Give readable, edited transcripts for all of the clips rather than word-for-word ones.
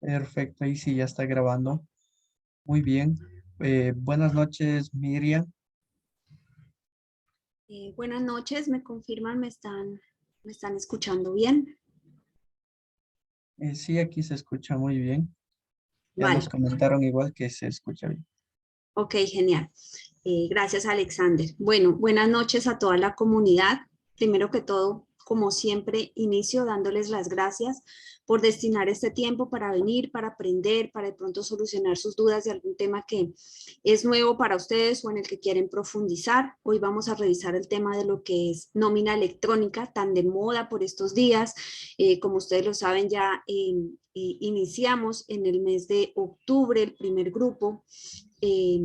Perfecto, ahí sí ya está grabando. Muy bien. Buenas noches, Miriam. Buenas noches, ¿me confirman? Me están escuchando bien? Sí, aquí se escucha muy bien. Ya nos Vale, comentaron igual que se escucha bien. ok, genial. Gracias, Alexander. Bueno, buenas noches a toda la comunidad. Primero que todo, como siempre, inicio dándoles las gracias por destinar este tiempo para venir, para aprender, para de pronto solucionar sus dudas de algún tema que es nuevo para ustedes o en el que quieren profundizar. Hoy vamos a revisar el tema de lo que es nómina electrónica, tan de moda por estos días. Como ustedes lo saben, ya iniciamos en el mes de octubre el primer grupo. Eh,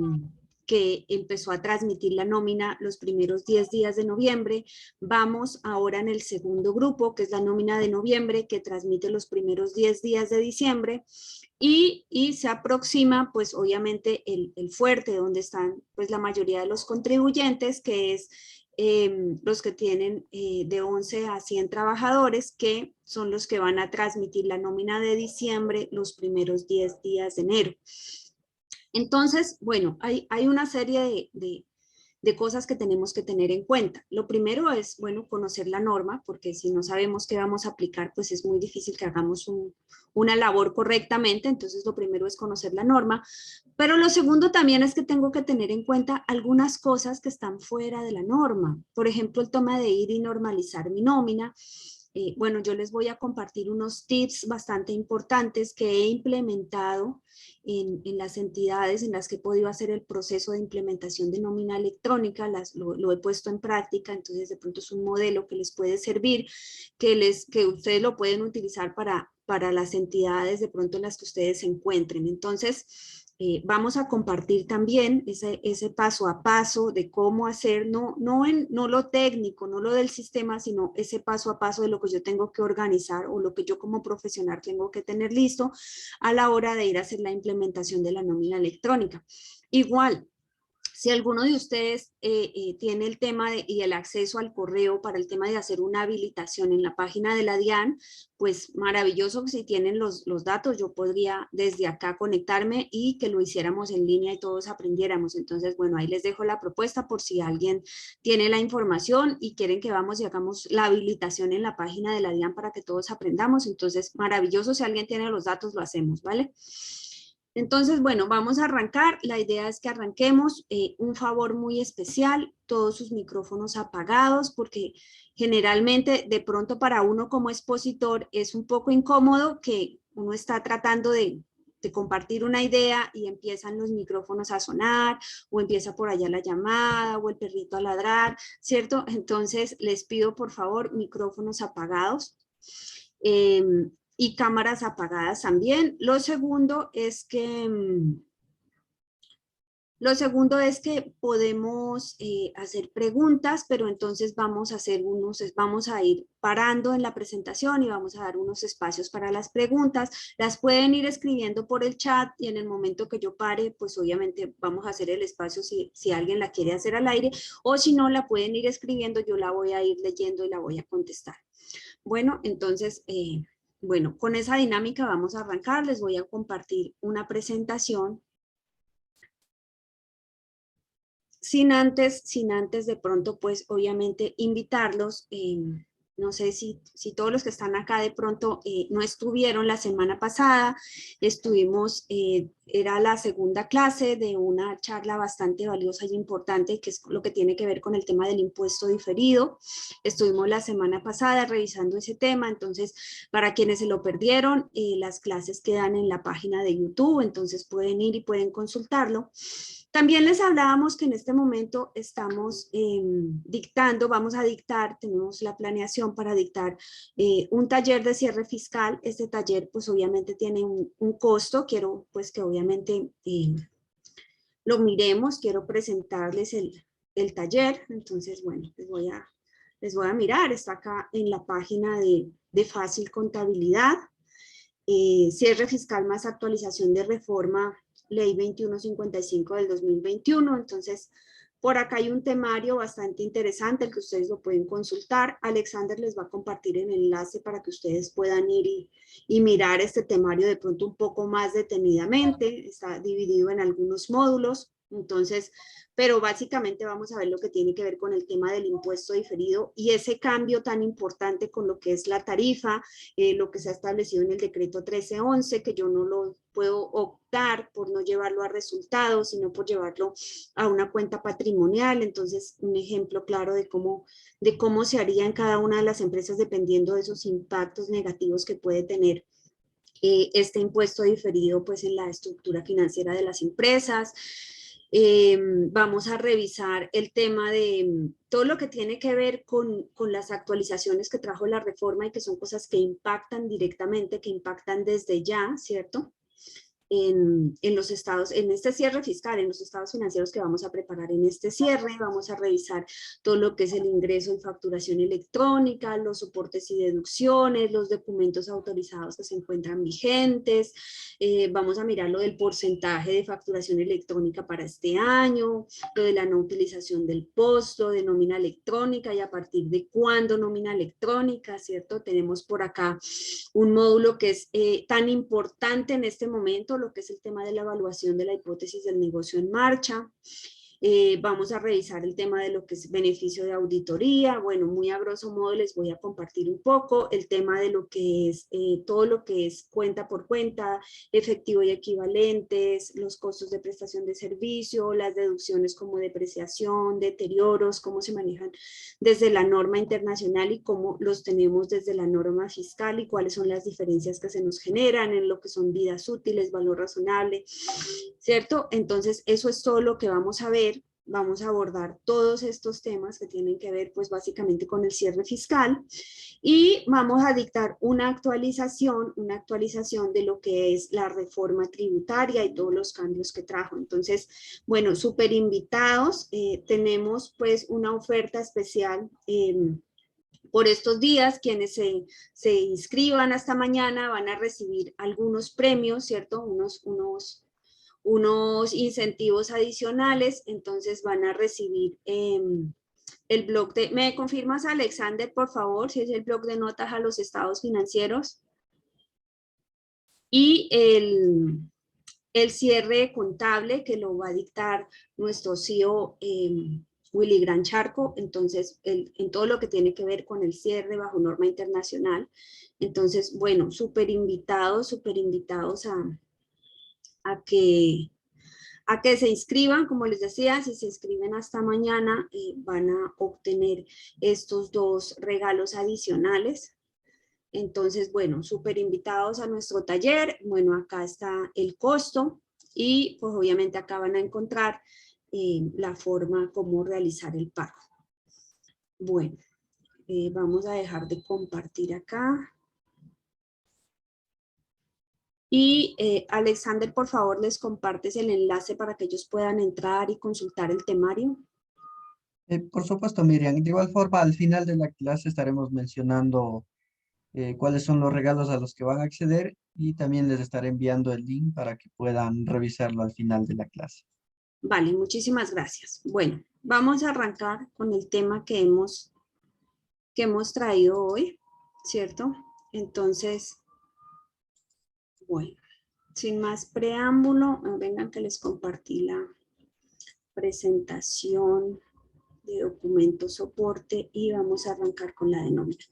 que empezó a transmitir la nómina los primeros 10 días de noviembre. Vamos ahora en el segundo grupo, que es la nómina de noviembre, que transmite los primeros 10 días de diciembre. Y se aproxima, pues obviamente, el fuerte, donde están pues la mayoría de los contribuyentes, que es los que tienen de 11 a 100 trabajadores, que son los que van a transmitir la nómina de diciembre los primeros 10 días de enero. Entonces, bueno, hay una serie de cosas que tenemos que tener en cuenta. Lo primero es, bueno, conocer la norma, porque si no sabemos qué vamos a aplicar, pues es muy difícil que hagamos una labor correctamente. Entonces, lo primero es conocer la norma. Pero lo segundo también es que tengo que tener en cuenta algunas cosas que están fuera de la norma. Por ejemplo, el tema de ir y normalizar mi nómina. Bueno, yo les voy a compartir unos tips bastante importantes que he implementado en las entidades en las que he podido hacer el proceso de implementación de nómina electrónica, lo he puesto en práctica. Entonces de pronto es un modelo que les puede servir, que ustedes lo pueden utilizar para las entidades de pronto en las que ustedes se encuentren. Entonces, vamos a compartir también ese paso a paso de cómo hacer, no lo técnico, no lo del sistema, sino ese paso a paso de lo que yo tengo que organizar o lo que yo como profesional tengo que tener listo a la hora de ir a hacer la implementación de la nómina electrónica. Igual, si alguno de ustedes tiene el tema y el acceso al correo para el tema de hacer una habilitación en la página de la DIAN, pues maravilloso. Si tienen los datos, yo podría desde acá conectarme y que lo hiciéramos en línea y todos aprendiéramos. Entonces, bueno, ahí les dejo la propuesta por si alguien tiene la información y quieren que vamos y hagamos la habilitación en la página de la DIAN para que todos aprendamos. Entonces, maravilloso. Si alguien tiene los datos, lo hacemos, ¿vale? Entonces, bueno, vamos a arrancar. La idea es que arranquemos. Un favor muy especial, todos sus micrófonos apagados, porque generalmente de pronto para uno como expositor es un poco incómodo que uno está tratando de compartir una idea y empiezan los micrófonos a sonar o empieza por allá la llamada o el perrito a ladrar, ¿cierto? Entonces les pido por favor micrófonos apagados. Eh, y cámaras apagadas también. Lo segundo es que podemos hacer preguntas, pero entonces vamos a ir parando en la presentación y vamos a dar unos espacios para las preguntas. Las pueden ir escribiendo por el chat y en el momento que yo pare, pues obviamente vamos a hacer el espacio si alguien la quiere hacer al aire, o si no, la pueden ir escribiendo, yo la voy a ir leyendo y la voy a contestar. Bueno, entonces, bueno, con esa dinámica vamos a arrancar. Les voy a compartir una presentación sin antes de pronto, pues obviamente invitarlos. No sé si todos los que están acá de pronto no estuvieron la semana pasada. Era la segunda clase de una charla bastante valiosa y importante, que es lo que tiene que ver con el tema del impuesto diferido. Estuvimos la semana pasada revisando ese tema. Entonces, para quienes se lo perdieron, las clases quedan en la página de YouTube, entonces pueden ir y pueden consultarlo. También les hablábamos que en este momento estamos vamos a dictar, tenemos la planeación para dictar un taller de cierre fiscal. Este taller pues obviamente tiene un costo. Quiero pues que obviamente lo miremos, quiero presentarles el taller. Entonces, bueno, les voy a mirar, está acá en la página de Fácil Contabilidad. Cierre fiscal más actualización de reforma Ley 2155 del 2021. Entonces, Por acá hay un temario bastante interesante, el que ustedes lo pueden consultar. Alexander les va a compartir el enlace para que ustedes puedan ir y mirar este temario de pronto un poco más detenidamente. Está dividido en algunos módulos. Entonces, pero básicamente vamos a ver lo que tiene que ver con el tema del impuesto diferido y ese cambio tan importante con lo que es la tarifa, lo que se ha establecido en el decreto 1311, que yo no lo puedo optar por no llevarlo a resultados, sino por llevarlo a una cuenta patrimonial. Entonces, un ejemplo claro de cómo se haría en cada una de las empresas dependiendo de esos impactos negativos que puede tener este impuesto diferido pues en la estructura financiera de las empresas. Vamos a revisar el tema de todo lo que tiene que ver con las actualizaciones que trajo la reforma y que son cosas que impactan directamente, que impactan desde ya, ¿cierto? En los estados, en este cierre fiscal, en los estados financieros que vamos a preparar en este cierre, vamos a revisar todo lo que es el ingreso en facturación electrónica, los soportes y deducciones, los documentos autorizados que se encuentran vigentes, vamos a mirar lo del porcentaje de facturación electrónica para este año, lo de la no utilización del POS, lo de nómina electrónica y a partir de cuándo nómina electrónica, ¿cierto? Tenemos por acá un módulo que es tan importante en este momento, lo que es el tema de la evaluación de la hipótesis del negocio en marcha. Vamos a revisar el tema de lo que es beneficio de auditoría. Bueno, muy a grosso modo les voy a compartir un poco el tema de lo que es todo lo que es cuenta por cuenta, efectivo y equivalentes, los costos de prestación de servicio, las deducciones como depreciación, deterioros, cómo se manejan desde la norma internacional y cómo los tenemos desde la norma fiscal y cuáles son las diferencias que se nos generan en lo que son vidas útiles, valor razonable, ¿cierto? Entonces, eso es todo lo que vamos a ver. Vamos a abordar todos estos temas que tienen que ver, pues, básicamente con el cierre fiscal y vamos a dictar una actualización de lo que es la reforma tributaria y todos los cambios que trajo. Entonces, bueno, súper invitados. Tenemos, pues, una oferta especial por estos días. Quienes se inscriban hasta mañana van a recibir algunos premios, ¿cierto? Unos incentivos adicionales, entonces van a recibir el blog de, ¿me confirmas, Alexander, por favor, si es el blog de notas a los estados financieros? Y el cierre contable que lo va a dictar nuestro CEO Willy Gran Charco, entonces en todo lo que tiene que ver con el cierre bajo norma internacional. Entonces, bueno, súper invitados a que se inscriban. Como les decía, si se inscriben hasta mañana, van a obtener estos dos regalos adicionales. Entonces, bueno, súper invitados a nuestro taller. Bueno, acá está el costo y pues obviamente acá van a encontrar la forma como realizar el pago. Bueno, vamos a dejar de compartir acá. Y Alexander, por favor, les compartes el enlace para que ellos puedan entrar y consultar el temario. Por supuesto, Miriam. De igual forma, al final de la clase estaremos mencionando cuáles son los regalos a los que van a acceder y también les estaré enviando el link para que puedan revisarlo al final de la clase. Vale, muchísimas gracias. Bueno, vamos a arrancar con el tema que hemos traído hoy, ¿cierto? Entonces, bueno, sin más preámbulo, vengan que les compartí la presentación de documento soporte y vamos a arrancar con la de nómina.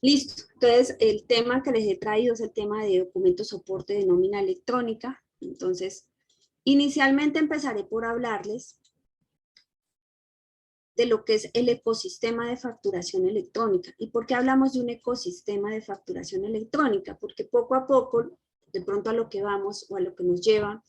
Listo, entonces el tema que les he traído es el tema de documento soporte de nómina electrónica. Entonces, inicialmente empezaré por hablarles de lo que es el ecosistema de facturación electrónica. ¿Y por qué hablamos de un ecosistema de facturación electrónica? Porque poco a poco, de pronto a lo que vamos o a lo que nos lleva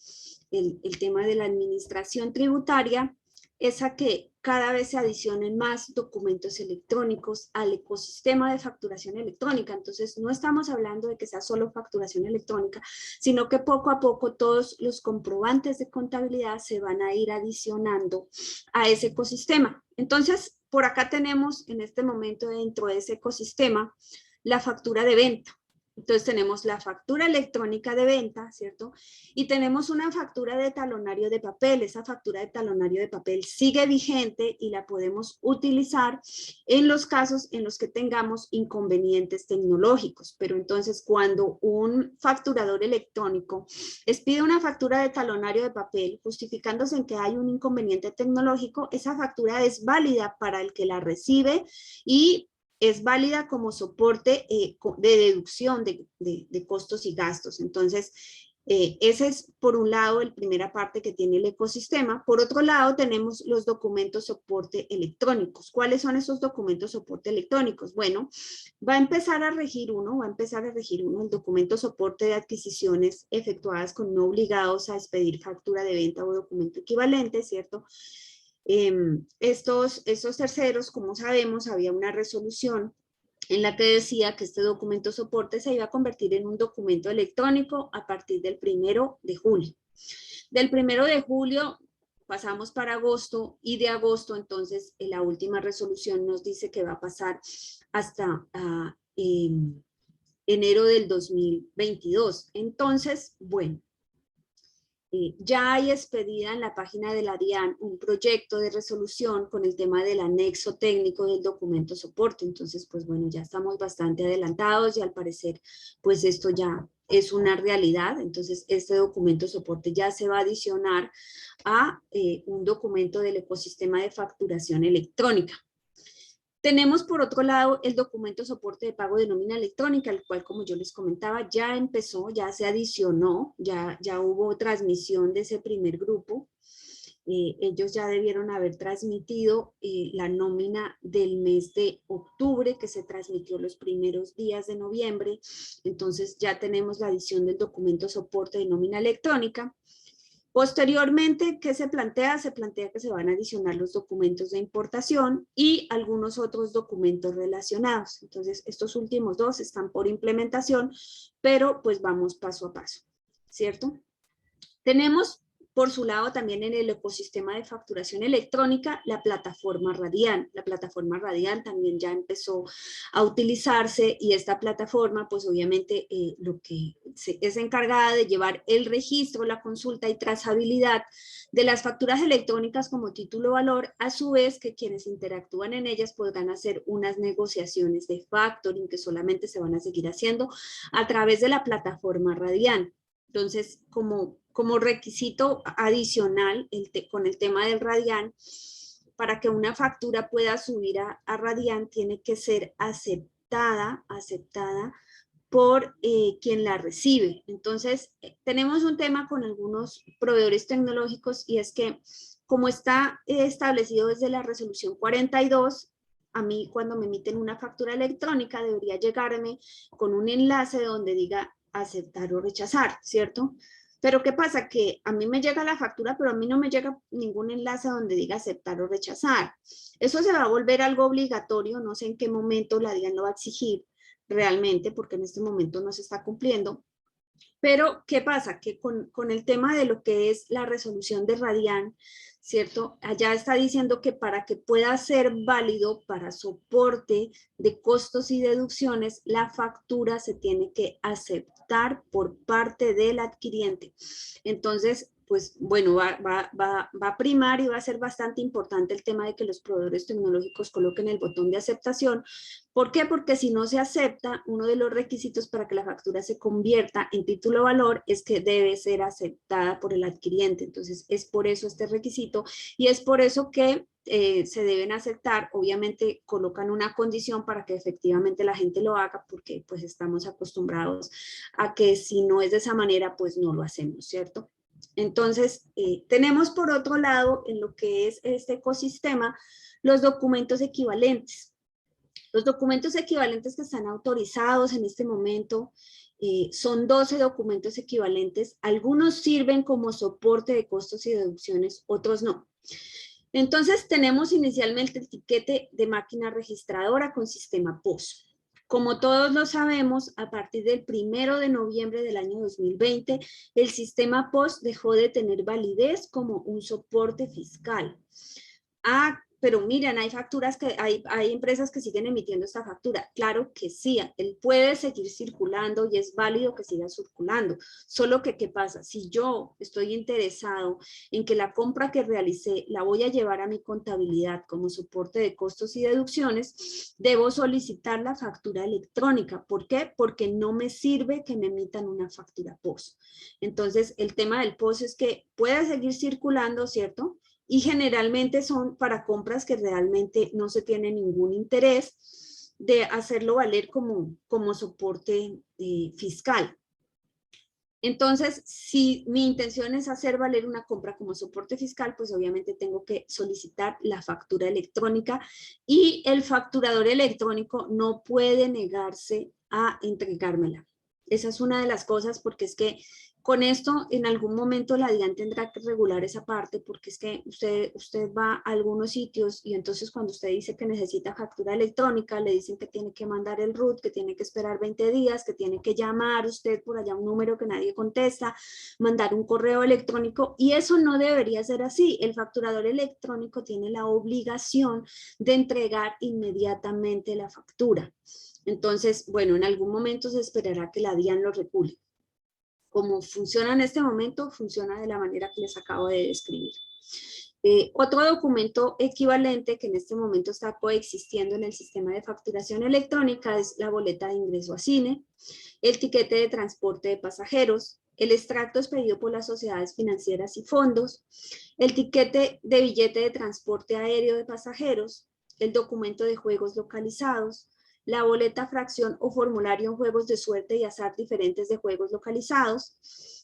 el tema de la administración tributaria, es a que cada vez se adicionen más documentos electrónicos al ecosistema de facturación electrónica. Entonces, no estamos hablando de que sea solo facturación electrónica, sino que poco a poco todos los comprobantes de contabilidad se van a ir adicionando a ese ecosistema. Entonces, por acá tenemos en este momento dentro de ese ecosistema la factura de venta. Entonces tenemos la factura electrónica de venta, ¿cierto? Y tenemos una factura de talonario de papel. Esa factura de talonario de papel sigue vigente y la podemos utilizar en los casos en los que tengamos inconvenientes tecnológicos. Pero entonces cuando un facturador electrónico expide una factura de talonario de papel justificándose en que hay un inconveniente tecnológico, esa factura es válida para el que la recibe y es válida como soporte de deducción de costos y gastos. Entonces, ese es por un lado la primera parte que tiene el ecosistema. Por otro lado, tenemos los documentos soporte electrónicos. ¿Cuáles son esos documentos soporte electrónicos? Bueno, va a empezar a regir uno, el documento soporte de adquisiciones efectuadas con no obligados a expedir factura de venta o documento equivalente, ¿cierto? Estos terceros, como sabemos, había una resolución en la que decía que este documento soporte se iba a convertir en un documento electrónico a partir del 1 de julio. Del 1 de julio pasamos para agosto y de agosto entonces la última resolución nos dice que va a pasar hasta enero del 2022. Entonces, bueno, ya hay expedida en la página de la DIAN un proyecto de resolución con el tema del anexo técnico del documento soporte. Entonces, pues bueno, ya estamos bastante adelantados y al parecer, pues esto ya es una realidad. Entonces, este documento soporte ya se va a adicionar a un documento del ecosistema de facturación electrónica. Tenemos por otro lado el documento soporte de pago de nómina electrónica, el cual, como yo les comentaba, ya empezó, ya se adicionó, ya hubo transmisión de ese primer grupo. Ellos ya debieron haber transmitido la nómina del mes de octubre, que se transmitió los primeros días de noviembre. Entonces ya tenemos la adición del documento soporte de nómina electrónica. Posteriormente, ¿qué se plantea? Se plantea que se van a adicionar los documentos de importación y algunos otros documentos relacionados. Entonces, estos últimos dos están por implementación, pero pues vamos paso a paso, ¿cierto? Tenemos por su lado también en el ecosistema de facturación electrónica la plataforma Radian. La plataforma Radian también ya empezó a utilizarse y esta plataforma pues obviamente lo que es encargada de llevar el registro, la consulta y trazabilidad de las facturas electrónicas como título valor, a su vez que quienes interactúan en ellas podrán hacer unas negociaciones de factoring que solamente se van a seguir haciendo a través de la plataforma Radian. Entonces, como requisito adicional con el tema del Radian, para que una factura pueda subir a Radian, tiene que ser aceptada por quien la recibe. Entonces, tenemos un tema con algunos proveedores tecnológicos y es que, como está establecido desde la resolución 42, a mí cuando me emiten una factura electrónica debería llegarme con un enlace donde diga aceptar o rechazar, ¿cierto? Pero ¿qué pasa? Que a mí me llega la factura, pero a mí no me llega ningún enlace donde diga aceptar o rechazar. Eso se va a volver algo obligatorio, no sé en qué momento la DIAN lo va a exigir realmente, porque en este momento no se está cumpliendo. Pero, ¿qué pasa? Que con el tema de lo que es la resolución de Radian, ¿cierto? Allá está diciendo que para que pueda ser válido para soporte de costos y deducciones, la factura se tiene que aceptar por parte del adquiriente. Entonces, pues bueno, va a primar y va a ser bastante importante el tema de que los proveedores tecnológicos coloquen el botón de aceptación. ¿Por qué? Porque si no se acepta, uno de los requisitos para que la factura se convierta en título valor es que debe ser aceptada por el adquiriente. Entonces, es por eso este requisito y es por eso que se deben aceptar. Obviamente, colocan una condición para que efectivamente la gente lo haga porque pues estamos acostumbrados a que si no es de esa manera, pues no lo hacemos, ¿cierto? Entonces, tenemos por otro lado, en lo que es este ecosistema, los documentos equivalentes. Los documentos equivalentes que están autorizados en este momento son 12 documentos equivalentes. Algunos sirven como soporte de costos y deducciones, otros no. Entonces, tenemos inicialmente el tiquete de máquina registradora con sistema POS. Como todos lo sabemos, a partir del 1 de noviembre del año 2020, el sistema POS dejó de tener validez como un soporte fiscal. pero miren, hay facturas que, hay empresas que siguen emitiendo esta factura. Claro que sí, él puede seguir circulando y es válido que siga circulando. Solo que, ¿qué pasa? Si yo estoy interesado en que la compra que realicé la voy a llevar a mi contabilidad como soporte de costos y deducciones, debo solicitar la factura electrónica. ¿Por qué? Porque no me sirve que me emitan una factura POS. Entonces, el tema del POS es que puede seguir circulando, ¿cierto? Y generalmente son para compras que realmente no se tiene ningún interés de hacerlo valer como soporte fiscal. Entonces, si mi intención es hacer valer una compra como soporte fiscal, pues obviamente tengo que solicitar la factura electrónica y el facturador electrónico no puede negarse a entregármela. Esa es una de las cosas, porque es que con esto en algún momento la DIAN tendrá que regular esa parte, porque es que usted va a algunos sitios y entonces cuando usted dice que necesita factura electrónica, le dicen que tiene que mandar el RUT, que tiene que esperar 20 días, que tiene que llamar usted por allá un número que nadie contesta, mandar un correo electrónico, y eso no debería ser así. El facturador electrónico tiene la obligación de entregar inmediatamente la factura. Entonces, bueno, en algún momento se esperará que la DIAN lo regule. Como funciona en este momento, funciona de la manera que les acabo de describir. Otro documento equivalente que en este momento está coexistiendo en el sistema de facturación electrónica es la boleta de ingreso a cine, el tiquete de transporte de pasajeros, el extracto expedido por las sociedades financieras y fondos, el tiquete de billete de transporte aéreo de pasajeros, el documento de juegos localizados, la boleta, fracción o formulario en juegos de suerte y azar diferentes de juegos localizados,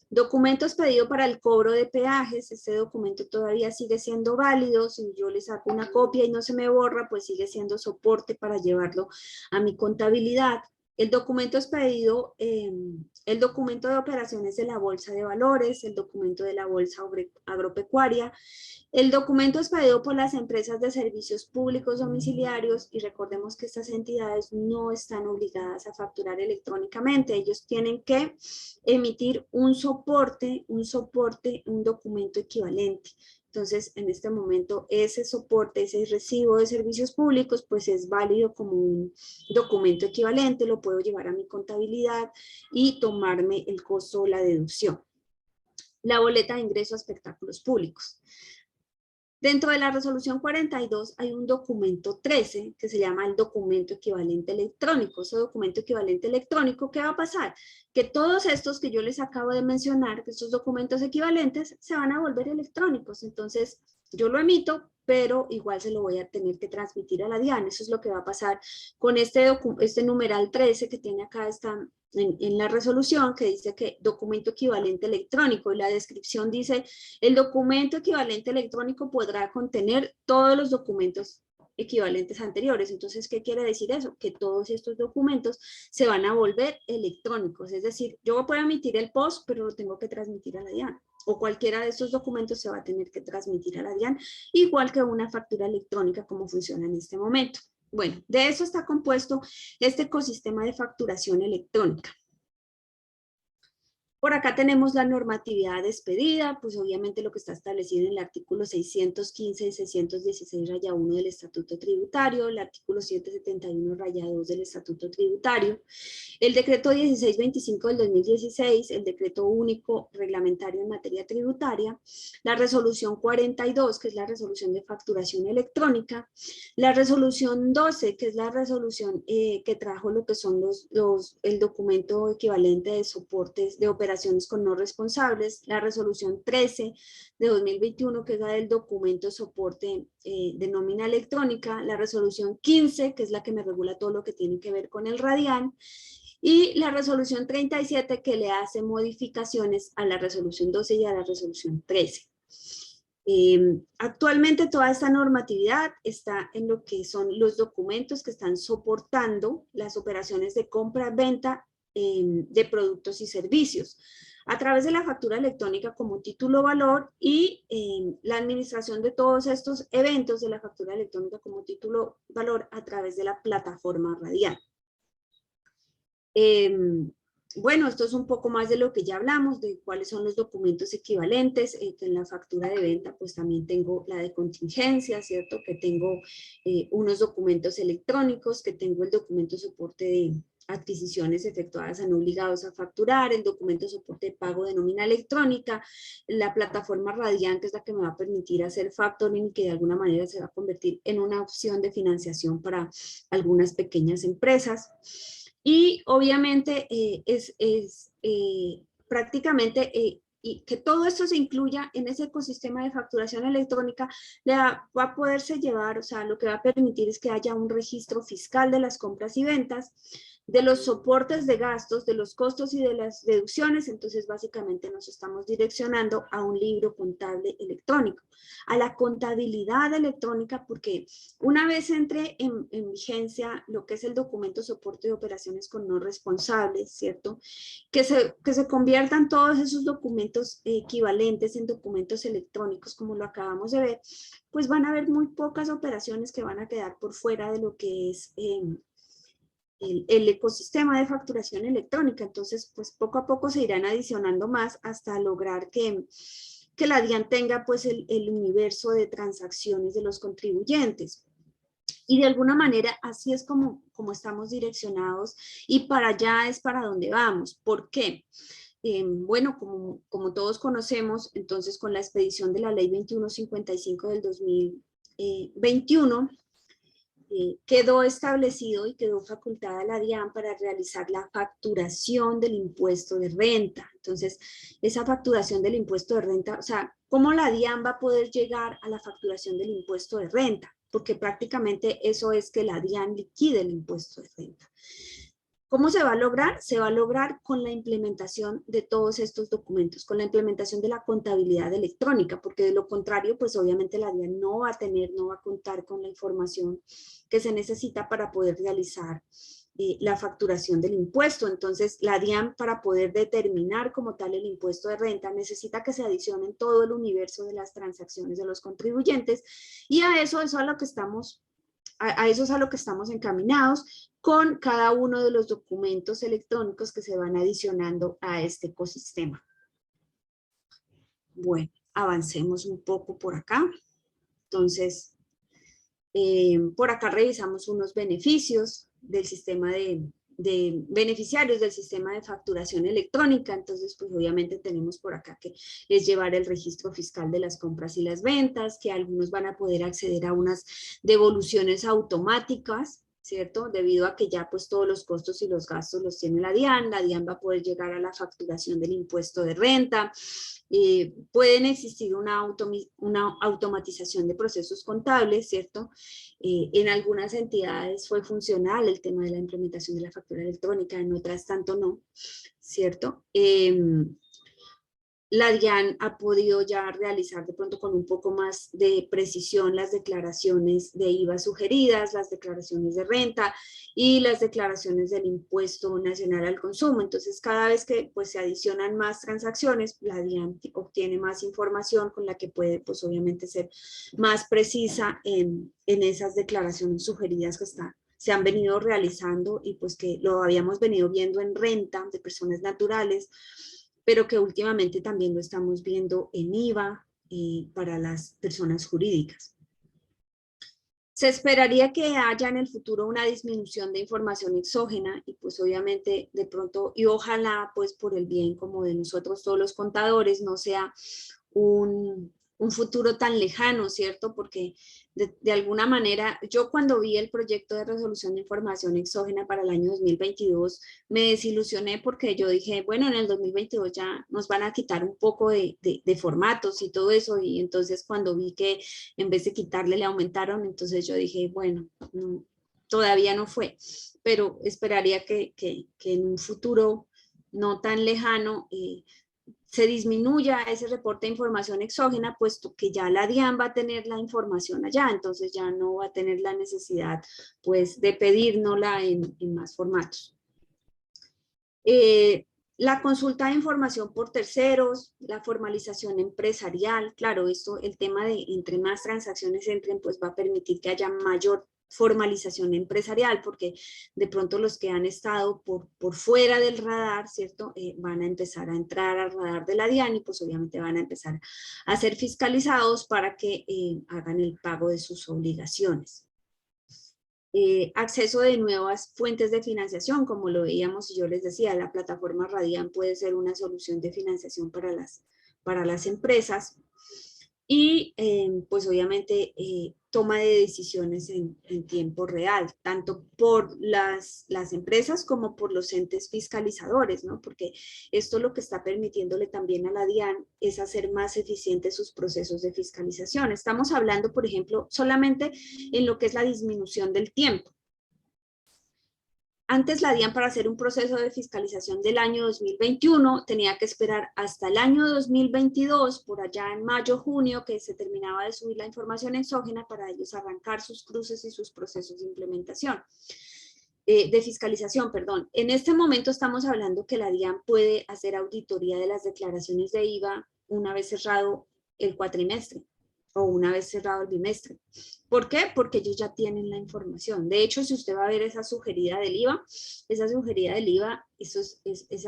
documento expedido para el cobro de peajes. Este documento todavía sigue siendo válido. Si yo le saco una copia y no se me borra, pues sigue siendo soporte para llevarlo a mi contabilidad. El documento expedido, el documento de operaciones de la Bolsa de Valores, el documento de la Bolsa Agropecuaria, el documento expedido por las empresas de servicios públicos domiciliarios, y recordemos que estas entidades no están obligadas a facturar electrónicamente. Ellos tienen que emitir un documento equivalente. Entonces, en este momento, ese soporte, ese recibo de servicios públicos, pues es válido como un documento equivalente, lo puedo llevar a mi contabilidad y tomarme el costo o la deducción. La boleta de ingreso a espectáculos públicos. Dentro de la resolución 42 hay un documento 13 que se llama el documento equivalente electrónico. Ese documento equivalente electrónico, ¿qué va a pasar? Que todos estos que yo les acabo de mencionar, que estos documentos equivalentes, se van a volver electrónicos. Entonces, yo lo emito, pero igual se lo voy a tener que transmitir a la DIAN. Eso es lo que va a pasar con este numeral 13 que tiene acá en la resolución, que dice que documento equivalente electrónico, y la descripción dice: el documento equivalente electrónico podrá contener todos los documentos equivalentes anteriores. Entonces, ¿qué quiere decir eso? Que todos estos documentos se van a volver electrónicos. Es decir, yo puedo emitir el POS, pero lo tengo que transmitir a la DIAN. O cualquiera de estos documentos se va a tener que transmitir a la DIAN, igual que una factura electrónica, como funciona en este momento. Bueno, de eso está compuesto este ecosistema de facturación electrónica. Por acá tenemos la normatividad expedida, pues obviamente lo que está establecido en el artículo 615 y 616-1 del Estatuto Tributario, el artículo 771-2 del Estatuto Tributario, el decreto 1625 del 2016, el decreto único reglamentario en materia tributaria, la resolución 42, que es la resolución de facturación electrónica, la resolución 12, que es la resolución que trajo lo que son el documento equivalente de soportes de operaciones con no responsables, la resolución 13 de 2021, que es la del documento de soporte de nómina electrónica, la resolución 15, que es la que me regula todo lo que tiene que ver con el RADIAN, y la resolución 37, que le hace modificaciones a la resolución 12 y a la resolución 13. Actualmente toda esta normatividad está en lo que son los documentos que están soportando las operaciones de compra-venta de productos y servicios a través de la factura electrónica como título valor, y la administración de todos estos eventos de la factura electrónica como título valor a través de la plataforma RADIAN. Bueno, esto es un poco más de lo que ya hablamos, de cuáles son los documentos equivalentes, que en la factura de venta pues también tengo la de contingencia, ¿cierto? Que tengo unos documentos electrónicos, que tengo el documento de soporte de adquisiciones efectuadas a no obligados a facturar, el documento de soporte de pago de nómina electrónica, la plataforma Radian, que es la que me va a permitir hacer factoring y que de alguna manera se va a convertir en una opción de financiación para algunas pequeñas empresas. Y obviamente prácticamente y que todo esto se incluya en ese ecosistema de facturación electrónica, va a poderse llevar, o sea, lo que va a permitir es que haya un registro fiscal de las compras y ventas, de los soportes de gastos, de los costos y de las deducciones. Entonces básicamente nos estamos direccionando a un libro contable electrónico, a la contabilidad electrónica, porque una vez entre en vigencia lo que es el documento soporte de operaciones con no responsables, ¿cierto? Que se conviertan todos esos documentos equivalentes en documentos electrónicos, como lo acabamos de ver, pues van a haber muy pocas operaciones que van a quedar por fuera de lo que es el ecosistema de facturación electrónica. Entonces, pues poco a poco se irán adicionando más hasta lograr que la DIAN tenga pues el universo de transacciones de los contribuyentes. Y de alguna manera así es como estamos direccionados y para allá es para donde vamos. ¿Por qué? Bueno, como todos conocemos, entonces con la expedición de la ley 2155 del 2021, quedó establecido y quedó facultada la DIAN para realizar la facturación del impuesto de renta. Entonces, esa facturación del impuesto de renta, o sea, ¿cómo la DIAN va a poder llegar a la facturación del impuesto de renta? Porque prácticamente eso es que la DIAN liquide el impuesto de renta. ¿Cómo se va a lograr? Se va a lograr con la implementación de todos estos documentos, con la implementación de la contabilidad electrónica, porque de lo contrario, pues obviamente la DIAN no va a contar con la información que se necesita para poder realizar la facturación del impuesto. Entonces, la DIAN, para poder determinar como tal el impuesto de renta, necesita que se adicionen todo el universo de las transacciones de los contribuyentes, y a eso es a lo que estamos encaminados con cada uno de los documentos electrónicos que se van adicionando a este ecosistema. Bueno, avancemos un poco por acá. Entonces, por acá revisamos unos beneficios del sistema de beneficiarios del sistema de facturación electrónica. Entonces, pues obviamente tenemos por acá que es llevar el registro fiscal de las compras y las ventas, que algunos van a poder acceder a unas devoluciones automáticas, ¿cierto? Debido a que ya pues todos los costos y los gastos los tiene la DIAN va a poder llegar a la facturación del impuesto de renta. Pueden existir una automatización de procesos contables, ¿cierto? En algunas entidades fue funcional el tema de la implementación de la factura electrónica, en otras tanto no, ¿cierto? La DIAN ha podido ya realizar de pronto con un poco más de precisión las declaraciones de IVA sugeridas, las declaraciones de renta y las declaraciones del impuesto nacional al consumo. Entonces, cada vez que pues, se adicionan más transacciones, la DIAN obtiene más información con la que puede, pues obviamente, ser más precisa en esas declaraciones sugeridas que se han venido realizando y pues que lo habíamos venido viendo en renta de personas naturales, pero que últimamente también lo estamos viendo en IVA para las personas jurídicas. Se esperaría que haya en el futuro una disminución de información exógena y pues obviamente de pronto, y ojalá pues por el bien como de nosotros todos los contadores, no sea un futuro tan lejano, ¿cierto? Porque de alguna manera, yo cuando vi el proyecto de resolución de información exógena para el año 2022, me desilusioné porque yo dije, bueno, en el 2022 ya nos van a quitar un poco de formatos y todo eso, y entonces cuando vi que en vez de quitarle le aumentaron, entonces yo dije, bueno, no, todavía no fue, pero esperaría que en un futuro no tan lejano se disminuya ese reporte de información exógena, puesto que ya la DIAN va a tener la información allá, entonces ya no va a tener la necesidad pues de pedírnosla en más formatos. La consulta de información por terceros, la formalización empresarial, claro, esto, el tema de entre más transacciones entren, pues va a permitir que haya mayor formalización empresarial, porque de pronto los que han estado por fuera del radar, ¿cierto? Van a empezar a entrar al radar de la DIAN y pues obviamente van a empezar a ser fiscalizados para que hagan el pago de sus obligaciones. Acceso de nuevas fuentes de financiación, como lo veíamos y yo les decía, la plataforma Radian puede ser una solución de financiación para las empresas. Y pues obviamente toma de decisiones en tiempo real, tanto por las empresas como por los entes fiscalizadores, ¿no? Porque esto lo que está permitiéndole también a la DIAN es hacer más eficientes sus procesos de fiscalización. Estamos hablando, por ejemplo, solamente en lo que es la disminución del tiempo. Antes la DIAN para hacer un proceso de fiscalización del año 2021 tenía que esperar hasta el año 2022, por allá en mayo, junio, que se terminaba de subir la información exógena para ellos arrancar sus cruces y sus procesos de implementación, de fiscalización, perdón. En este momento estamos hablando que la DIAN puede hacer auditoría de las declaraciones de IVA una vez cerrado el cuatrimestre o una vez cerrado el bimestre. ¿Por qué? Porque ellos ya tienen la información. De hecho, si usted va a ver esa sugerida del IVA, esa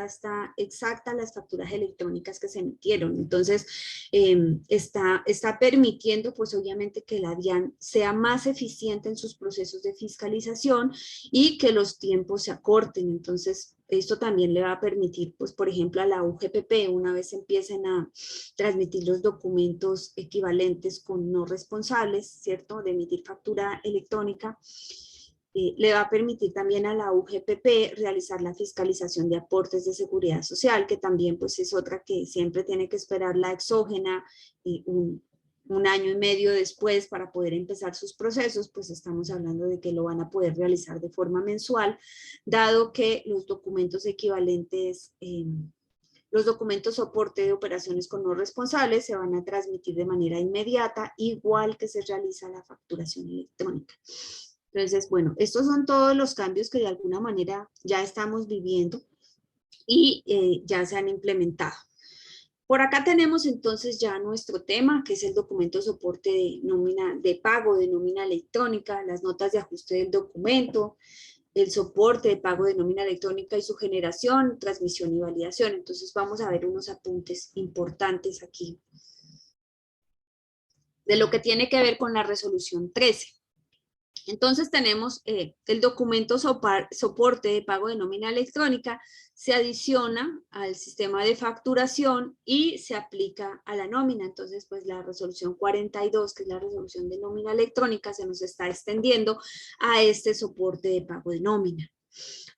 está exacta a las facturas electrónicas que se emitieron. Entonces, está permitiendo, pues obviamente, que la DIAN sea más eficiente en sus procesos de fiscalización y que los tiempos se acorten. Entonces, esto también le va a permitir, pues, por ejemplo, a la UGPP, una vez empiecen a transmitir los documentos equivalentes con no responsables, ¿cierto?, de emitir factura electrónica, le va a permitir también a la UGPP realizar la fiscalización de aportes de seguridad social, que también pues es otra que siempre tiene que esperar la exógena un año y medio después para poder empezar sus procesos. Pues estamos hablando de que lo van a poder realizar de forma mensual, dado que los documentos equivalentes, los documentos soporte de operaciones con no responsables se van a transmitir de manera inmediata, igual que se realiza la facturación electrónica. Entonces, bueno, estos son todos los cambios que de alguna manera ya estamos viviendo y ya se han implementado. Por acá tenemos entonces ya nuestro tema, que es el documento soporte de pago de nómina electrónica, las notas de ajuste del documento, el soporte de pago de nómina electrónica y su generación, transmisión y validación. Entonces vamos a ver unos apuntes importantes aquí de lo que tiene que ver con la resolución 13. Entonces tenemos el documento soporte de pago de nómina electrónica, se adiciona al sistema de facturación y se aplica a la nómina. Entonces, pues la resolución 42, que es la resolución de nómina electrónica, se nos está extendiendo a este soporte de pago de nómina.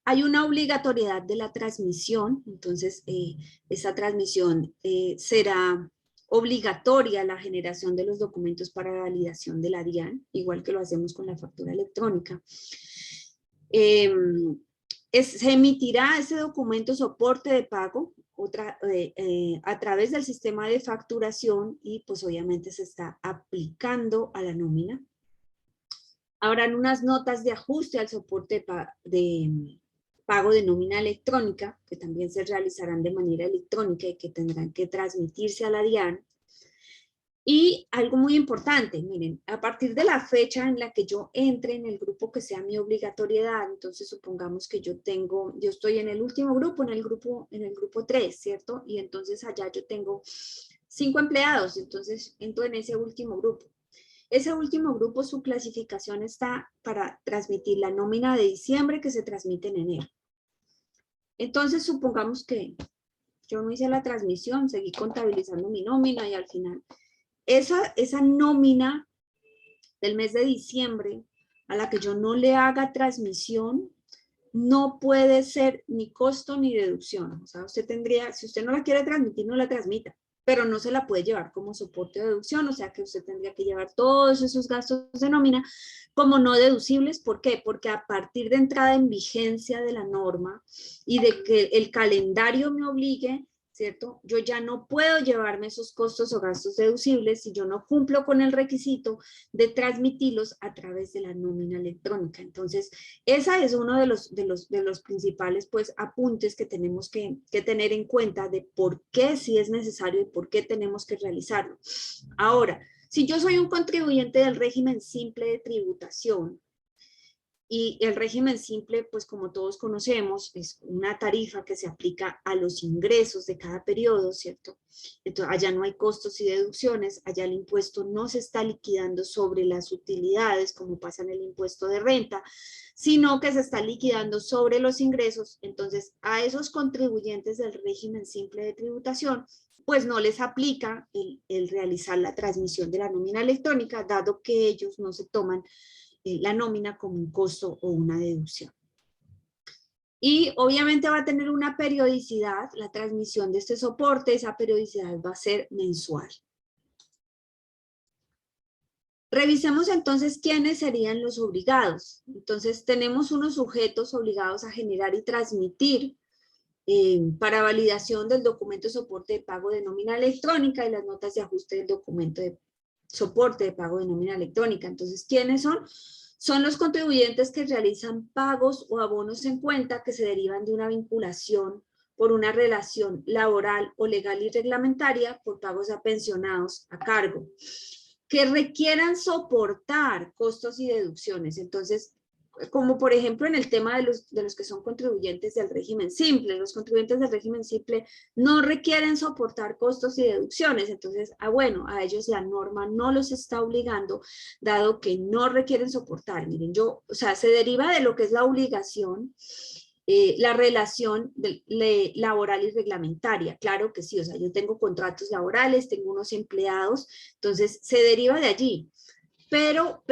Hay una obligatoriedad de la transmisión, entonces esa transmisión será obligatoria la generación de los documentos para validación de la DIAN, igual que lo hacemos con la factura electrónica. Se emitirá ese documento soporte de pago a través del sistema de facturación y pues obviamente se está aplicando a la nómina. Habrán unas notas de ajuste al soporte de pago de nómina electrónica, que también se realizarán de manera electrónica y que tendrán que transmitirse a la DIAN. Y algo muy importante, miren, a partir de la fecha en la que yo entre en el grupo que sea mi obligatoriedad, entonces supongamos que yo estoy en el último grupo, en el grupo 3, ¿cierto? Y entonces allá yo tengo 5 empleados, entonces entro en ese último grupo. Ese último grupo, su clasificación está para transmitir la nómina de diciembre que se transmite en enero. Entonces, supongamos que yo no hice la transmisión, seguí contabilizando mi nómina y al final, esa nómina del mes de diciembre a la que yo no le haga transmisión, no puede ser ni costo ni deducción. O sea, usted tendría, si usted no la quiere transmitir, no la transmita, pero no se la puede llevar como soporte de deducción, o sea que usted tendría que llevar todos esos gastos de nómina como no deducibles. ¿Por qué? Porque a partir de entrada en vigencia de la norma y de que el calendario me obligue, ¿cierto? Yo ya no puedo llevarme esos costos o gastos deducibles si yo no cumplo con el requisito de transmitirlos a través de la nómina electrónica. Entonces, esa es uno de los principales pues apuntes que tenemos que tener en cuenta de por qué sí es necesario y por qué tenemos que realizarlo. Ahora, si yo soy un contribuyente del régimen simple de tributación, Y el régimen simple, pues como todos conocemos, es una tarifa que se aplica a los ingresos de cada periodo, ¿cierto? Entonces, allá no hay costos y deducciones, allá el impuesto no se está liquidando sobre las utilidades, como pasa en el impuesto de renta, sino que se está liquidando sobre los ingresos. Entonces, a esos contribuyentes del régimen simple de tributación, pues no les aplica el realizar la transmisión de la nómina electrónica, dado que ellos no se toman la nómina como un costo o una deducción. Y obviamente va a tener una periodicidad, la transmisión de este soporte, esa periodicidad va a ser mensual. Revisemos entonces quiénes serían los obligados. Entonces tenemos unos sujetos obligados a generar y transmitir para validación del documento de soporte de pago de nómina electrónica y las notas de ajuste del documento de soporte de pago de nómina electrónica. Entonces, ¿quiénes son? Son los contribuyentes que realizan pagos o abonos en cuenta que se derivan de una vinculación por una relación laboral o legal y reglamentaria por pagos a pensionados a cargo, que requieran soportar costos y deducciones. Entonces, como por ejemplo en el tema de los que son contribuyentes del régimen simple. Los contribuyentes del régimen simple no requieren soportar costos y deducciones, entonces, bueno, a ellos la norma no los está obligando, dado que no requieren soportar. Miren, o sea, se deriva de lo que es la obligación, la relación laboral y reglamentaria, claro que sí, o sea, yo tengo contratos laborales, tengo unos empleados, entonces se deriva de allí, pero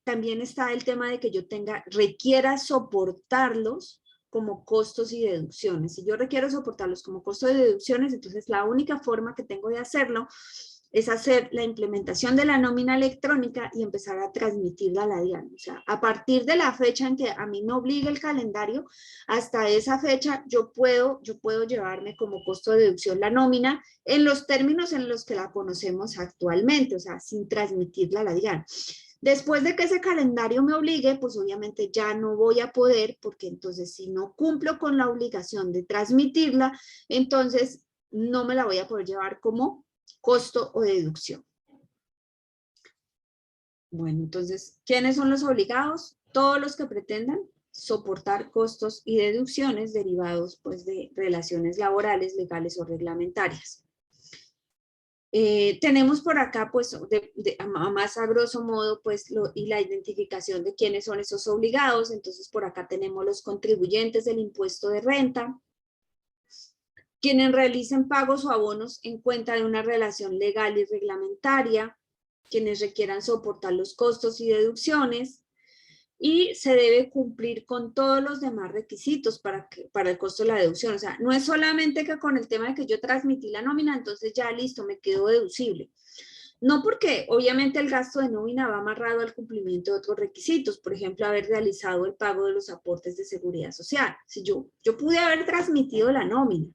también está el tema de que yo requiera soportarlos como costos y deducciones. Si yo requiero soportarlos como costos y deducciones, entonces la única forma que tengo de hacerlo es hacer la implementación de la nómina electrónica y empezar a transmitirla a la DIAN. O sea, a partir de la fecha en que a mí me obligue el calendario, hasta esa fecha yo puedo llevarme como costo de deducción la nómina en los términos en los que la conocemos actualmente, o sea, sin transmitirla a la DIAN. Después de que ese calendario me obligue, pues obviamente ya no voy a poder, porque entonces si no cumplo con la obligación de transmitirla, entonces no me la voy a poder llevar como costo o deducción. Bueno, entonces, ¿quiénes son los obligados? Todos los que pretendan soportar costos y deducciones derivados pues, de relaciones laborales, legales o reglamentarias. Tenemos por acá, pues, más a grosso modo, pues, y la identificación de quiénes son esos obligados. Entonces, por acá tenemos los contribuyentes del impuesto de renta, quienes realicen pagos o abonos en cuenta de una relación legal y reglamentaria, quienes requieran soportar los costos y deducciones, y se debe cumplir con todos los demás requisitos para el costo de la deducción. O sea, no es solamente que con el tema de que yo transmití la nómina, entonces ya listo, me quedo deducible. No, porque obviamente el gasto de nómina va amarrado al cumplimiento de otros requisitos, por ejemplo, haber realizado el pago de los aportes de seguridad social. Si yo pude haber transmitido la nómina,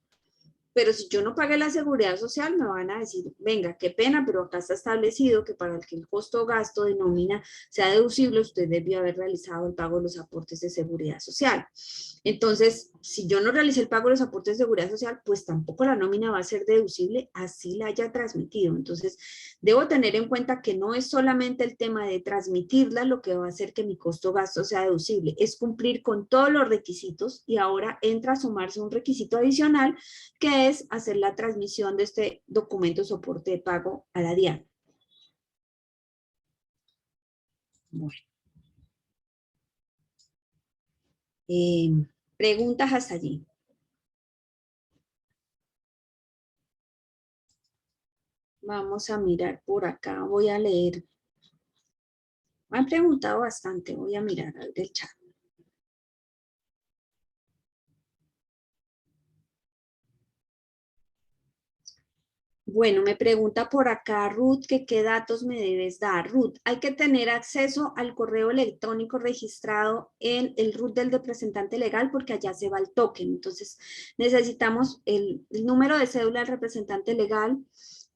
pero si yo no pagué la seguridad social, me van a decir, venga, qué pena, pero acá está establecido que para que el costo o gasto de nómina sea deducible, usted debió haber realizado el pago de los aportes de seguridad social. Entonces, si yo no realicé el pago de los aportes de seguridad social, pues tampoco la nómina va a ser deducible, así la haya transmitido. Entonces, debo tener en cuenta que no es solamente el tema de transmitirla lo que va a hacer que mi costo o gasto sea deducible, es cumplir con todos los requisitos, y ahora entra a sumarse un requisito adicional, que es hacer la transmisión de este documento de soporte de pago a la DIAN. Bueno. Preguntas hasta allí. Vamos a mirar por acá, voy a leer. Me han preguntado bastante, voy a mirar el chat. Bueno, me pregunta por acá Ruth que qué datos me debes dar. Ruth, hay que tener acceso al correo electrónico registrado en el RUT del representante legal, porque allá se va el token. Entonces necesitamos el número de cédula del representante legal,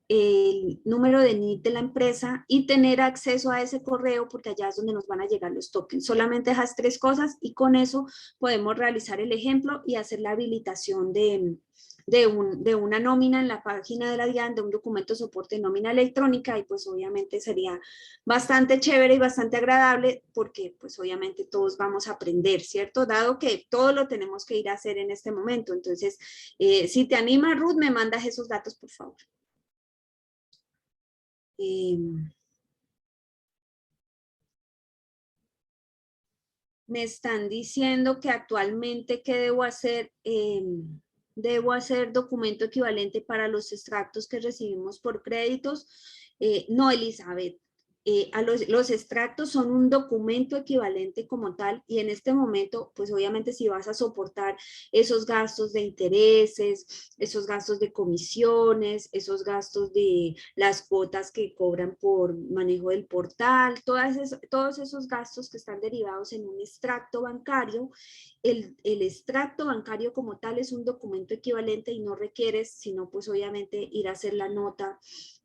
el número de NIT de la empresa y tener acceso a ese correo, porque allá es donde nos van a llegar los tokens. Solamente esas 3 cosas y con eso podemos realizar el ejemplo y hacer la habilitación de de una nómina en la página de la DIAN, de un documento de soporte de nómina electrónica, y pues obviamente sería bastante chévere y bastante agradable porque pues obviamente todos vamos a aprender, ¿cierto? Dado que todo lo tenemos que ir a hacer en este momento. Entonces, si te anima, Ruth, me mandas esos datos, por favor. Me están diciendo que actualmente, ¿qué debo hacer? Debo hacer documento equivalente para los extractos que recibimos por créditos. No, Elizabeth. Los extractos son un documento equivalente como tal, y en este momento, pues obviamente si vas a soportar esos gastos de intereses, esos gastos de comisiones, esos gastos de las cuotas que cobran por manejo del portal, todos esos gastos que están derivados en un extracto bancario, el extracto bancario como tal es un documento equivalente y no requieres, sino pues obviamente ir a hacer la nota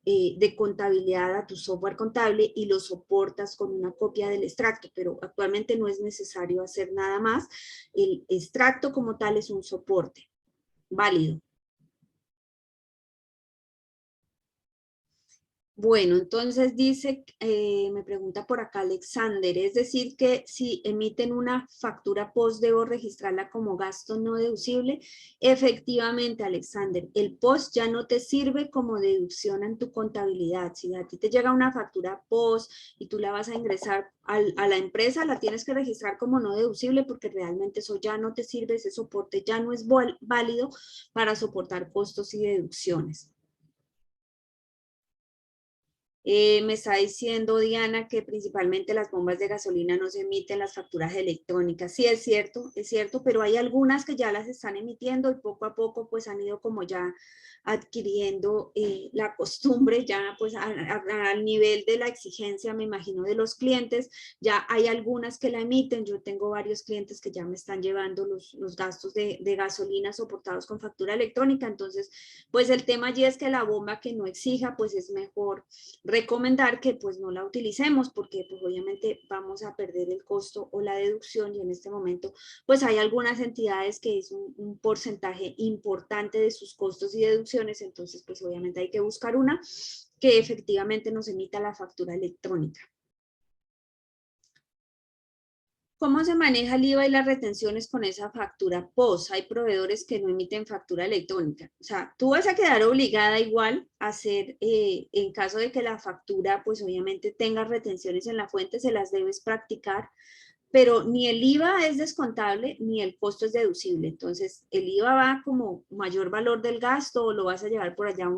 de contabilidad a tu software contable y lo soportas con una copia del extracto, pero actualmente no es necesario hacer nada más. El extracto como tal es un soporte válido. Bueno, entonces dice, me pregunta por acá Alexander, es decir que si emiten una factura post debo registrarla como gasto no deducible. Efectivamente, Alexander, el post ya no te sirve como deducción en tu contabilidad. Si a ti te llega una factura post y tú la vas a ingresar a la empresa, la tienes que registrar como no deducible porque realmente eso ya no te sirve, ese soporte ya no es válido para soportar costos y deducciones. Me está diciendo Diana que principalmente las bombas de gasolina no se emiten las facturas electrónicas. Sí, es cierto, pero hay algunas que ya las están emitiendo y poco a poco pues han ido como ya adquiriendo la costumbre, ya pues al nivel de la exigencia, me imagino, de los clientes. Ya hay algunas que la emiten. Yo tengo varios clientes que ya me están llevando los gastos de gasolina soportados con factura electrónica. Entonces, pues el tema allí es que la bomba que no exija, pues es mejor recomendar que pues no la utilicemos porque pues obviamente vamos a perder el costo o la deducción, y en este momento pues hay algunas entidades que es un porcentaje importante de sus costos y deducciones. Entonces pues obviamente hay que buscar una que efectivamente nos emita la factura electrónica. ¿Cómo se maneja el IVA y las retenciones con esa factura post? Hay proveedores que no emiten factura electrónica. O sea, tú vas a quedar obligada igual a hacer, en caso de que la factura, pues obviamente tenga retenciones en la fuente, se las debes practicar, pero ni el IVA es descontable ni el costo es deducible. Entonces, el IVA va como mayor valor del gasto o lo vas a llevar por allá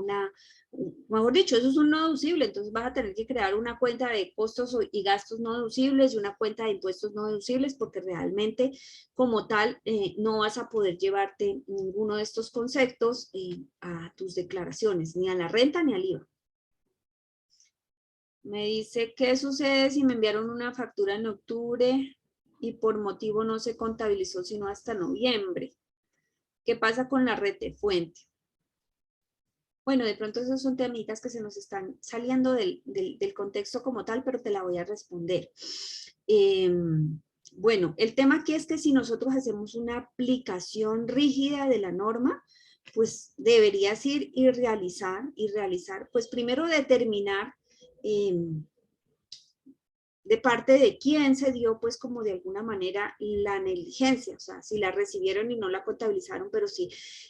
mejor dicho, eso es un no deducible. Entonces vas a tener que crear una cuenta de costos y gastos no deducibles y una cuenta de impuestos no deducibles, porque realmente como tal no vas a poder llevarte ninguno de estos conceptos a tus declaraciones, ni a la renta ni al IVA. Me dice, ¿qué sucede si me enviaron una factura en octubre y por motivo no se contabilizó sino hasta noviembre? ¿Qué pasa con la rete fuente? Bueno, de pronto esos son temitas que se nos están saliendo del contexto como tal, pero te la voy a responder. Bueno, el tema aquí es que si nosotros hacemos una aplicación rígida de la norma, pues deberías ir y realizar, pues primero determinar de parte de quién se dio, pues como de alguna manera la negligencia, o sea, si la recibieron y no la contabilizaron, pero si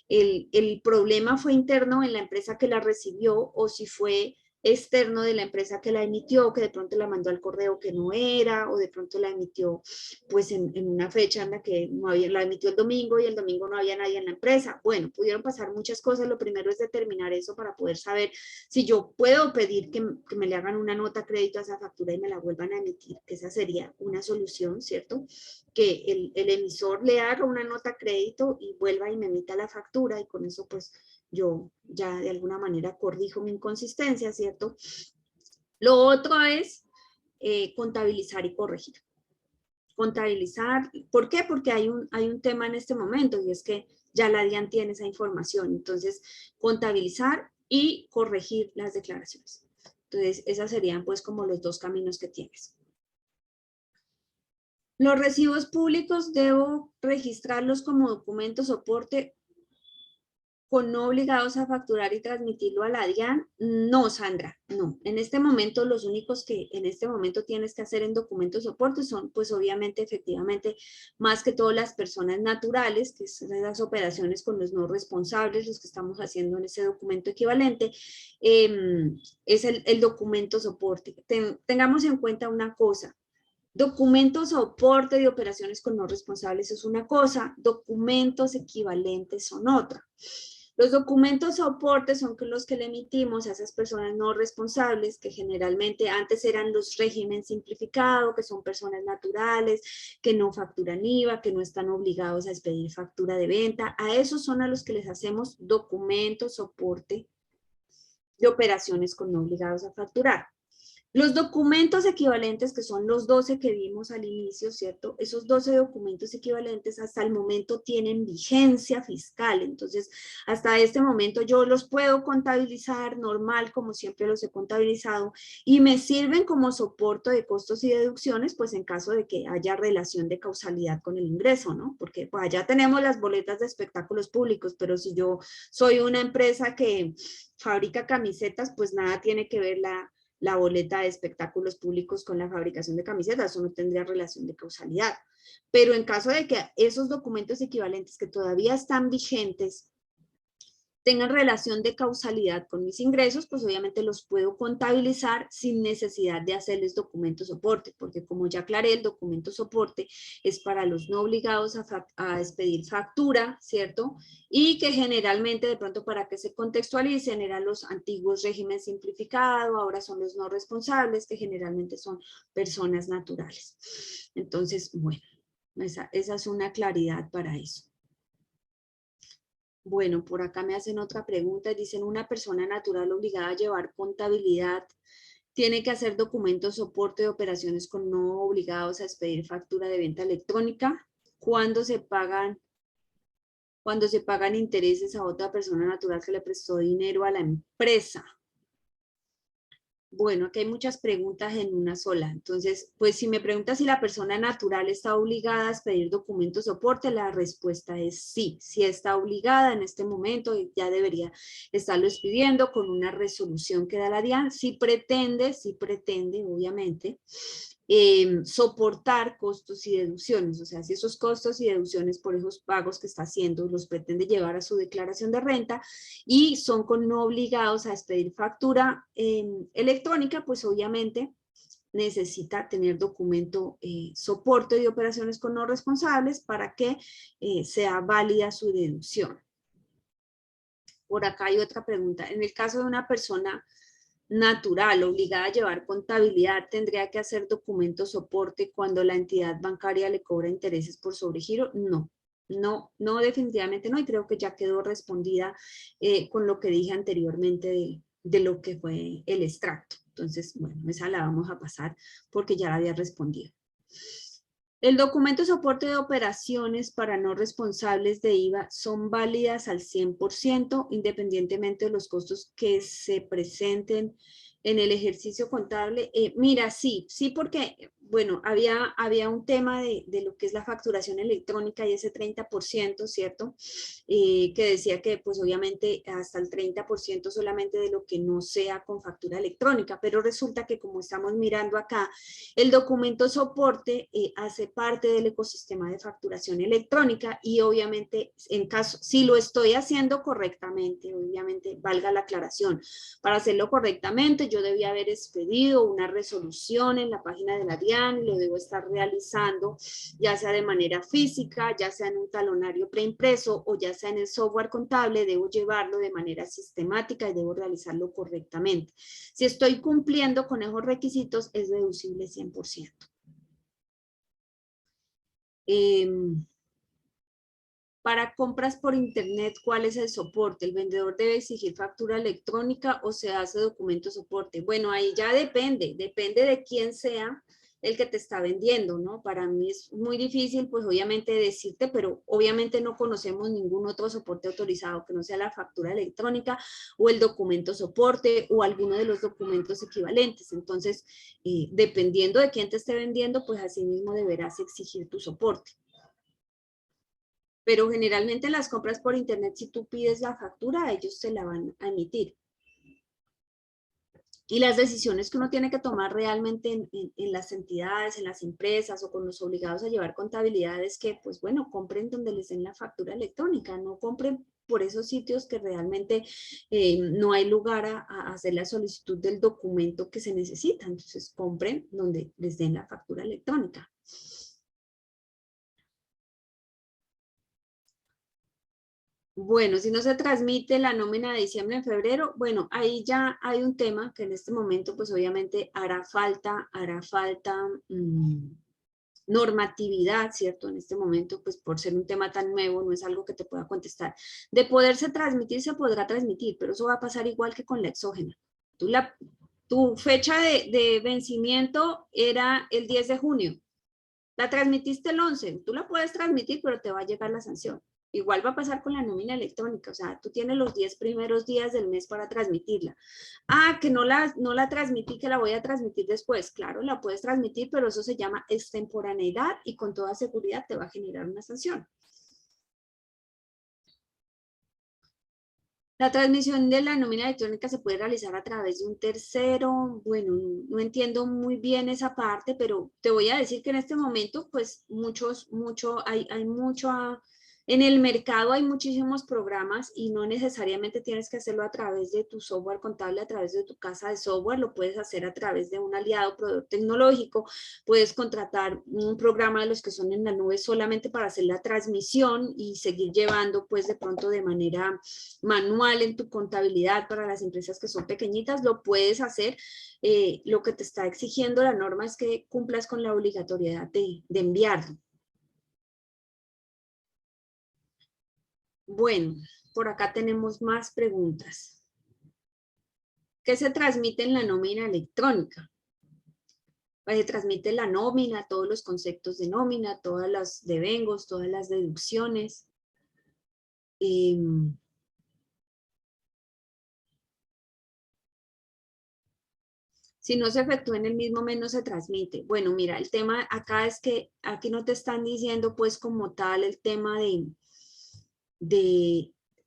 el problema fue interno en la empresa que la recibió o si fue externo de la empresa que la emitió, que de pronto la mandó al correo que no era, o de pronto la emitió pues en una fecha en la que no había, la emitió el domingo y el domingo no había nadie en la empresa. Bueno, pudieron pasar muchas cosas. Lo primero es determinar eso para poder saber si yo puedo pedir que me le hagan una nota crédito a esa factura y me la vuelvan a emitir, que esa sería una solución, ¿cierto? Que el emisor le haga una nota crédito y vuelva y me emita la factura, y con eso pues yo ya de alguna manera corrijo mi inconsistencia, ¿cierto? Lo otro es contabilizar y corregir. Contabilizar, ¿por qué? Porque hay un tema en este momento, y es que ya la DIAN tiene esa información. Entonces, contabilizar y corregir las declaraciones. Entonces, esos serían pues como los dos caminos que tienes. Los recibos públicos debo registrarlos como documento soporte. con no obligados a facturar y transmitirlo a la DIAN? No, Sandra, no. En este momento, los únicos que en este momento tienes que hacer en documento de soporte son, pues obviamente, efectivamente, más que todo las personas naturales, que son las operaciones con los no responsables, los que estamos haciendo en ese documento equivalente, es el documento soporte. Tengamos en cuenta una cosa. Documentos soporte de operaciones con no responsables es una cosa, documentos equivalentes son otra. Los documentos soporte son los que le emitimos a esas personas no responsables, que generalmente antes eran los régimen simplificado, que son personas naturales, que no facturan IVA, que no están obligados a expedir factura de venta. A esos son a los que les hacemos documentos soporte de operaciones con no obligados a facturar. Los documentos equivalentes, que son los 12 que vimos al inicio, ¿cierto? Esos 12 documentos equivalentes hasta el momento tienen vigencia fiscal. Entonces, hasta este momento yo los puedo contabilizar normal, como siempre los he contabilizado, y me sirven como soporte de costos y deducciones, pues en caso de que haya relación de causalidad con el ingreso, ¿no? Porque pues allá tenemos las boletas de espectáculos públicos, pero si yo soy una empresa que fabrica camisetas, pues nada tiene que ver la boleta de espectáculos públicos con la fabricación de camisetas, eso no tendría relación de causalidad. Pero en caso de que esos documentos equivalentes que todavía están vigentes tengan relación de causalidad con mis ingresos, pues obviamente los puedo contabilizar sin necesidad de hacerles documento soporte, porque como ya aclaré, el documento soporte es para los no obligados a expedir factura, ¿cierto? Y que generalmente, de pronto para que se contextualicen, eran los antiguos régimen simplificado, ahora son los no responsables, que generalmente son personas naturales. Entonces, bueno, esa es una claridad para eso. Bueno, por acá me hacen otra pregunta. Dicen, una persona natural obligada a llevar contabilidad tiene que hacer documentos soporte de operaciones con no obligados a expedir factura de venta electrónica. ¿Cuándo se pagan intereses a otra persona natural que le prestó dinero a la empresa? Bueno, aquí hay muchas preguntas en una sola. Entonces, pues si me preguntas si la persona natural está obligada a expedir documentos soporte, la respuesta es sí. Si está obligada en este momento, ya debería estarlo expidiendo con una resolución que da la DIAN. Si pretende, obviamente, soportar costos y deducciones. O sea, si esos costos y deducciones por esos pagos que está haciendo los pretende llevar a su declaración de renta y son con no obligados a expedir factura electrónica, pues obviamente necesita tener documento soporte de operaciones con no responsables para que sea válida su deducción. Por acá hay otra pregunta. En el caso de una persona natural, obligada a llevar contabilidad, tendría que hacer documento soporte cuando la entidad bancaria le cobra intereses por sobregiro. No, definitivamente no, y creo que ya quedó respondida con lo que dije anteriormente de lo que fue el extracto. Entonces, bueno, esa la vamos a pasar porque ya la había respondido. El documento de soporte de operaciones para no responsables de IVA son válidas al 100%, independientemente de los costos que se presenten en el ejercicio contable. Mira, sí, porque, bueno, había un tema de lo que es la facturación electrónica y ese 30%, ¿cierto? Que decía que, pues, obviamente, hasta el 30% solamente de lo que no sea con factura electrónica, pero resulta que, como estamos mirando acá, el documento soporte hace parte del ecosistema de facturación electrónica y obviamente, si lo estoy haciendo correctamente, obviamente, valga la aclaración, para hacerlo correctamente yo debía haber expedido una resolución en la página de la DIAN, lo debo estar realizando ya sea de manera física, ya sea en un talonario preimpreso o ya sea en el software contable, debo llevarlo de manera sistemática y debo realizarlo correctamente. Si estoy cumpliendo con esos requisitos, es deducible 100%. Para compras por internet, ¿cuál es el soporte? ¿El vendedor debe exigir factura electrónica o se hace documento soporte? Bueno, ahí ya depende de quién sea el que te está vendiendo, ¿no? Para mí es muy difícil, pues obviamente decirte, pero obviamente no conocemos ningún otro soporte autorizado que no sea la factura electrónica o el documento soporte o alguno de los documentos equivalentes. Entonces, dependiendo de quién te esté vendiendo, pues así mismo deberás exigir tu soporte. pero generalmente las compras por internet, si tú pides la factura, ellos te la van a emitir. Y las decisiones que uno tiene que tomar realmente en las entidades, en las empresas o con los obligados a llevar contabilidad es que, pues bueno, compren donde les den la factura electrónica, no compren por esos sitios que realmente no hay lugar a hacer la solicitud del documento que se necesita. Entonces, compren donde les den la factura electrónica. Bueno, si no se transmite la nómina de diciembre en febrero, bueno, ahí ya hay un tema que en este momento, pues obviamente hará falta normatividad, ¿cierto? En este momento, pues por ser un tema tan nuevo, no es algo que te pueda contestar. De poderse transmitir, se podrá transmitir, pero eso va a pasar igual que con la exógena. Tu fecha de vencimiento era el 10 de junio. La transmitiste el 11, tú la puedes transmitir, pero te va a llegar la sanción. Igual va a pasar con la nómina electrónica, o sea, tú tienes los 10 primeros días del mes para transmitirla. Ah, que no la transmití, que la voy a transmitir después. Claro, la puedes transmitir, pero eso se llama extemporaneidad y con toda seguridad te va a generar una sanción. La transmisión de la nómina electrónica se puede realizar a través de un tercero. Bueno, no entiendo muy bien esa parte, pero te voy a decir que en este momento, pues hay mucho, en el mercado hay muchísimos programas y no necesariamente tienes que hacerlo a través de tu software contable, a través de tu casa de software, lo puedes hacer a través de un aliado proveedor tecnológico, puedes contratar un programa de los que son en la nube solamente para hacer la transmisión y seguir llevando pues de pronto de manera manual en tu contabilidad para las empresas que son pequeñitas, lo puedes hacer. Lo que te está exigiendo la norma es que cumplas con la obligatoriedad de enviarlo. Bueno, por acá tenemos más preguntas. ¿Qué se transmite en la nómina electrónica? Pues se transmite la nómina, todos los conceptos de nómina, todas las devengos, todas las deducciones. Si no se efectúa en el mismo mes, no se transmite. Bueno, mira, el tema acá es que aquí no te están diciendo pues como tal el tema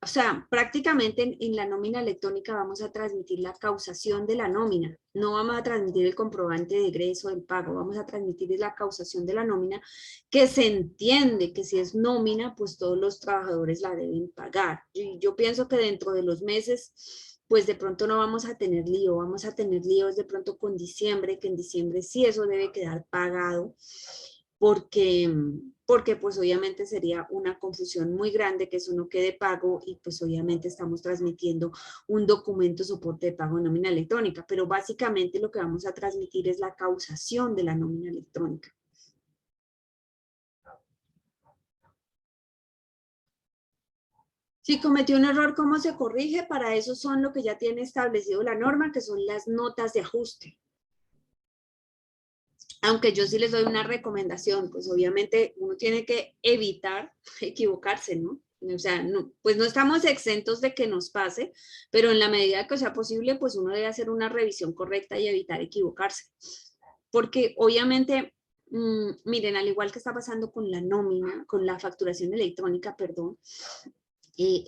o sea, prácticamente en la nómina electrónica vamos a transmitir la causación de la nómina. No vamos a transmitir el comprobante de egreso del pago, vamos a transmitir la causación de la nómina, que se entiende que si es nómina, pues todos los trabajadores la deben pagar. Yo pienso que dentro de los meses pues de pronto no vamos a tener lío, vamos a tener líos de pronto con diciembre, que en diciembre sí eso debe quedar pagado, porque pues obviamente sería una confusión muy grande que eso no quede pago y pues obviamente estamos transmitiendo un documento soporte de pago en nómina electrónica, pero básicamente lo que vamos a transmitir es la causación de la nómina electrónica. Si cometió un error, ¿cómo se corrige? Para eso son lo que ya tiene establecido la norma, que son las notas de ajuste. Aunque yo sí les doy una recomendación, pues obviamente uno tiene que evitar equivocarse, ¿no? O sea, no, pues no estamos exentos de que nos pase, pero en la medida que sea posible, pues uno debe hacer una revisión correcta y evitar equivocarse. Porque obviamente, miren, al igual que está pasando con la nómina, con la facturación electrónica, perdón,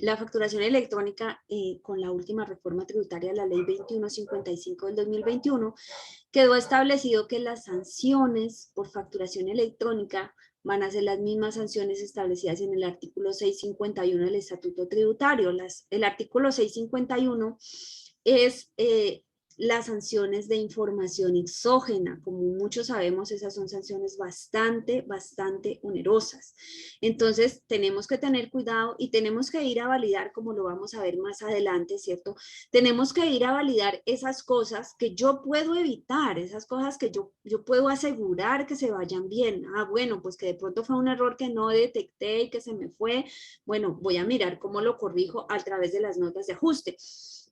la facturación electrónica con la última reforma tributaria, la ley 2155 del 2021, quedó establecido que las sanciones por facturación electrónica van a ser las mismas sanciones establecidas en el artículo 651 del Estatuto Tributario. El artículo 651 es las sanciones de información exógena. Como muchos sabemos, esas son sanciones bastante onerosas. Entonces, tenemos que tener cuidado y tenemos que ir a validar, como lo vamos a ver más adelante, ¿cierto? Tenemos que ir a validar esas cosas que yo puedo evitar, esas cosas que yo puedo asegurar que se vayan bien. Ah, bueno, pues que de pronto fue un error que no detecté y que se me fue. Bueno, voy a mirar cómo lo corrijo a través de las notas de ajuste.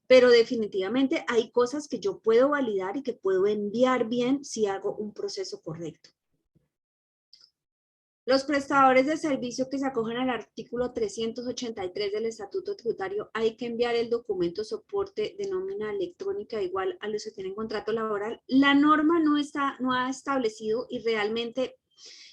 Pero definitivamente hay cosas que yo puedo validar y que puedo enviar bien si hago un proceso correcto. Los prestadores de servicio que se acogen al artículo 383 del Estatuto Tributario, hay que enviar el documento soporte de nómina electrónica igual a los que tienen contrato laboral. La norma no ha establecido y realmente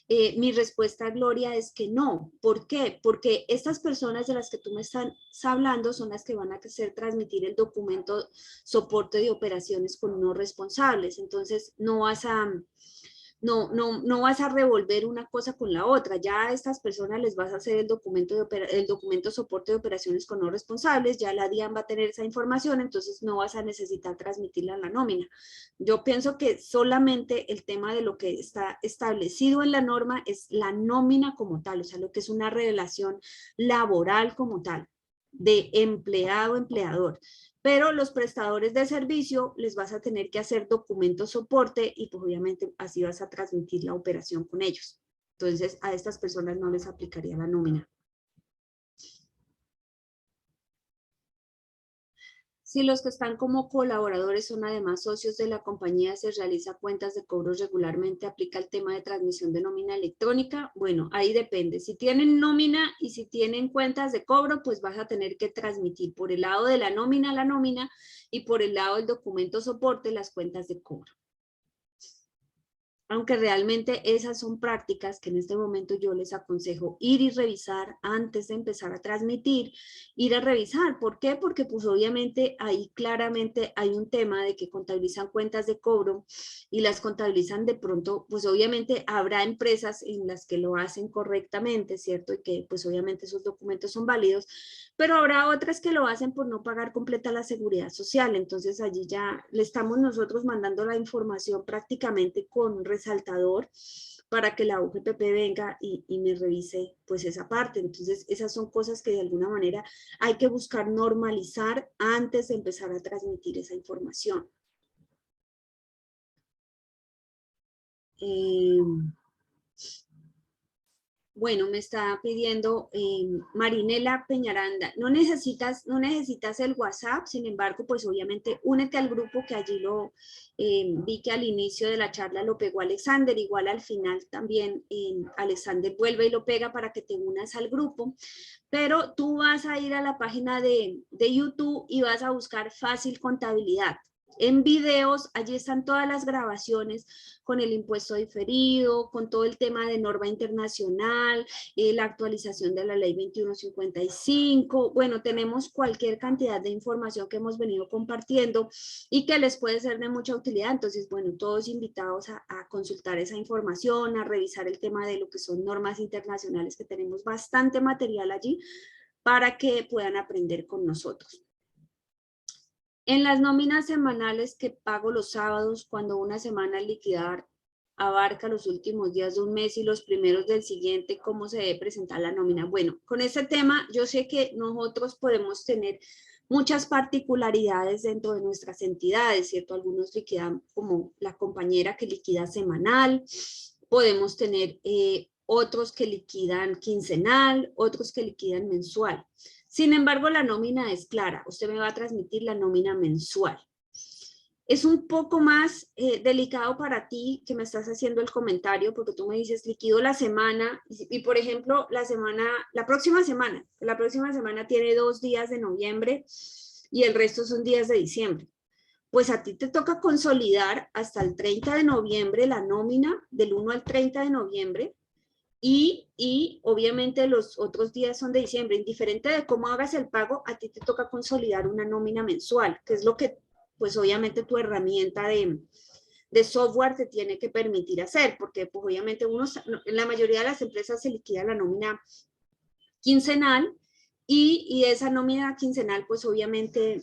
Mi respuesta, Gloria, es que no. ¿Por qué? Porque estas personas de las que tú me estás hablando son las que van a hacer transmitir el documento soporte de operaciones con unos responsables. Entonces, no vas a revolver una cosa con la otra. Ya a estas personas les vas a hacer el documento soporte de operaciones con no responsables, ya la DIAN va a tener esa información, entonces no vas a necesitar transmitirla en la nómina. Yo pienso que solamente el tema de lo que está establecido en la norma es la nómina como tal, o sea, lo que es una relación laboral como tal, de empleado-empleador. Pero los prestadores de servicio les vas a tener que hacer documentos soporte y pues obviamente así vas a transmitir la operación con ellos. Entonces a estas personas no les aplicaría la nómina. Si los que están como colaboradores son además socios de la compañía, se realiza cuentas de cobros regularmente, aplica el tema de transmisión de nómina electrónica. Bueno, ahí depende. Si tienen nómina y si tienen cuentas de cobro, pues vas a tener que transmitir por el lado de la nómina y por el lado del documento soporte las cuentas de cobro. Aunque realmente esas son prácticas que en este momento yo les aconsejo ir y revisar antes de empezar a transmitir, ir a revisar. ¿Por qué? Porque pues obviamente ahí claramente hay un tema de que contabilizan cuentas de cobro y las contabilizan de pronto, pues obviamente habrá empresas en las que lo hacen correctamente, ¿cierto? Y que pues obviamente esos documentos son válidos, pero habrá otras que lo hacen por no pagar completa la seguridad social. Entonces allí ya le estamos nosotros mandando la información prácticamente con resaltador para que la UGPP venga y me revise pues esa parte. Entonces esas son cosas que de alguna manera hay que buscar normalizar antes de empezar a transmitir esa información. Bueno, me está pidiendo Marinela Peñaranda, no necesitas el WhatsApp, sin embargo, pues obviamente únete al grupo que allí lo vi que al inicio de la charla lo pegó Alexander, igual al final también Alexander vuelve y lo pega para que te unas al grupo, pero tú vas a ir a la página de YouTube y vas a buscar Fácil Contabilidad. En videos, allí están todas las grabaciones con el impuesto diferido, con todo el tema de norma internacional, la actualización de la ley 2155. Bueno, tenemos cualquier cantidad de información que hemos venido compartiendo y que les puede ser de mucha utilidad. Entonces, bueno, todos invitados a consultar esa información, a revisar el tema de lo que son normas internacionales, que tenemos bastante material allí para que puedan aprender con nosotros. En las nóminas semanales que pago los sábados, cuando una semana al liquidar abarca los últimos días de un mes y los primeros del siguiente, ¿cómo se debe presentar la nómina? Bueno, con este tema yo sé que nosotros podemos tener muchas particularidades dentro de nuestras entidades, ¿cierto? Algunos liquidan como la compañera que liquida semanal, podemos tener otros que liquidan quincenal, otros que liquidan mensual. Sin embargo, la nómina es clara. Usted me va a transmitir la nómina mensual. Es un poco más delicado para ti que me estás haciendo el comentario, porque tú me dices, liquido la semana, y por ejemplo, la próxima semana tiene 2 días de noviembre y el resto son días de diciembre. Pues a ti te toca consolidar hasta el 30 de noviembre la nómina, del 1 al 30 de noviembre, y obviamente los otros días son de diciembre. Indiferente de cómo hagas el pago, a ti te toca consolidar una nómina mensual, que es lo que, pues obviamente tu herramienta de software te tiene que permitir hacer, porque pues obviamente en la mayoría de las empresas se liquida la nómina quincenal, y esa nómina quincenal, pues obviamente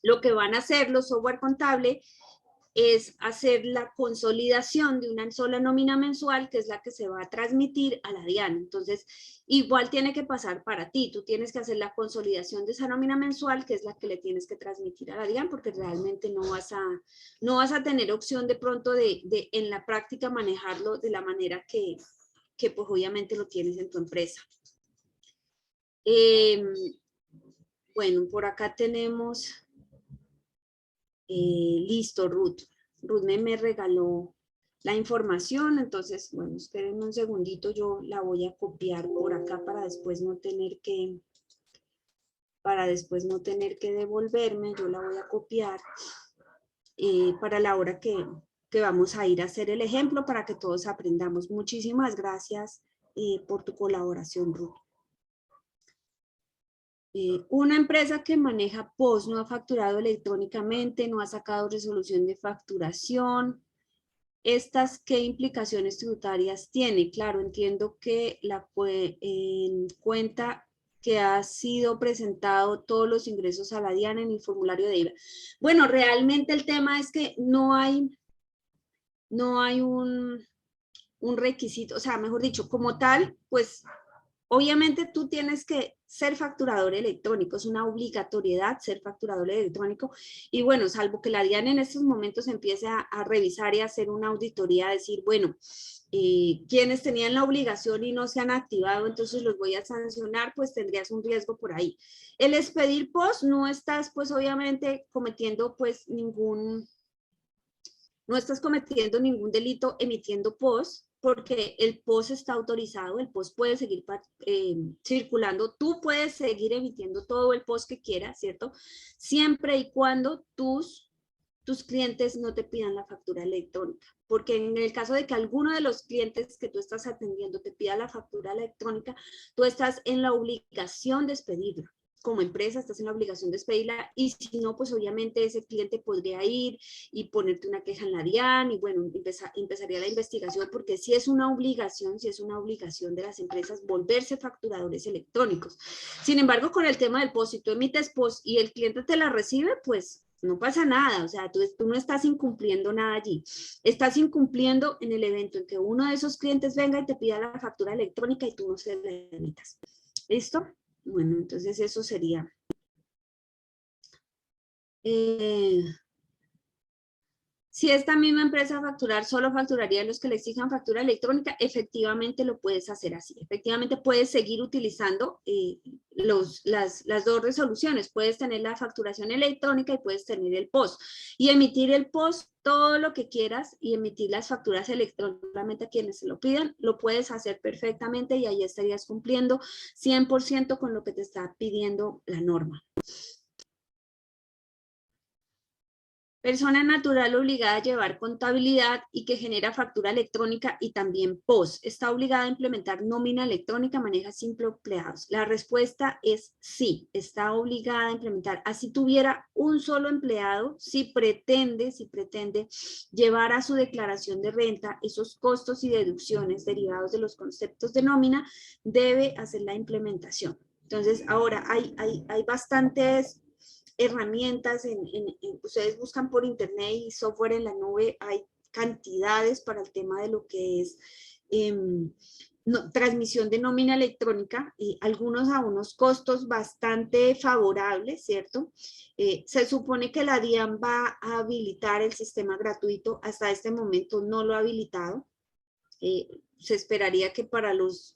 lo que van a hacer los software contable es hacer la consolidación de una sola nómina mensual, que es la que se va a transmitir a la DIAN. Entonces, igual tiene que pasar para ti. Tú tienes que hacer la consolidación de esa nómina mensual, que es la que le tienes que transmitir a la DIAN, porque realmente no vas a tener opción de pronto de en la práctica manejarlo de la manera que pues obviamente lo tienes en tu empresa. Bueno, por acá tenemos... listo, Ruth. Ruth me regaló la información, entonces, bueno, espérenme un segundito, yo la voy a copiar por acá para después no tener que devolverme, yo la voy a copiar para la hora que que vamos a ir a hacer el ejemplo para que todos aprendamos. Muchísimas gracias por tu colaboración, Ruth. Una empresa que maneja POS no ha facturado electrónicamente, no ha sacado resolución de facturación. ¿Estas qué implicaciones tributarias tiene? Claro, entiendo que en cuenta que ha sido presentado todos los ingresos a la DIAN en el formulario de IVA. Bueno, realmente el tema es que no hay un requisito, o sea, mejor dicho, como tal, pues obviamente tú tienes que ser facturador electrónico, es una obligatoriedad ser facturador electrónico y bueno, salvo que la DIAN en estos momentos empiece a revisar y a hacer una auditoría, a decir, bueno, quienes tenían la obligación y no se han activado, entonces los voy a sancionar, pues tendrías un riesgo por ahí. El expedir POS no estás pues obviamente cometiendo pues no estás cometiendo ningún delito emitiendo POS, porque el POS está autorizado, el POS puede seguir circulando, tú puedes seguir emitiendo todo el POS que quieras, ¿cierto? Siempre y cuando tus clientes no te pidan la factura electrónica, porque en el caso de que alguno de los clientes que tú estás atendiendo te pida la factura electrónica, tú estás en la obligación de expedirla. Como empresa estás en la obligación de expedirla y si no, pues obviamente ese cliente podría ir y ponerte una queja en la DIAN y bueno, empezaría la investigación porque si es una obligación de las empresas volverse facturadores electrónicos. Sin embargo, con el tema del POS, si tú emites POS y el cliente te la recibe, pues no pasa nada, o sea, tú no estás incumpliendo nada allí. Estás incumpliendo en el evento en que uno de esos clientes venga y te pida la factura electrónica y tú no se la emitas. ¿Listo? Bueno, entonces eso sería. Si esta misma empresa facturar solo facturaría los que le exijan factura electrónica, efectivamente lo puedes hacer así. Efectivamente puedes seguir utilizando las dos resoluciones. Puedes tener la facturación electrónica y puedes tener el POS. Y emitir el POS todo lo que quieras y emitir las facturas electrónicamente a quienes se lo pidan, lo puedes hacer perfectamente y ahí estarías cumpliendo 100% con lo que te está pidiendo la norma. Persona natural obligada a llevar contabilidad y que genera factura electrónica y también POS. ¿Está obligada a implementar nómina electrónica, maneja 5 empleados? La respuesta es sí, está obligada a implementar. Así tuviera un solo empleado, si pretende llevar a su declaración de renta esos costos y deducciones derivados de los conceptos de nómina, debe hacer la implementación. Entonces, ahora hay bastantes herramientas, ustedes buscan por internet y software en la nube, hay cantidades para el tema de lo que es transmisión de nómina electrónica, y algunos a unos costos bastante favorables, ¿cierto? Se supone que la DIAN va a habilitar el sistema gratuito, hasta este momento no lo ha habilitado. Se esperaría que para los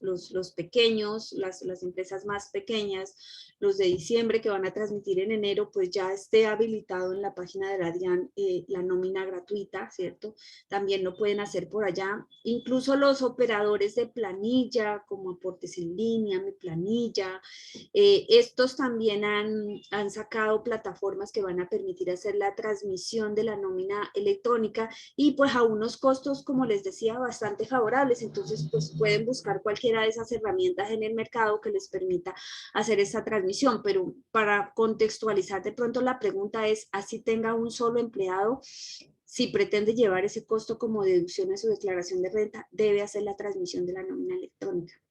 pequeños, las empresas más pequeñas, los de diciembre que van a transmitir en enero, pues ya esté habilitado en la página de la DIAN la nómina gratuita, ¿cierto? También lo pueden hacer por allá. Incluso los operadores de planilla, como Aportes en Línea, Mi Planilla, estos también han sacado plataformas que van a permitir hacer la transmisión de la nómina electrónica y pues a unos costos, como les decía, bastante favorables. Entonces, pues pueden buscar cualquiera de esas herramientas en el mercado que les permita hacer esta transmisión. Pero para contextualizar de pronto la pregunta es, así tenga un solo empleado, si pretende llevar ese costo como deducción a su declaración de renta, debe hacer la transmisión de la nómina electrónica,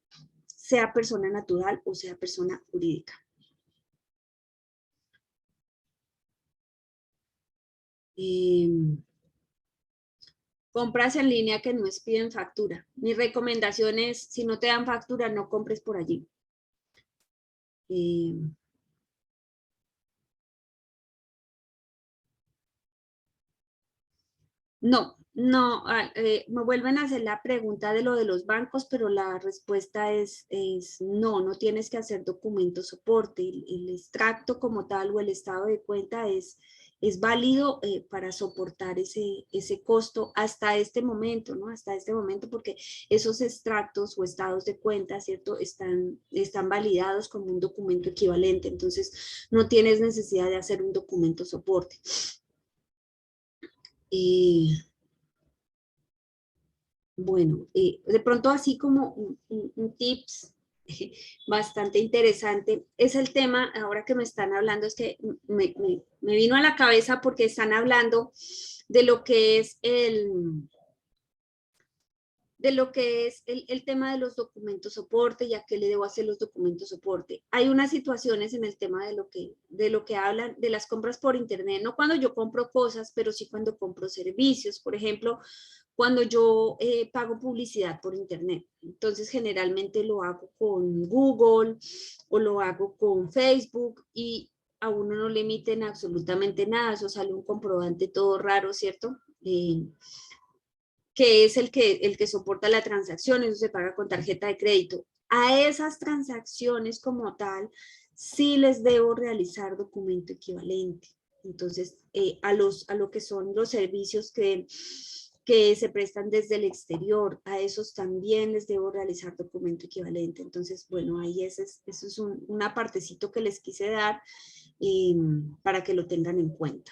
sea persona natural o sea persona jurídica. Compras en línea que no piden factura. Mi recomendación es, si no te dan factura, no compres por allí. No, me vuelven a hacer la pregunta de lo de los bancos, pero la respuesta es no, no tienes que hacer documento soporte. El extracto como tal o el estado de cuenta es válido para soportar ese costo hasta este momento, ¿no? Hasta este momento, porque esos extractos o estados de cuenta, ¿cierto? Están validados como un documento equivalente, entonces no tienes necesidad de hacer un documento soporte. Bueno, de pronto así como un tips bastante interesante es el tema, ahora que me están hablando, es que me vino a la cabeza porque están hablando de lo que es el tema de los documentos soporte y a qué le debo hacer los documentos soporte. Hay unas situaciones en el tema de lo que hablan de las compras por internet, no cuando yo compro cosas, pero sí cuando compro servicios. Por ejemplo, cuando yo pago publicidad por internet. Entonces, generalmente lo hago con Google o lo hago con Facebook y a uno no le emiten absolutamente nada. Eso sale un comprobante todo raro, ¿cierto? Que es el que soporta la transacción, eso se paga con tarjeta de crédito. A esas transacciones como tal, sí les debo realizar documento equivalente. Entonces, a lo que son los servicios que se prestan desde el exterior, a esos también les debo realizar documento equivalente. Entonces, bueno, ahí eso es una partecito que les quise dar para que lo tengan en cuenta.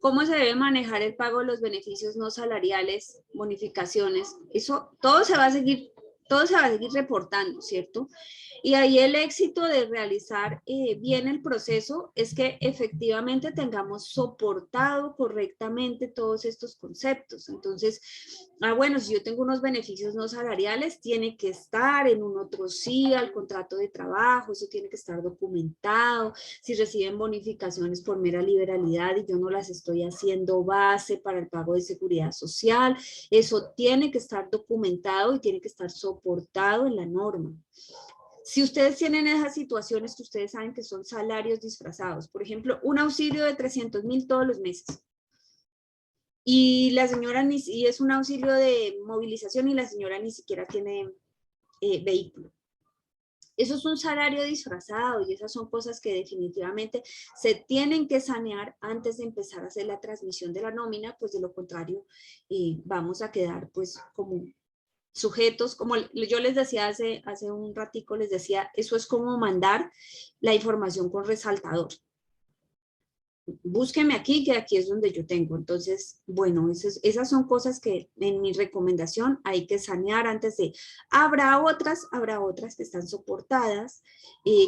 ¿Cómo se debe manejar el pago de los beneficios no salariales, bonificaciones? Eso todo se va a seguir reportando, ¿cierto? Y ahí el éxito de realizar bien el proceso es que efectivamente tengamos soportado correctamente todos estos conceptos. Entonces, bueno, si yo tengo unos beneficios no salariales, tiene que estar en un otro CIA, el contrato de trabajo, eso tiene que estar documentado. Si reciben bonificaciones por mera liberalidad y yo no las estoy haciendo base para el pago de seguridad social, eso tiene que estar documentado y tiene que estar soportado en la norma. Si ustedes tienen esas situaciones que ustedes saben que son salarios disfrazados, por ejemplo, un auxilio de 300.000 todos los meses, y la señora y es un auxilio de movilización y la señora ni siquiera tiene vehículo. Eso es un salario disfrazado y esas son cosas que definitivamente se tienen que sanear antes de empezar a hacer la transmisión de la nómina, pues de lo contrario vamos a quedar pues como sujetos, como yo les decía hace un ratico, les decía, eso es como mandar la información con resaltador. Búsqueme aquí, que aquí es donde yo tengo. Entonces, bueno, esas son cosas que en mi recomendación hay que sanear antes de... Habrá otras que están soportadas,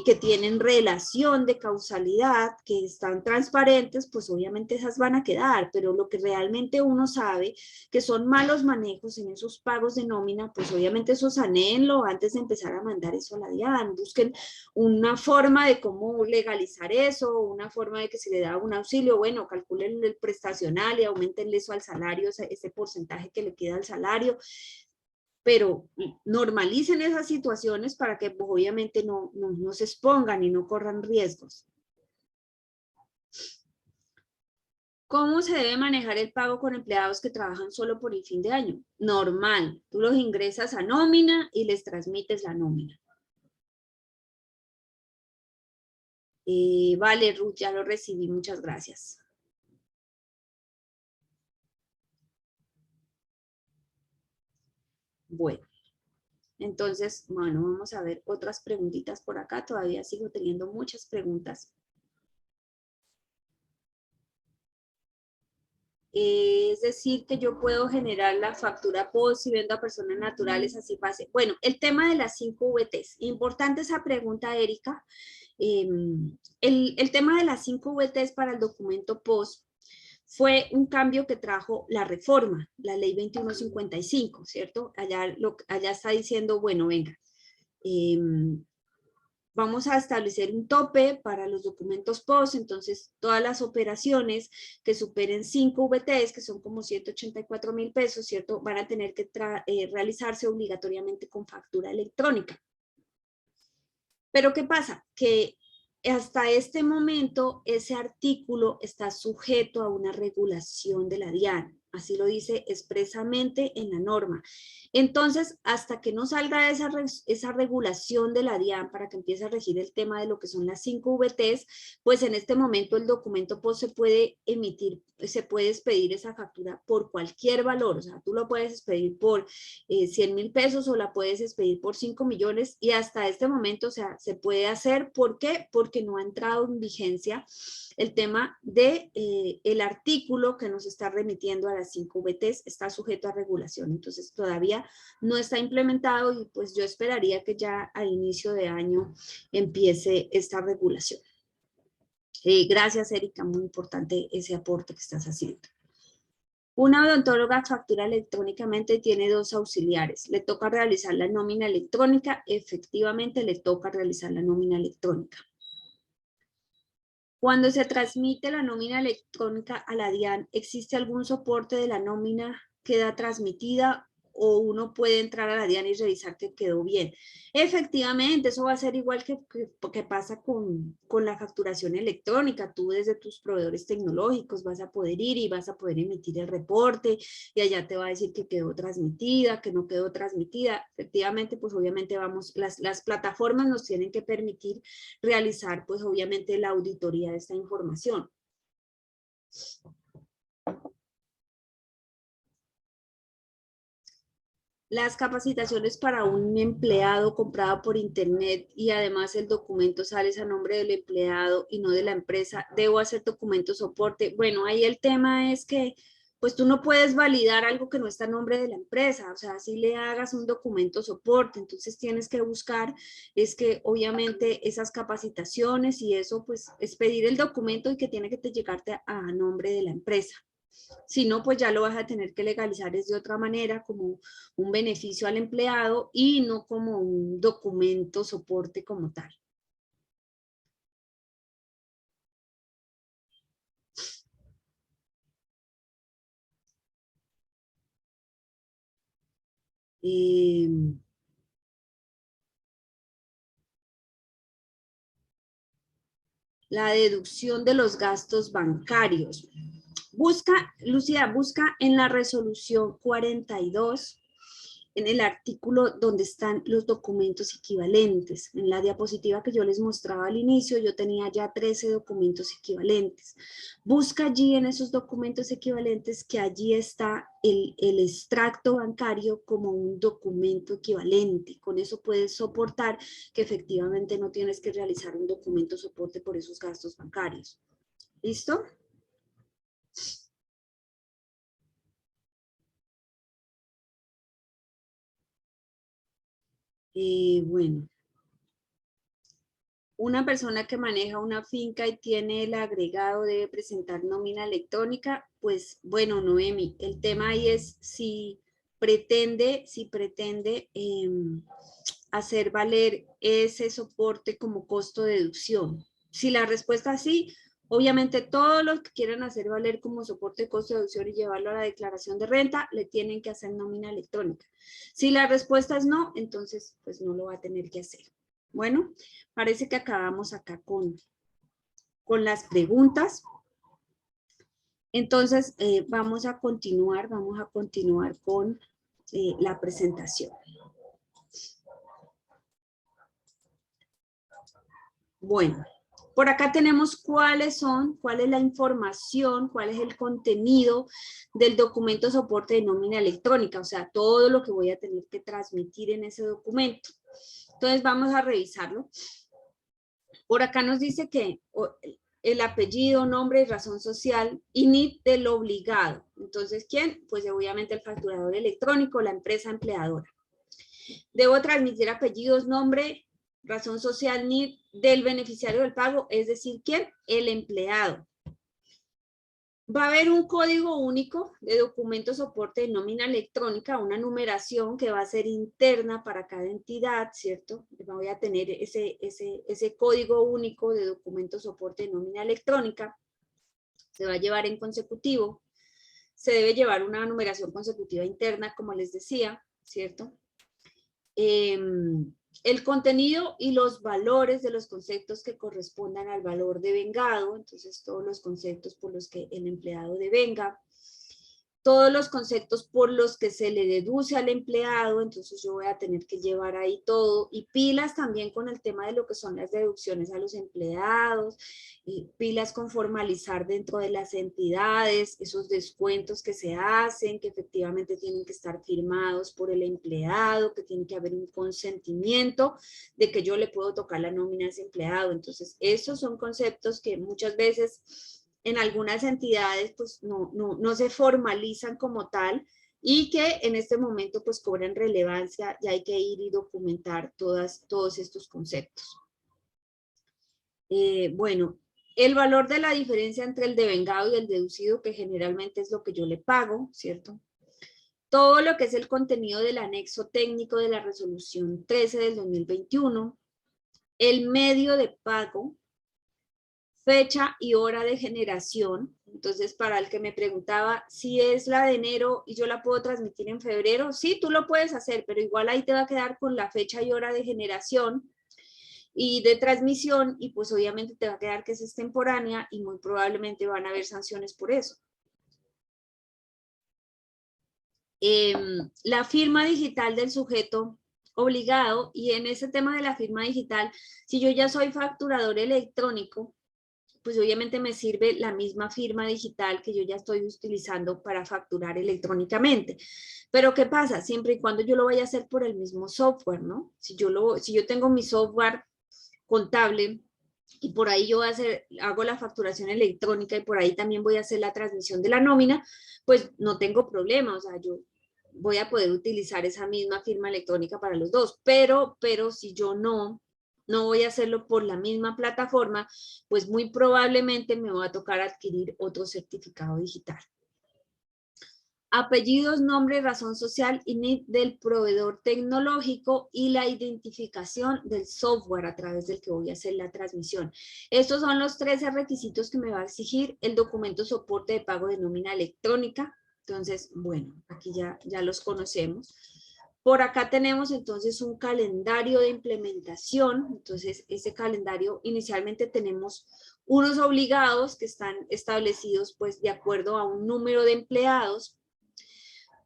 que tienen relación de causalidad, que están transparentes, pues obviamente esas van a quedar, pero lo que realmente uno sabe que son malos manejos en esos pagos de nómina, pues obviamente eso sanéenlo antes de empezar a mandar eso a la DIAN. Busquen una forma de cómo legalizar eso, una forma de que se le da un auxilio, bueno, calculen el prestacional y aumenten eso al salario, ese porcentaje que le queda al salario, pero normalicen esas situaciones para que pues, obviamente no se expongan y no corran riesgos. ¿Cómo se debe manejar el pago con empleados que trabajan solo por el fin de año? Normal, tú los ingresas a nómina y les transmites la nómina. Vale, Ruth, ya lo recibí, muchas gracias. Bueno, entonces, bueno, vamos a ver otras preguntitas por acá. Todavía sigo teniendo muchas preguntas. Es decir, que yo puedo generar la factura POS si vendo a personas naturales, así pase. Bueno, el tema de las 5 VTs. Importante esa pregunta, Erika. El tema de las 5 VTs para el documento POS fue un cambio que trajo la reforma, la ley 2155, ¿cierto? Allá está diciendo, bueno, venga, vamos a establecer un tope para los documentos POS, entonces todas las operaciones que superen 5 VTs, que son como 184.000 pesos, ¿cierto? Van a tener que realizarse obligatoriamente con factura electrónica. Pero ¿qué pasa? Que hasta este momento ese artículo está sujeto a una regulación de la DIAN. Así lo dice expresamente en la norma. Entonces, hasta que no salga esa regulación de la DIAN para que empiece a regir el tema de lo que son las 5 VTs, pues en este momento el documento POS se puede emitir, se puede expedir esa factura por cualquier valor. O sea, tú lo puedes expedir por 100.000 pesos o la puedes expedir por 5 millones y hasta este momento, o sea, se puede hacer. ¿Por qué? Porque no ha entrado en vigencia el tema de el artículo que nos está remitiendo a las 5 VTs, está sujeto a regulación. Entonces todavía no está implementado y pues yo esperaría que ya a inicio de año empiece esta regulación. Gracias, Erika, muy importante ese aporte que estás haciendo. Una odontóloga factura electrónicamente y tiene 2 auxiliares. ¿Le toca realizar la nómina electrónica? Efectivamente, le toca realizar la nómina electrónica. Cuando se transmite la nómina electrónica a la DIAN, ¿existe algún soporte de la nómina que queda transmitida o uno puede entrar a la DIAN y revisar que quedó bien? Efectivamente, eso va a ser igual que pasa con la facturación electrónica. Tú desde tus proveedores tecnológicos vas a poder ir y vas a poder emitir el reporte y allá te va a decir que quedó transmitida, que no quedó transmitida. Efectivamente, pues obviamente las plataformas nos tienen que permitir realizar pues obviamente la auditoría de esta información. Las capacitaciones para un empleado comprado por internet y además el documento sale a nombre del empleado y no de la empresa, ¿debo hacer documento soporte? Bueno, ahí el tema es que pues tú no puedes validar algo que no está a nombre de la empresa, o sea, si le hagas un documento soporte, entonces tienes que buscar, es que obviamente esas capacitaciones y eso pues es pedir el documento y que tiene que llegarte a nombre de la empresa. Si no, pues ya lo vas a tener que legalizar de otra manera, como un beneficio al empleado y no como un documento soporte como tal. La deducción de los gastos bancarios. Busca, Lucía, busca en la resolución 42, en el artículo donde están los documentos equivalentes. En la diapositiva que yo les mostraba al inicio, yo tenía ya 13 documentos equivalentes. Busca allí en esos documentos equivalentes que allí está el extracto bancario como un documento equivalente. Con eso puedes soportar que efectivamente no tienes que realizar un documento soporte por esos gastos bancarios. ¿Listo? Bueno, una persona que maneja una finca y tiene el agregado debe presentar nómina electrónica. Pues bueno, Noemi, el tema ahí es si pretende hacer valer ese soporte como costo de deducción. Si la respuesta es sí, obviamente todos los que quieran hacer valer como soporte de costo de deducción y llevarlo a la declaración de renta, le tienen que hacer nómina electrónica. Si la respuesta es no, entonces pues no lo va a tener que hacer. Bueno, parece que acabamos acá con las preguntas. Entonces, vamos a continuar con la presentación. Bueno, por acá tenemos cuál es la información, cuál es el contenido del documento soporte de nómina electrónica, o sea, todo lo que voy a tener que transmitir en ese documento. Entonces, vamos a revisarlo. Por acá nos dice que el apellido, nombre y razón social y NIT del obligado. Entonces, ¿quién? Pues obviamente el facturador electrónico, la empresa empleadora. Debo transmitir apellidos, nombre, razón social, NIT del beneficiario del pago, es decir, ¿quién? El empleado. Va a haber un código único de documento soporte de nómina electrónica, una numeración que va a ser interna para cada entidad, ¿cierto? Voy a tener ese código único de documento soporte de nómina electrónica. Se va a llevar en consecutivo. Se debe llevar una numeración consecutiva interna, como les decía, ¿cierto? El contenido y los valores de los conceptos que correspondan al valor devengado, entonces todos los conceptos por los que el empleado devenga. todos los conceptos por los que se le deduce al empleado, entonces yo voy a tener que llevar ahí todo, y pilas también con el tema de lo que son las deducciones a los empleados, y pilas con formalizar dentro de las entidades esos descuentos que se hacen, que efectivamente tienen que estar firmados por el empleado, que tiene que haber un consentimiento de que yo le puedo tocar la nómina a ese empleado. Entonces, esos son conceptos que muchas veces en algunas entidades pues no se formalizan como tal y que en este momento pues cobran relevancia y hay que ir y documentar todos estos conceptos. Bueno, el valor de la diferencia entre el devengado y el deducido, que generalmente es lo que yo le pago, ¿cierto? Todo lo que es el contenido del anexo técnico de la resolución 13 del 2021, el medio de pago, fecha y hora de generación. Entonces, para el que me preguntaba si es la de enero y yo la puedo transmitir en febrero, sí, tú lo puedes hacer, pero igual ahí te va a quedar con la fecha y hora de generación y de transmisión, y pues obviamente te va a quedar que es extemporánea y muy probablemente van a haber sanciones por eso. La firma digital del sujeto obligado, y en ese tema de la firma digital, si yo ya soy facturador electrónico, pues obviamente me sirve la misma firma digital que yo ya estoy utilizando para facturar electrónicamente. Pero ¿qué pasa? Siempre y cuando yo lo vaya a hacer por el mismo software, ¿no? Si yo tengo mi software contable y por ahí yo hago la facturación electrónica y por ahí también voy a hacer la transmisión de la nómina, pues no tengo problema, o sea, yo voy a poder utilizar esa misma firma electrónica para los dos, pero si yo no voy a hacerlo por la misma plataforma, pues muy probablemente me va a tocar adquirir otro certificado digital. Apellidos, nombre, razón social y NIP del proveedor tecnológico y la identificación del software a través del que voy a hacer la transmisión. Estos son los 13 requisitos que me va a exigir el documento soporte de pago de nómina electrónica. Entonces, bueno, aquí ya los conocemos. Por acá tenemos entonces un calendario de implementación. Entonces, ese calendario inicialmente tenemos unos obligados que están establecidos pues de acuerdo a un número de empleados.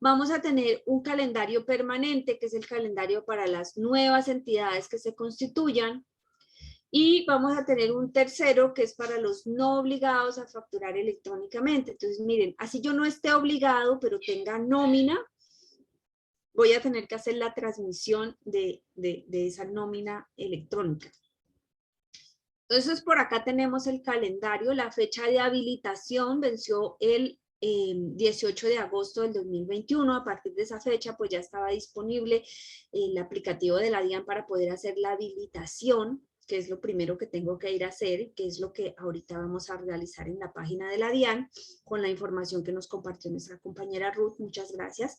Vamos a tener un calendario permanente, que es el calendario para las nuevas entidades que se constituyan. Y vamos a tener un tercero, que es para los no obligados a facturar electrónicamente. Entonces, miren, así yo no esté obligado, pero tenga nómina, voy a tener que hacer la transmisión de esa nómina electrónica. Entonces, por acá tenemos el calendario. La fecha de habilitación venció el 18 de agosto del 2021. A partir de esa fecha, pues ya estaba disponible el aplicativo de la DIAN para poder hacer la habilitación, que es lo primero que tengo que ir a hacer, que es lo que ahorita vamos a realizar en la página de la DIAN, con la información que nos compartió nuestra compañera Ruth. Muchas gracias.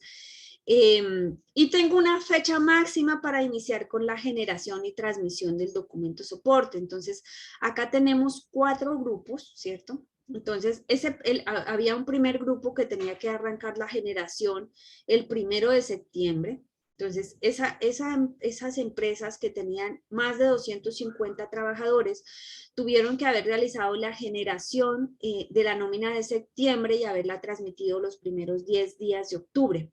Y tengo una fecha máxima para iniciar con la generación y transmisión del documento soporte. Entonces, acá tenemos 4 grupos, ¿cierto? Entonces, había un primer grupo que tenía que arrancar la generación el 1 de septiembre. Entonces, esas empresas que tenían más de 250 trabajadores tuvieron que haber realizado la generación de la nómina de septiembre y haberla transmitido los primeros 10 días de octubre.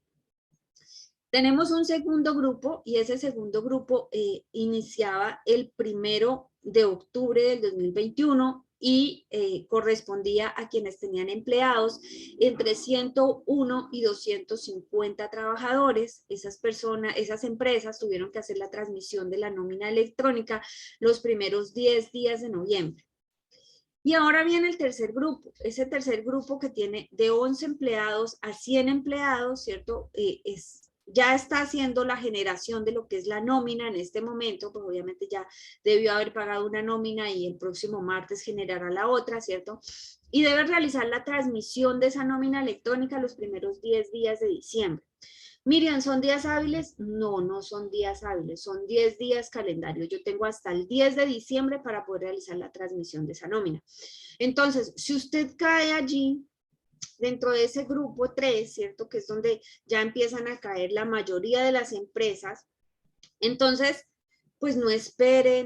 Tenemos un segundo grupo y ese segundo grupo iniciaba el 1 de octubre del 2021 y correspondía a quienes tenían empleados entre 101 y 250 trabajadores. Esas empresas tuvieron que hacer la transmisión de la nómina electrónica los primeros 10 días de noviembre. Y ahora viene el tercer grupo, ese tercer grupo que tiene de 11 empleados a 100 empleados, ¿cierto? Ya está haciendo la generación de lo que es la nómina en este momento, pues obviamente ya debió haber pagado una nómina y el próximo martes generará la otra, ¿cierto? Y debe realizar la transmisión de esa nómina electrónica los primeros 10 días de diciembre. Miriam, ¿son días hábiles? No, no son días hábiles, son 10 días calendario. Yo tengo hasta el 10 de diciembre para poder realizar la transmisión de esa nómina. Entonces, si usted cae allí, dentro de ese grupo 3, ¿cierto? Que es donde ya empiezan a caer la mayoría de las empresas. Entonces, pues no espere,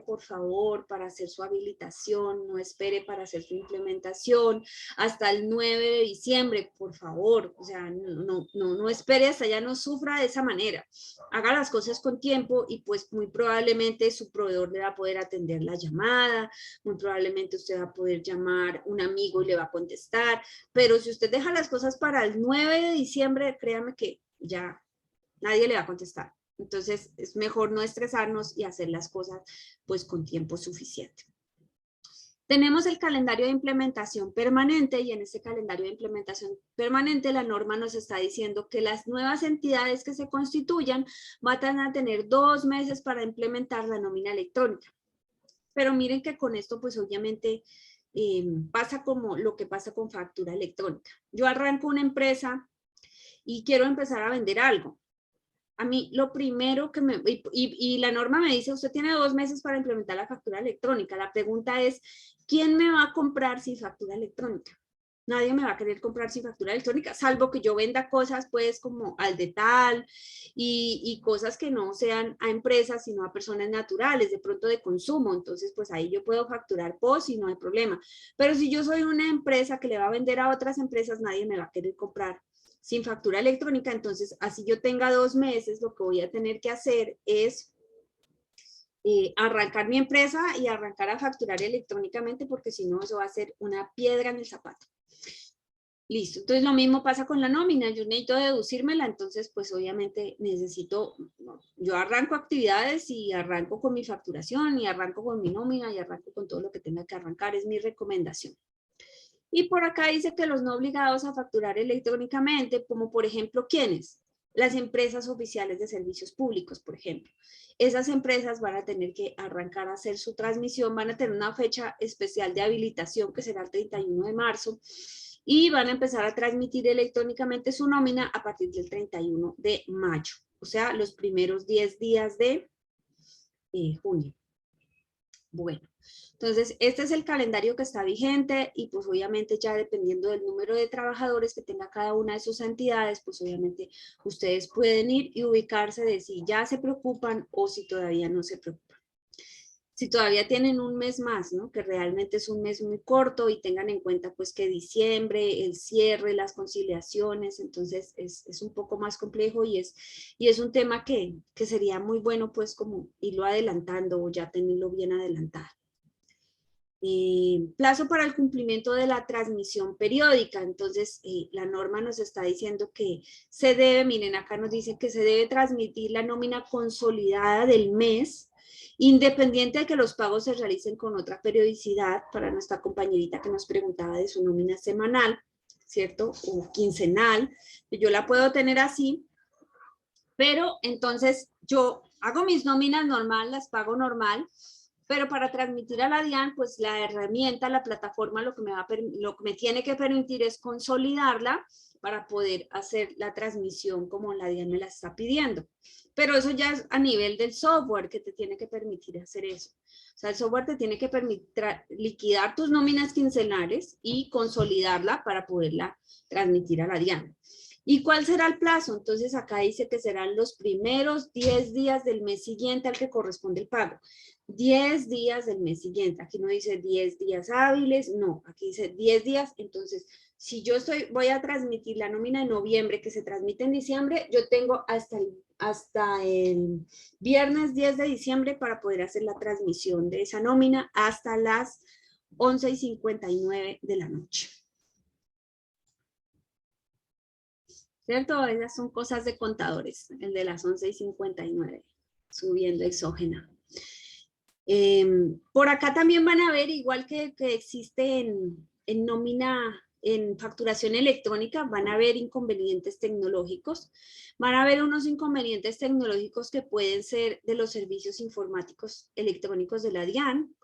por favor, para hacer su habilitación, no espere para hacer su implementación hasta el 9 de diciembre, por favor. O sea, no espere hasta allá, no sufra de esa manera. Haga las cosas con tiempo y pues muy probablemente su proveedor le va a poder atender la llamada, muy probablemente usted va a poder llamar un amigo y le va a contestar, pero si usted deja las cosas para el 9 de diciembre, créame que ya nadie le va a contestar. Entonces es mejor no estresarnos y hacer las cosas pues con tiempo suficiente. Tenemos el calendario de implementación permanente y en este calendario de implementación permanente la norma nos está diciendo que las nuevas entidades que se constituyan van a tener 2 meses para implementar la nómina electrónica. Pero miren que con esto pues obviamente pasa como lo que pasa con factura electrónica. Yo arranco una empresa y quiero empezar a vender algo. A mí lo primero que y la norma me dice, usted tiene 2 meses para implementar la factura electrónica. La pregunta es, ¿quién me va a comprar sin factura electrónica? Nadie me va a querer comprar sin factura electrónica, salvo que yo venda cosas pues como al detal y cosas que no sean a empresas, sino a personas naturales, de pronto de consumo. Entonces, pues ahí yo puedo facturar POS y no hay problema. Pero si yo soy una empresa que le va a vender a otras empresas, nadie me va a querer comprar sin factura electrónica. Entonces, así yo tenga 2 meses, lo que voy a tener que hacer es arrancar mi empresa y arrancar a facturar electrónicamente, porque si no, eso va a ser una piedra en el zapato. Listo, entonces lo mismo pasa con la nómina, yo necesito deducírmela, entonces pues obviamente necesito, yo arranco actividades y arranco con mi facturación y arranco con mi nómina y arranco con todo lo que tenga que arrancar, es mi recomendación. Y por acá dice que los no obligados a facturar electrónicamente, como por ejemplo, ¿quiénes? Las empresas oficiales de servicios públicos, por ejemplo. Esas empresas van a tener que arrancar a hacer su transmisión, van a tener una fecha especial de habilitación que será el 31 de marzo y van a empezar a transmitir electrónicamente su nómina a partir del 31 de mayo, o sea, los primeros 10 días de junio. Bueno, entonces este es el calendario que está vigente y pues obviamente ya dependiendo del número de trabajadores que tenga cada una de sus entidades, pues obviamente ustedes pueden ir y ubicarse de si ya se preocupan o si todavía no se preocupan. Si todavía tienen un mes más, ¿no? Que realmente es un mes muy corto y tengan en cuenta pues que diciembre, el cierre, las conciliaciones, entonces es un poco más complejo y es un tema que sería muy bueno pues como irlo adelantando o ya tenerlo bien adelantado. Plazo para el cumplimiento de la transmisión periódica, entonces la norma nos está diciendo que se debe, miren acá nos dice que se debe transmitir la nómina consolidada del mes, independiente de que los pagos se realicen con otra periodicidad, para nuestra compañerita que nos preguntaba de su nómina semanal, ¿cierto? O quincenal, yo la puedo tener así, pero entonces yo hago mis nóminas normal, las pago normal, pero para transmitir a la DIAN, pues la herramienta, la plataforma, lo que me tiene que permitir es consolidarla para poder hacer la transmisión como la DIAN me la está pidiendo. Pero eso ya es a nivel del software que te tiene que permitir hacer eso. O sea, el software te tiene que permitir liquidar tus nóminas quincenales y consolidarla para poderla transmitir a la DIAN. ¿Y cuál será el plazo? Entonces acá dice que serán los primeros 10 días del mes siguiente al que corresponde el pago. 10 días del mes siguiente. Aquí no dice 10 días hábiles, no, aquí dice 10 días. Entonces, si yo voy a transmitir la nómina de noviembre que se transmite en diciembre, yo tengo hasta el viernes 10 de diciembre para poder hacer la transmisión de esa nómina hasta las 11:59 de la noche. ¿Cierto? Esas son cosas de contadores, el de las 11:59, subiendo exógena. Por acá también van a ver, igual que existe en nómina, en facturación electrónica, van a haber inconvenientes tecnológicos. Van a haber unos inconvenientes tecnológicos que pueden ser de los servicios informáticos electrónicos de la DIAN.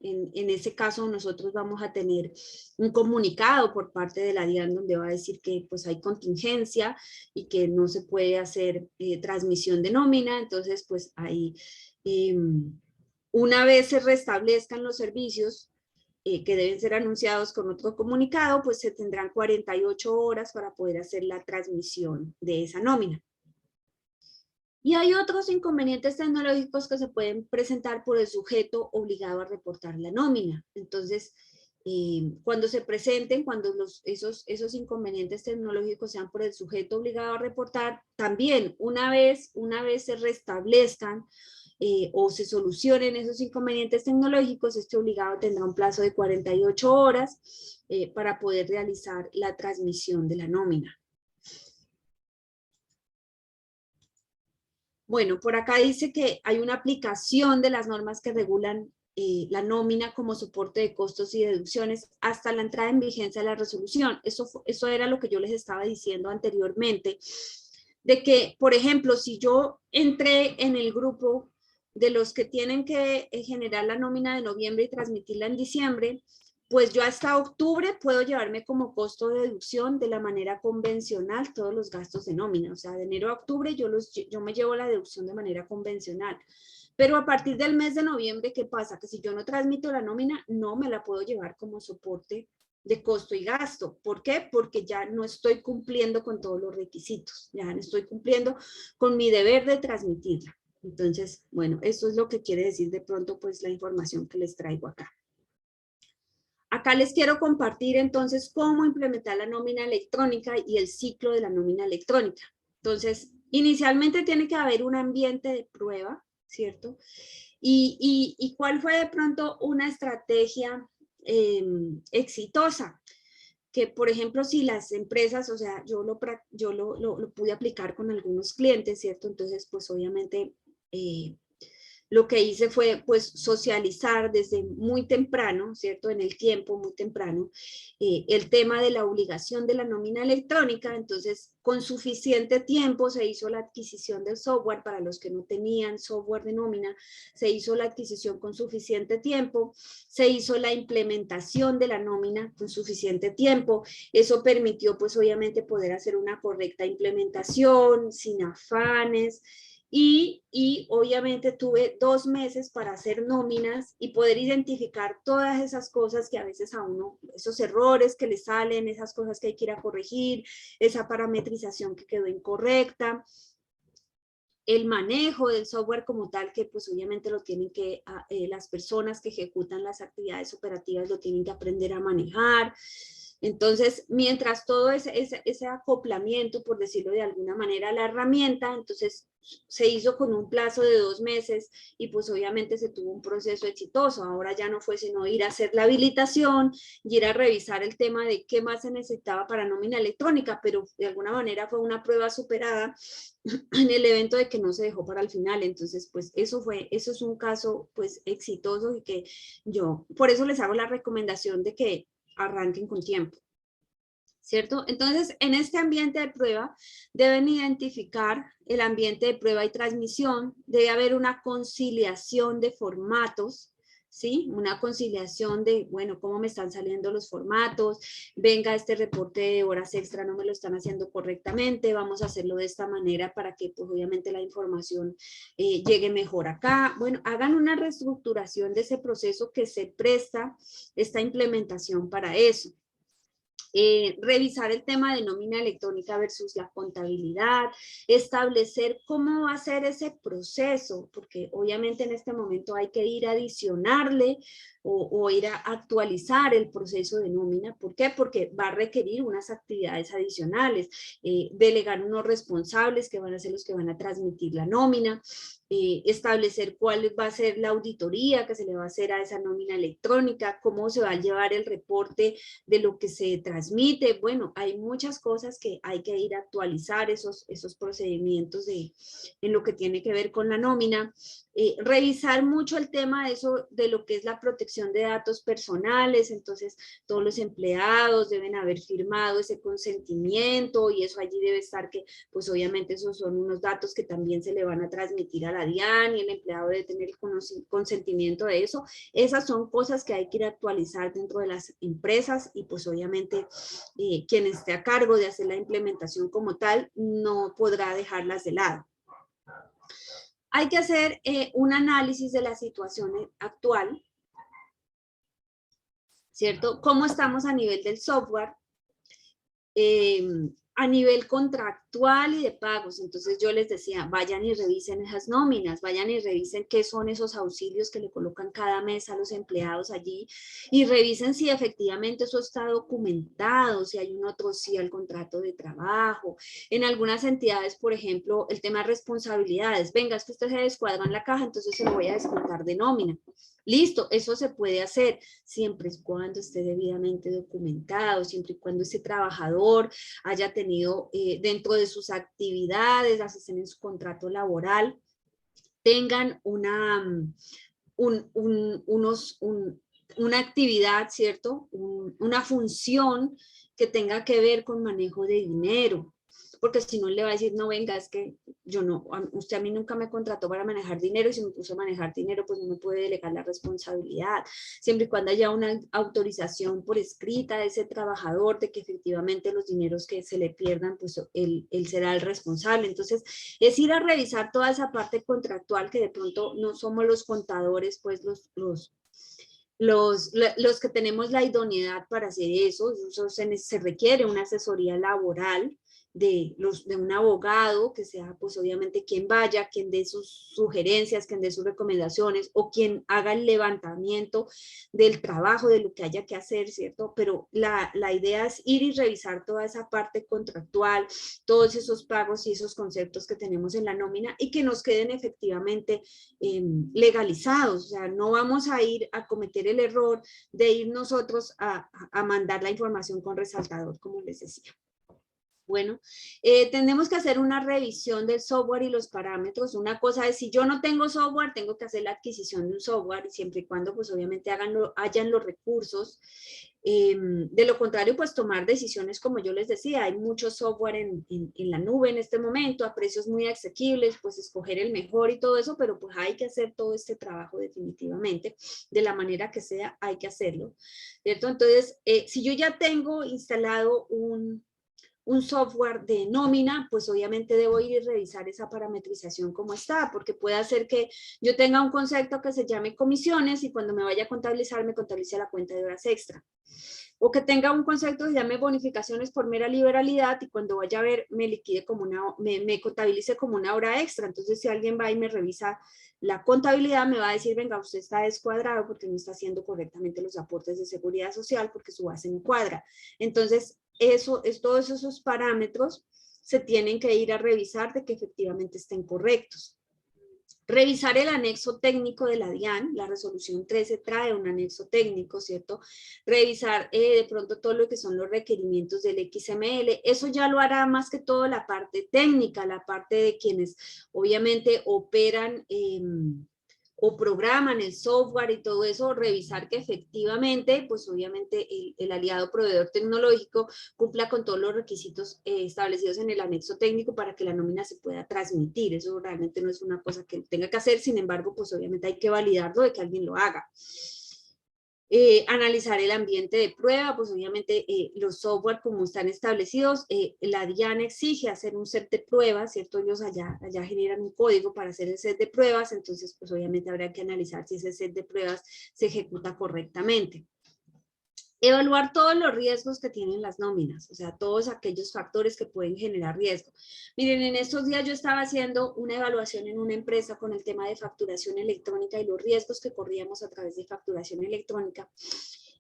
En ese caso nosotros vamos a tener un comunicado por parte de la DIAN donde va a decir que pues hay contingencia y que no se puede hacer transmisión de nómina. Entonces pues ahí una vez se restablezcan los servicios que deben ser anunciados con otro comunicado, pues se tendrán 48 horas para poder hacer la transmisión de esa nómina. Y hay otros inconvenientes tecnológicos que se pueden presentar por el sujeto obligado a reportar la nómina. Entonces, cuando se presenten, cuando esos inconvenientes tecnológicos sean por el sujeto obligado a reportar, también una vez se restablezcan o se solucionen esos inconvenientes tecnológicos, este obligado tendrá un plazo de 48 horas para poder realizar la transmisión de la nómina. Bueno, por acá dice que hay una aplicación de las normas que regulan la nómina como soporte de costos y deducciones hasta la entrada en vigencia de la resolución. Eso era lo que yo les estaba diciendo anteriormente, de que, por ejemplo, si yo entré en el grupo de los que tienen que generar la nómina de noviembre y transmitirla en diciembre, pues yo hasta octubre puedo llevarme como costo de deducción de la manera convencional todos los gastos de nómina. O sea, de enero a octubre yo me llevo la deducción de manera convencional. Pero a partir del mes de noviembre, ¿qué pasa? Que si yo no transmito la nómina, no me la puedo llevar como soporte de costo y gasto. ¿Por qué? Porque ya no estoy cumpliendo con todos los requisitos. Ya no estoy cumpliendo con mi deber de transmitirla. Entonces, bueno, eso es lo que quiere decir de pronto pues la información que les traigo acá. Acá les quiero compartir entonces cómo implementar la nómina electrónica y el ciclo de la nómina electrónica. Entonces, inicialmente tiene que haber un ambiente de prueba, ¿cierto? ¿Y cuál fue de pronto una estrategia exitosa? Que, por ejemplo, si las empresas, o sea, yo lo pude aplicar con algunos clientes, ¿cierto? Entonces, pues obviamente lo que hice fue pues socializar desde muy temprano, ¿cierto? En el tiempo, muy temprano, el tema de la obligación de la nómina electrónica. Entonces, con suficiente tiempo se hizo la adquisición del software. Para los que no tenían software de nómina, se hizo la adquisición con suficiente tiempo, se hizo la implementación de la nómina con suficiente tiempo. Eso permitió pues obviamente poder hacer una correcta implementación, sin afanes, y obviamente tuve 2 meses para hacer nóminas y poder identificar todas esas cosas que a veces a uno, esos errores que le salen, esas cosas que hay que ir a corregir, esa parametrización que quedó incorrecta, el manejo del software como tal, que pues obviamente lo tienen que, las personas que ejecutan las actividades operativas lo tienen que aprender a manejar. Entonces, mientras todo ese acoplamiento, por decirlo de alguna manera, a la herramienta, entonces se hizo con un plazo de 2 meses y pues obviamente se tuvo un proceso exitoso. Ahora ya no fue sino ir a hacer la habilitación y ir a revisar el tema de qué más se necesitaba para nómina electrónica, pero de alguna manera fue una prueba superada en el evento de que no se dejó para el final. Entonces, pues eso es un caso pues exitoso y que yo, por eso les hago la recomendación de que arranquen con tiempo, ¿cierto? Entonces, en este ambiente de prueba deben identificar el ambiente de prueba y transmisión. Debe haber una conciliación de formatos, ¿sí? Una conciliación de, bueno, cómo me están saliendo los formatos, venga, este reporte de horas extra no me lo están haciendo correctamente, vamos a hacerlo de esta manera para que, pues, obviamente la información llegue mejor acá. Bueno, hagan una reestructuración de ese proceso que se presta esta implementación para eso. Revisar el tema de nómina electrónica versus la contabilidad, establecer cómo va a ser ese proceso, porque obviamente en este momento hay que ir a adicionarle o ir a actualizar el proceso de nómina. ¿Por qué? Porque va a requerir unas actividades adicionales, delegar unos responsables que van a ser los que van a transmitir la nómina, establecer cuál va a ser la auditoría que se le va a hacer a esa nómina electrónica, cómo se va a llevar el reporte de lo que se transmite. Bueno, hay muchas cosas que hay que ir a actualizar esos procedimientos en lo que tiene que ver con la nómina. Revisar mucho el tema de eso, de lo que es la protección de datos personales. Entonces todos los empleados deben haber firmado ese consentimiento y eso allí debe estar, que pues obviamente esos son unos datos que también se le van a transmitir a la DIAN y el empleado debe tener el consentimiento de eso. Esas son cosas que hay que ir a actualizar dentro de las empresas y pues obviamente quien esté a cargo de hacer la implementación como tal no podrá dejarlas de lado. Hay que hacer un análisis de la situación actual, ¿cierto? ¿Cómo estamos a nivel del software? a nivel contractual y de pagos. Entonces yo les decía, vayan y revisen esas nóminas, vayan y revisen qué son esos auxilios que le colocan cada mes a los empleados allí y revisen si efectivamente eso está documentado, si hay un otro sí al contrato de trabajo. En algunas entidades, por ejemplo, el tema de responsabilidades. Venga, es que usted se descuadra en la caja, entonces se lo voy a descontar de nómina. Listo, eso se puede hacer siempre y cuando esté debidamente documentado, siempre y cuando ese trabajador haya tenido dentro de sus actividades, así estén en su contrato laboral, tengan una, una actividad, ¿cierto? Una función que tenga que ver con manejo de dinero. Porque si no le va a decir, no, venga, es que yo no, usted a mí nunca me contrató para manejar dinero y si me puso a manejar dinero, pues no me puede delegar la responsabilidad. Siempre y cuando haya una autorización por escrita de ese trabajador de que efectivamente los dineros que se le pierdan, pues él será el responsable. Entonces, es ir a revisar toda esa parte contractual que de pronto no somos los contadores, pues los que tenemos la idoneidad para hacer eso se requiere una asesoría laboral de un abogado que sea pues obviamente quien vaya, quien dé sus sugerencias, quien dé sus recomendaciones o quien haga el levantamiento del trabajo, de lo que haya que hacer, ¿cierto? Pero la idea es ir y revisar toda esa parte contractual, todos esos pagos y esos conceptos que tenemos en la nómina y que nos queden efectivamente legalizados. O sea, no vamos a ir a cometer el error de ir nosotros a mandar la información con resaltador, como les decía. Bueno, tenemos que hacer una revisión del software y los parámetros. Una cosa es, si yo no tengo software, tengo que hacer la adquisición de un software, siempre y cuando, pues, obviamente hayan los recursos. De lo contrario, pues, tomar decisiones, como yo les decía, hay mucho software en la nube en este momento, a precios muy asequibles, pues, escoger el mejor y todo eso, pero, pues, hay que hacer todo este trabajo definitivamente. De la manera que sea, hay que hacerlo, ¿cierto? Entonces, si yo ya tengo instalado un software de nómina, pues obviamente debo ir y revisar esa parametrización como está, porque puede hacer que yo tenga un concepto que se llame comisiones y cuando me vaya a contabilizar, me contabilice la cuenta de horas extra. O que tenga un concepto que se llame bonificaciones por mera liberalidad y cuando vaya a ver me liquide como me contabilice como una hora extra. Entonces, si alguien va y me revisa la contabilidad, me va a decir, venga, usted está descuadrado porque no está haciendo correctamente los aportes de seguridad social porque su base no cuadra. Entonces, todos esos parámetros se tienen que ir a revisar de que efectivamente estén correctos. Revisar el anexo técnico de la DIAN, la resolución 13 trae un anexo técnico, ¿cierto? Revisar de pronto todo lo que son los requerimientos del XML, eso ya lo hará más que todo la parte técnica, la parte de quienes obviamente operan o programan el software y todo eso, revisar que efectivamente, pues obviamente el aliado proveedor tecnológico cumpla con todos los requisitos establecidos en el anexo técnico para que la nómina se pueda transmitir. Eso realmente no es una cosa que tenga que hacer, sin embargo, pues obviamente hay que validarlo de que alguien lo haga. Analizar el ambiente de prueba, pues obviamente los software como están establecidos, la DIAN exige hacer un set de pruebas, ¿cierto? Ellos allá generan un código para hacer el set de pruebas, entonces pues obviamente habrá que analizar si ese set de pruebas se ejecuta correctamente. Evaluar todos los riesgos que tienen las nóminas, o sea, todos aquellos factores que pueden generar riesgo. Miren, en estos días yo estaba haciendo una evaluación en una empresa con el tema de facturación electrónica y los riesgos que corríamos a través de facturación electrónica.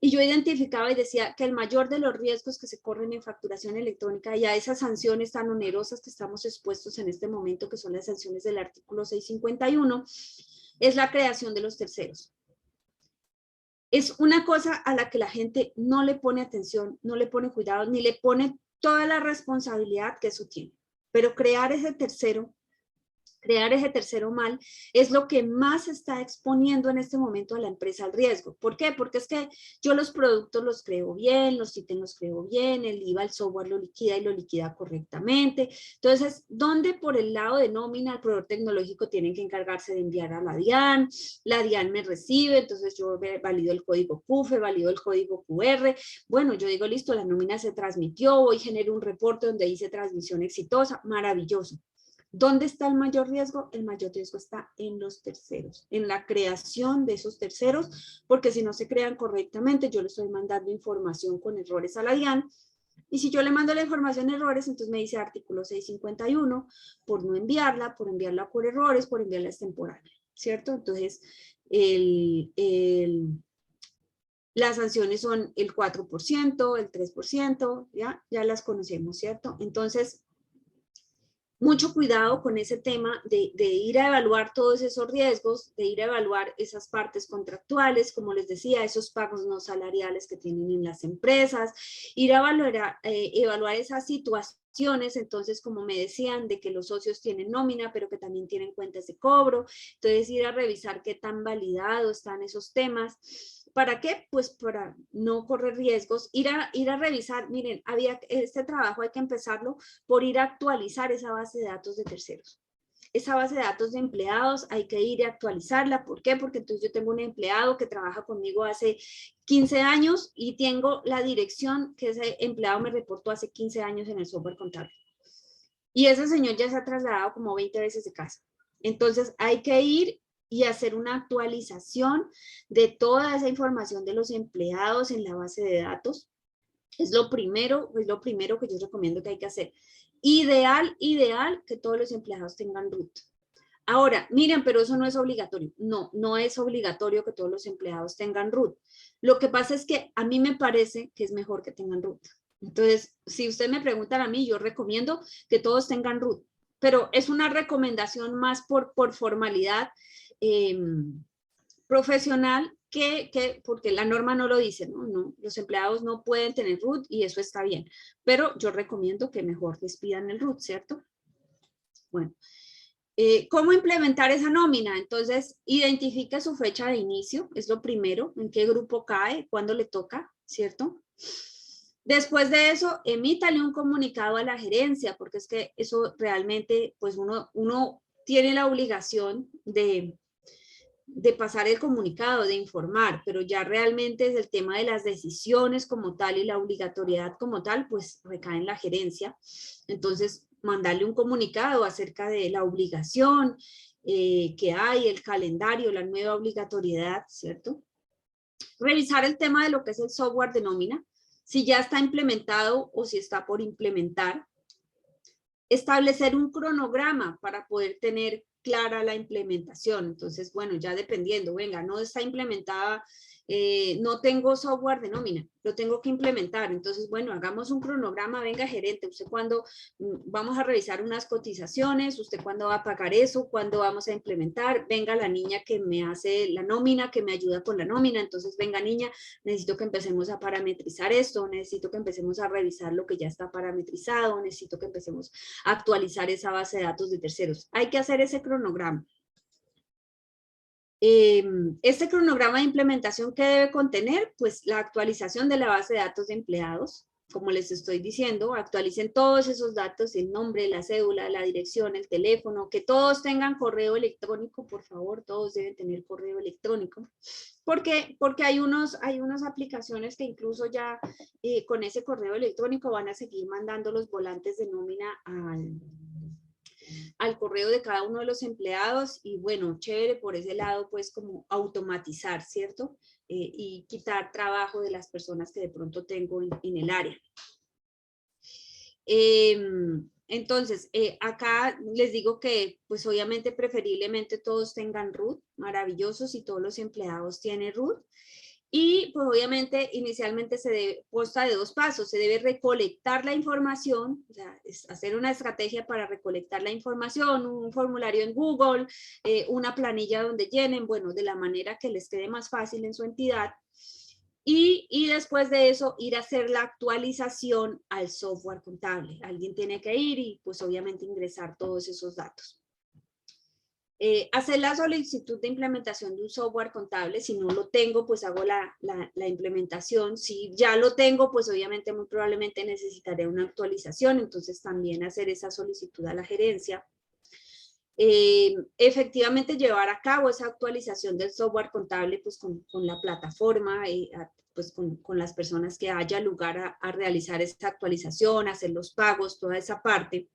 Y yo identificaba y decía que el mayor de los riesgos que se corren en facturación electrónica y a esas sanciones tan onerosas que estamos expuestos en este momento, que son las sanciones del artículo 651, es la creación de los terceros. Es una cosa a la que la gente no le pone atención, no le pone cuidado, ni le pone toda la responsabilidad que eso tiene. Pero crear ese tercero mal es lo que más está exponiendo en este momento a la empresa al riesgo. ¿Por qué? Porque es que yo los productos los creo bien, los ítems los creo bien, el IVA, el software lo liquida y lo liquida correctamente. Entonces, ¿dónde por el lado de nómina el proveedor tecnológico tiene que encargarse de enviar a la DIAN me recibe, entonces yo valido el código CUFE, valido el código QR, bueno, yo digo, listo, la nómina se transmitió, hoy genero un reporte donde dice transmisión exitosa, maravilloso. ¿Dónde está el mayor riesgo? El mayor riesgo está en los terceros, en la creación de esos terceros, porque si no se crean correctamente, yo le estoy mandando información con errores a la DIAN Y si yo le mando la información de errores, entonces me dice artículo 651, por no enviarla, por enviarla por errores, por enviarla extemporánea, ¿cierto? Entonces, las sanciones son el 4%, el 3%, ya las conocemos, ¿cierto? Entonces, mucho cuidado con ese tema de ir a evaluar todos esos riesgos, de ir a evaluar esas partes contractuales, como les decía, esos pagos no salariales que tienen en las empresas, ir a evaluar esas situaciones, entonces, como me decían, de que los socios tienen nómina, pero que también tienen cuentas de cobro, entonces ir a revisar qué tan validados están esos temas. ¿Para qué? Pues para no correr riesgos, ir a revisar, miren, este trabajo hay que empezarlo por ir a actualizar esa base de datos de terceros. Esa base de datos de empleados hay que ir a actualizarla. ¿Por qué? Porque entonces yo tengo un empleado que trabaja conmigo hace 15 años y tengo la dirección que ese empleado me reportó hace 15 años en el software contable. Y ese señor ya se ha trasladado como 20 veces de casa. Entonces hay que ir y hacer una actualización de toda esa información de los empleados en la base de datos. Es lo primero que yo recomiendo que hay que hacer. Ideal que todos los empleados tengan root. Ahora, miren, pero eso no es obligatorio. No, no es obligatorio que todos los empleados tengan root. Lo que pasa es que a mí me parece que es mejor que tengan root. Entonces, si ustedes me preguntan a mí, yo recomiendo que todos tengan root, pero es una recomendación más por formalidad profesional porque la norma no lo dice, ¿no? Los empleados no pueden tener root y eso está bien, pero yo recomiendo que mejor les pidan el root, ¿cierto? Bueno, ¿cómo implementar esa nómina? Entonces, identifique su fecha de inicio, es lo primero, en qué grupo cae, cuándo le toca, ¿cierto? Después de eso, emítale un comunicado a la gerencia, porque es que eso realmente, pues uno tiene la obligación de pasar el comunicado, de informar, pero ya realmente es el tema de las decisiones como tal y la obligatoriedad como tal, pues recae en la gerencia. Entonces, mandarle un comunicado acerca de la obligación que hay, el calendario, la nueva obligatoriedad, ¿cierto? Revisar el tema de lo que es el software de nómina, si ya está implementado o si está por implementar. Establecer un cronograma para poder tener clara la implementación. Entonces, bueno, ya dependiendo, venga, no está implementada, no tengo software de nómina, lo tengo que implementar. Entonces, bueno, hagamos un cronograma, venga, gerente, usted cuándo vamos a revisar unas cotizaciones, usted cuándo va a pagar eso, cuándo vamos a implementar, venga la niña que me hace la nómina, que me ayuda con la nómina, entonces, venga niña, necesito que empecemos a parametrizar esto, necesito que empecemos a revisar lo que ya está parametrizado, necesito que empecemos a actualizar esa base de datos de terceros. Hay que hacer ese cronograma. Este cronograma de implementación, ¿qué debe contener? Pues la actualización de la base de datos de empleados. Como les estoy diciendo, actualicen todos esos datos, el nombre, la cédula, la dirección, el teléfono, que todos tengan correo electrónico, por favor, todos deben tener correo electrónico. Porque hay unas aplicaciones que incluso ya con ese correo electrónico van a seguir mandando los volantes de nómina al correo de cada uno de los empleados y bueno, chévere por ese lado, pues como automatizar, ¿cierto? Y quitar trabajo de las personas que de pronto tengo en el área. Entonces, acá les digo que pues obviamente preferiblemente todos tengan root, maravilloso si todos los empleados tienen root. Y pues obviamente inicialmente consta de 2 pasos, se debe recolectar la información, o sea, hacer una estrategia para recolectar la información, un formulario en Google, una planilla donde llenen, bueno, de la manera que les quede más fácil en su entidad. Y después de eso ir a hacer la actualización al software contable. Alguien tiene que ir y pues obviamente ingresar todos esos datos. Hacer la solicitud de implementación de un software contable, si no lo tengo, pues hago la implementación, si ya lo tengo, pues obviamente muy probablemente necesitaré una actualización, entonces también hacer esa solicitud a la gerencia. Efectivamente llevar a cabo esa actualización del software contable pues con la plataforma, pues con las personas que haya lugar a realizar esa actualización, hacer los pagos, toda esa parte.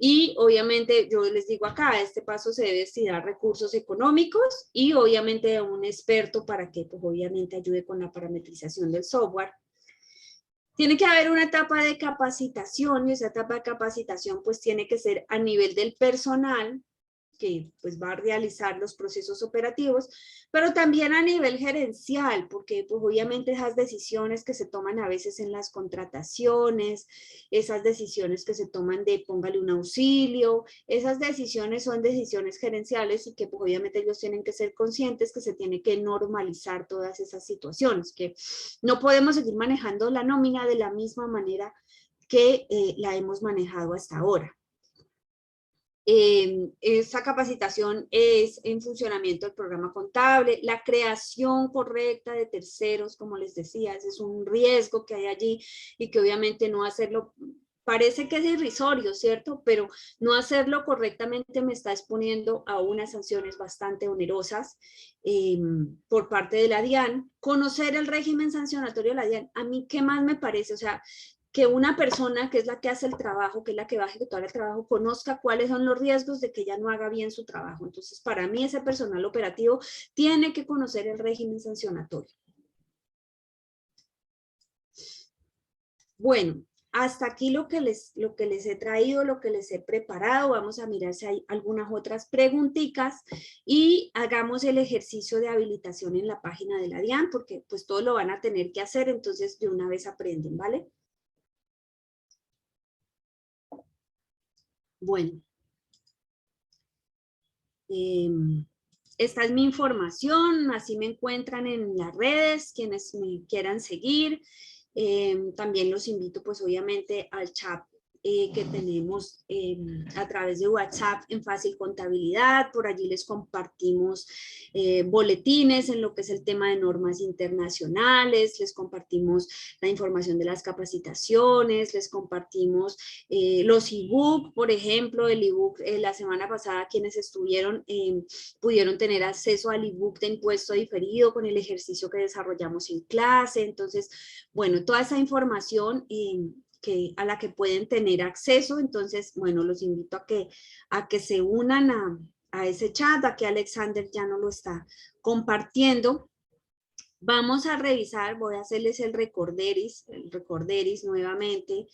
Y obviamente yo les digo acá, este paso se debe destinar recursos económicos y obviamente a un experto para que pues obviamente ayude con la parametrización del software. Tiene que haber una etapa de capacitación y esa etapa de capacitación pues tiene que ser a nivel del personal que pues va a realizar los procesos operativos, pero también a nivel gerencial, porque pues obviamente esas decisiones que se toman a veces en las contrataciones, esas decisiones que se toman de póngale un auxilio, esas decisiones son decisiones gerenciales y que pues obviamente ellos tienen que ser conscientes que se tiene que normalizar todas esas situaciones, que no podemos seguir manejando la nómina de la misma manera que la hemos manejado hasta ahora. Esta capacitación es en funcionamiento del programa contable, la creación correcta de terceros, como les decía, ese es un riesgo que hay allí y que obviamente no hacerlo, parece que es irrisorio, ¿cierto? Pero no hacerlo correctamente me está exponiendo a unas sanciones bastante onerosas por parte de la DIAN. Conocer el régimen sancionatorio de la DIAN, a mí, ¿qué más me parece? O sea, que una persona que es la que hace el trabajo, que es la que va a ejecutar el trabajo, conozca cuáles son los riesgos de que ella no haga bien su trabajo. Entonces, para mí ese personal operativo tiene que conocer el régimen sancionatorio. Bueno, hasta aquí lo que les he traído, lo que les he preparado. Vamos a mirar si hay algunas otras preguntitas y hagamos el ejercicio de habilitación en la página de la DIAN, porque pues todos lo van a tener que hacer, entonces de una vez aprenden, ¿vale? Bueno, esta es mi información, así me encuentran en las redes, quienes me quieran seguir. También los invito pues obviamente al chat que tenemos a través de WhatsApp en Fácil Contabilidad. Por allí les compartimos boletines en lo que es el tema de normas internacionales, les compartimos la información de las capacitaciones, les compartimos los ebook, por ejemplo, el ebook la semana pasada quienes estuvieron pudieron tener acceso al ebook de impuesto diferido con el ejercicio que desarrollamos en clase. Entonces, bueno, toda esa información a la que pueden tener acceso. Entonces, bueno, los invito a que se unan a ese chat. Aquí Alexander ya no lo está compartiendo. Vamos a revisar, voy a hacerles el recorderis nuevamente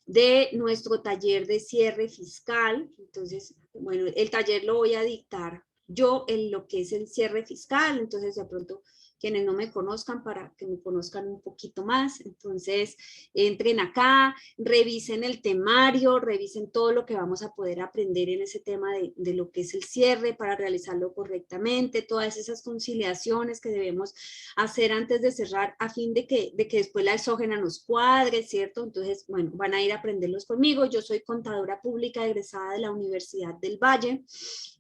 de nuestro taller de cierre fiscal. Entonces, bueno, el taller lo voy a dictar yo en lo que es el cierre fiscal. Entonces, de pronto, quienes no me conozcan, para que me conozcan un poquito más. Entonces, entren acá, revisen el temario, revisen todo lo que vamos a poder aprender en ese tema de lo que es el cierre para realizarlo correctamente, todas esas conciliaciones que debemos hacer antes de cerrar a fin de que después la exógena nos cuadre, ¿cierto? Entonces, bueno, van a ir a aprenderlos conmigo. Yo soy contadora pública egresada de la Universidad del Valle.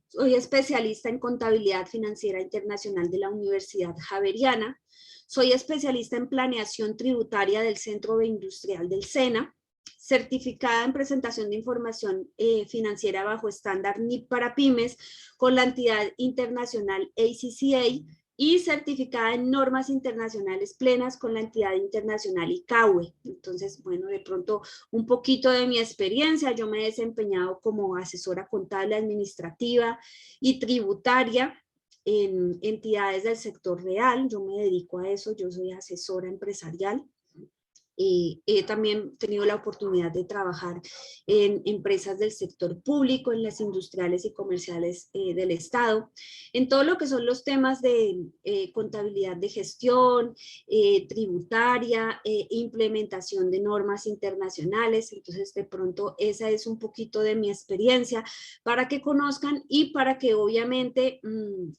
Soy especialista en contabilidad financiera internacional de la Universidad Javeriana. Soy especialista en planeación tributaria del Centro Industrial del SENA, certificada en presentación de información financiera bajo estándar NIP para pymes con la entidad internacional ACCA y certificada en normas internacionales plenas con la entidad internacional ICAWE. Entonces, bueno, de pronto un poquito de mi experiencia. Yo me he desempeñado como asesora contable administrativa y tributaria en entidades del sector real. Yo me dedico a eso, yo soy asesora empresarial. He también tenido la oportunidad de trabajar en empresas del sector público, en las industriales y comerciales del Estado, en todo lo que son los temas de contabilidad de gestión, tributaria, implementación de normas internacionales. Entonces, de pronto, esa es un poquito de mi experiencia para que conozcan y para que obviamente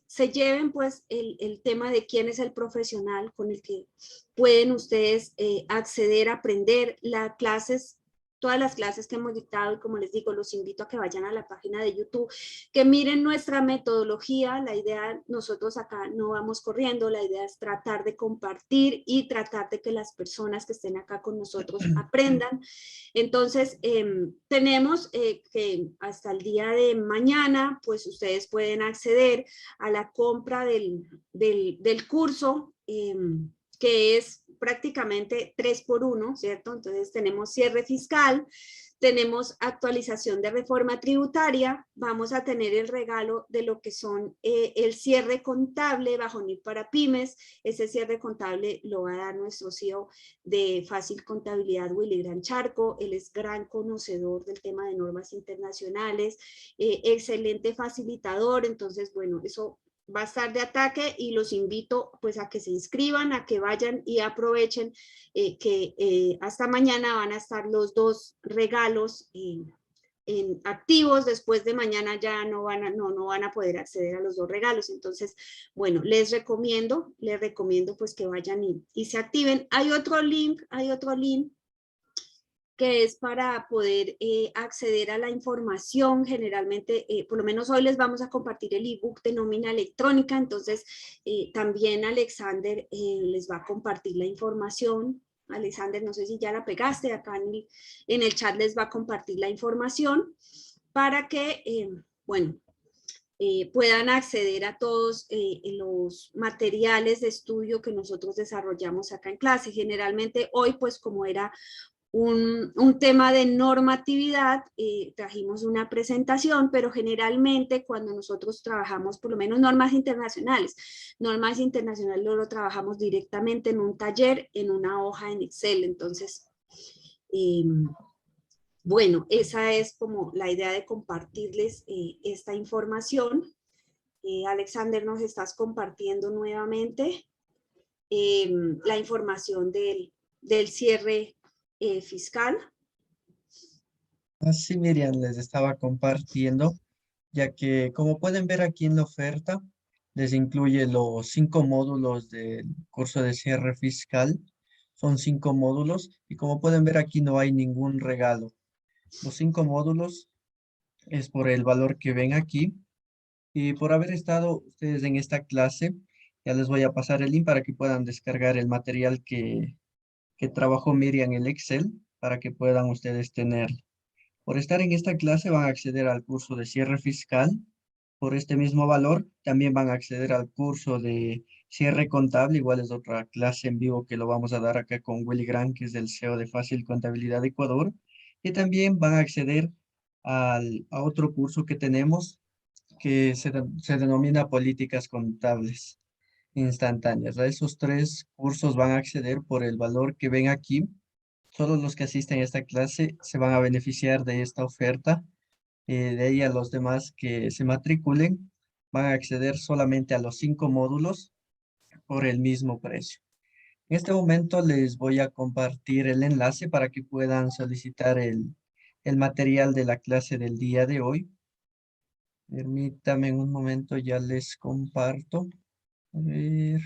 se lleven pues el tema de quién es el profesional con el que pueden ustedes acceder a aprender las clases, todas las clases que hemos dictado, y como les digo, los invito a que vayan a la página de YouTube, que miren nuestra metodología. La idea, nosotros acá no vamos corriendo, la idea es tratar de compartir y tratar de que las personas que estén acá con nosotros aprendan. Entonces, tenemos que hasta el día de mañana, pues ustedes pueden acceder a la compra del curso, que es prácticamente 3 por 1, ¿cierto? Entonces tenemos cierre fiscal, tenemos actualización de reforma tributaria, vamos a tener el regalo de lo que son el cierre contable bajo NIF para pymes. Ese cierre contable lo va a dar nuestro CEO de Fácil Contabilidad, Willy Gran Charco. Él es gran conocedor del tema de normas internacionales, excelente facilitador. Entonces, bueno, eso va a estar de ataque y los invito pues a que se inscriban, a que vayan y aprovechen que hasta mañana van a estar los dos regalos en activos. Después de mañana ya no van a poder acceder a los dos regalos. Entonces, bueno, les recomiendo pues que vayan y se activen. Hay otro link que es para poder acceder a la información. Generalmente, por lo menos hoy les vamos a compartir el ebook de nómina electrónica, entonces también Alexander les va a compartir la información. Alexander, no sé si ya la pegaste, acá en el chat les va a compartir la información para que, bueno, puedan acceder a todos los materiales de estudio que nosotros desarrollamos acá en clase. Generalmente hoy, pues como era un tema de normatividad, trajimos una presentación, pero generalmente cuando nosotros trabajamos, por lo menos normas internacionales lo trabajamos directamente en un taller, en una hoja en Excel. Entonces, bueno, esa es como la idea de compartirles esta información. Alexander, nos estás compartiendo nuevamente la información del cierre fiscal. Así, Miriam, les estaba compartiendo, ya que como pueden ver aquí en la oferta, les incluye los 5 módulos del curso de cierre fiscal. Son 5 módulos y como pueden ver aquí no hay ningún regalo. Los 5 módulos es por el valor que ven aquí y por haber estado ustedes en esta clase, ya les voy a pasar el link para que puedan descargar el material que trabajó Miriam en el Excel para que puedan ustedes tener. Por estar en esta clase van a acceder al curso de cierre fiscal. Por este mismo valor también van a acceder al curso de cierre contable. Igual es otra clase en vivo que lo vamos a dar acá con Willy Grant, que es el CEO de Fácil Contabilidad de Ecuador. Y también van a acceder a otro curso que tenemos que se denomina Políticas Contables Instantáneas. A esos 3 cursos van a acceder por el valor que ven aquí. Todos los que asisten a esta clase se van a beneficiar de esta oferta. De ahí a los demás que se matriculen van a acceder solamente a los 5 módulos por el mismo precio. En este momento les voy a compartir el enlace para que puedan solicitar el material de la clase del día de hoy. Permítame un momento, ya les comparto. A ver.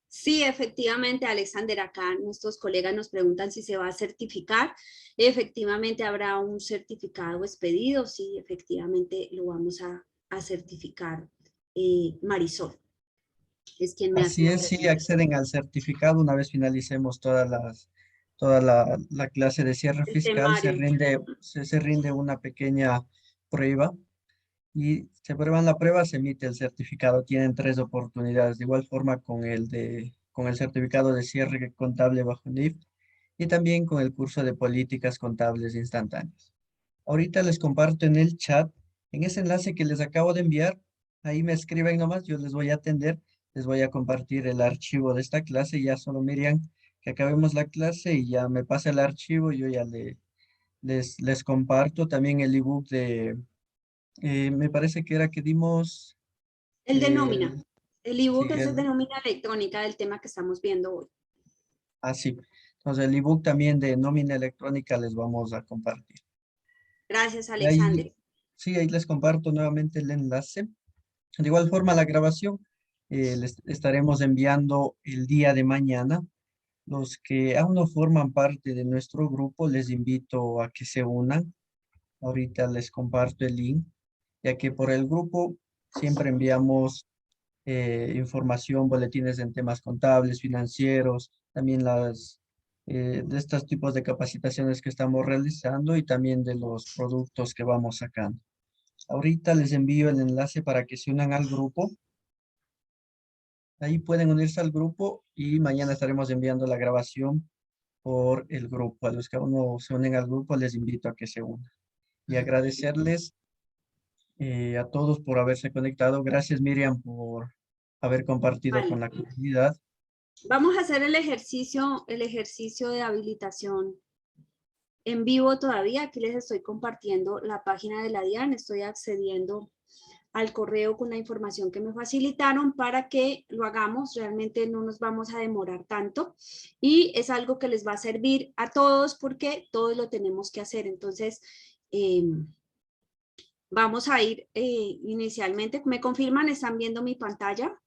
Sí, efectivamente, Alexander, acá nuestros colegas nos preguntan si se va a certificar. Efectivamente, habrá un certificado expedido. Sí, efectivamente, lo vamos a certificar. Marisol es quien me hace Así la es, sí, pregunta. acceden al certificado una vez finalicemos toda la clase de cierre El fiscal, temario. se rinde una pequeña prueba y se prueban la prueba, se emite el certificado. Tienen 3 oportunidades, de igual forma con el certificado de cierre contable bajo NIF y también con el curso de políticas contables instantáneas. Ahorita les comparto en el chat, en ese enlace que les acabo de enviar, ahí me escriben nomás, yo les voy a atender, les voy a compartir el archivo de esta clase, ya solo Miriam, que acabemos la clase y ya me pasa el archivo, yo ya les comparto también el ebook me parece que era que dimos, El de nómina. el, El sí, ebook es el de nómina electrónica del tema que estamos viendo hoy. sí. Entonces el ebook también de nómina electrónica les vamos a compartir. Gracias, Ahí, Alexander. sí, ahí les comparto nuevamente el enlace. De igual forma, la grabación les estaremos enviando el día de mañana. Los que aún no forman parte de nuestro grupo, les invito a que se unan. Ahorita les comparto el link, ya que por el grupo siempre enviamos información, boletines en temas contables, financieros, también de estos tipos de capacitaciones que estamos realizando y también de los productos que vamos sacando. Ahorita les envío el enlace para que se unan al grupo. Ahí pueden unirse al grupo y mañana estaremos enviando la grabación por el grupo. A los que aún no se unen al grupo, les invito a que se unan. Y agradecerles a todos por haberse conectado. Gracias, Miriam, por haber compartido con Vale. la comunidad. Vamos a hacer el ejercicio de habilitación en vivo todavía. Aquí les estoy compartiendo la página de la DIAN. Estoy accediendo al correo con la información que me facilitaron para que lo hagamos. Realmente no nos vamos a demorar tanto y es algo que les va a servir a todos porque todos lo tenemos que hacer. Entonces, vamos a ir inicialmente. ¿Me confirman? ¿Están viendo mi pantalla?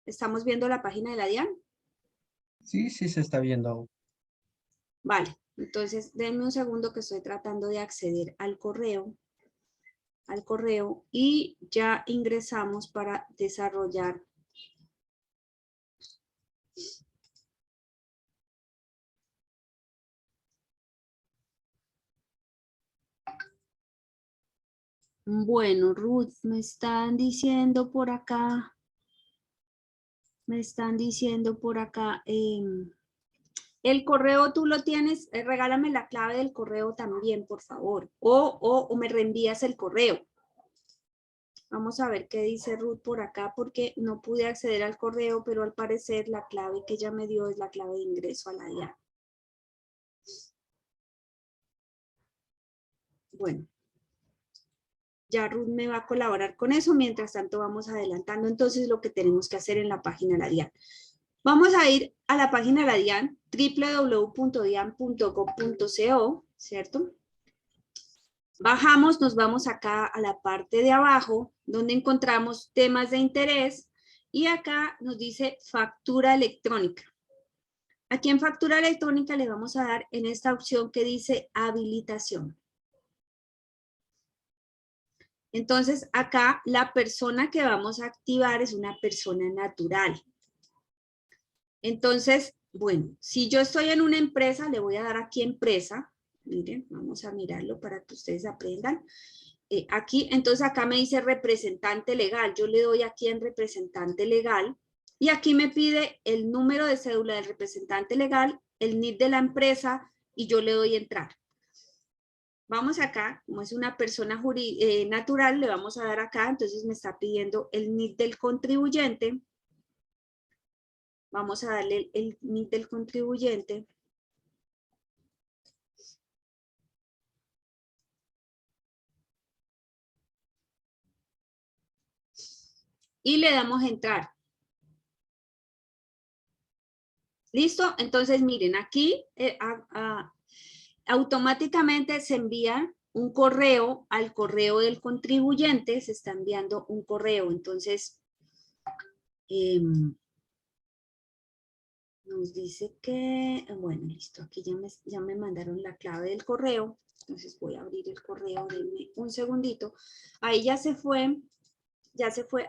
¿Estamos viendo la página de la DIAN? Sí, sí se está viendo. Vale, entonces denme un segundo que estoy tratando de acceder al correo y ya ingresamos para desarrollar Bueno, Ruth, me están diciendo por acá, el correo tú lo tienes, regálame la clave del correo también, por favor, o me reenvías el correo. Vamos a ver qué dice Ruth por acá, porque no pude acceder al correo, pero al parecer la clave que ella me dio es la clave de ingreso a la DIAN. Bueno. Ya Ruth me va a colaborar con eso. Mientras tanto, vamos adelantando entonces lo que tenemos que hacer en la página de la DIAN. Vamos a ir a la página de la DIAN, www.dian.gov.co, ¿cierto? Bajamos, nos vamos acá a la parte de abajo, donde encontramos temas de interés, y acá nos dice factura electrónica. Aquí en factura electrónica le vamos a dar en esta opción que dice habilitación. Entonces, acá la persona que vamos a activar es una persona natural. Entonces, bueno, si yo estoy en una empresa, le voy a dar aquí empresa. Miren, vamos a mirarlo para que ustedes aprendan. Aquí, entonces acá me dice representante legal. Yo le doy aquí en representante legal y aquí me pide el número de cédula del representante legal, el NIF de la empresa y yo le doy entrar. Vamos acá, como es una persona natural, le vamos a dar acá, entonces me está pidiendo el NIF del contribuyente. Vamos a darle el NIF del contribuyente. Y le damos entrar. ¿Listo? Entonces miren, aquí automáticamente se envía un correo al correo del contribuyente, se está enviando un correo. Entonces, nos dice que, bueno, listo, aquí ya me mandaron la clave del correo. Entonces voy a abrir el correo, denme un segundito. Ahí ya se fue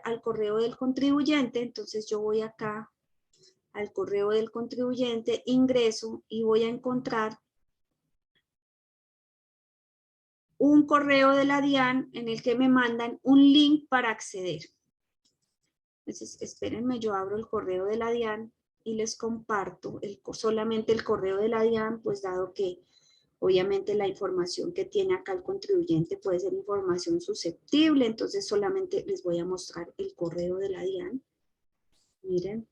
al correo del contribuyente. Entonces yo voy acá al correo del contribuyente, ingreso y voy a encontrar un correo de la DIAN en el que me mandan un link para acceder. Entonces, espérenme, yo abro el correo de la DIAN y les comparto solamente el correo de la DIAN, pues dado que obviamente la información que tiene acá el contribuyente puede ser información susceptible, entonces solamente les voy a mostrar el correo de la DIAN. Miren.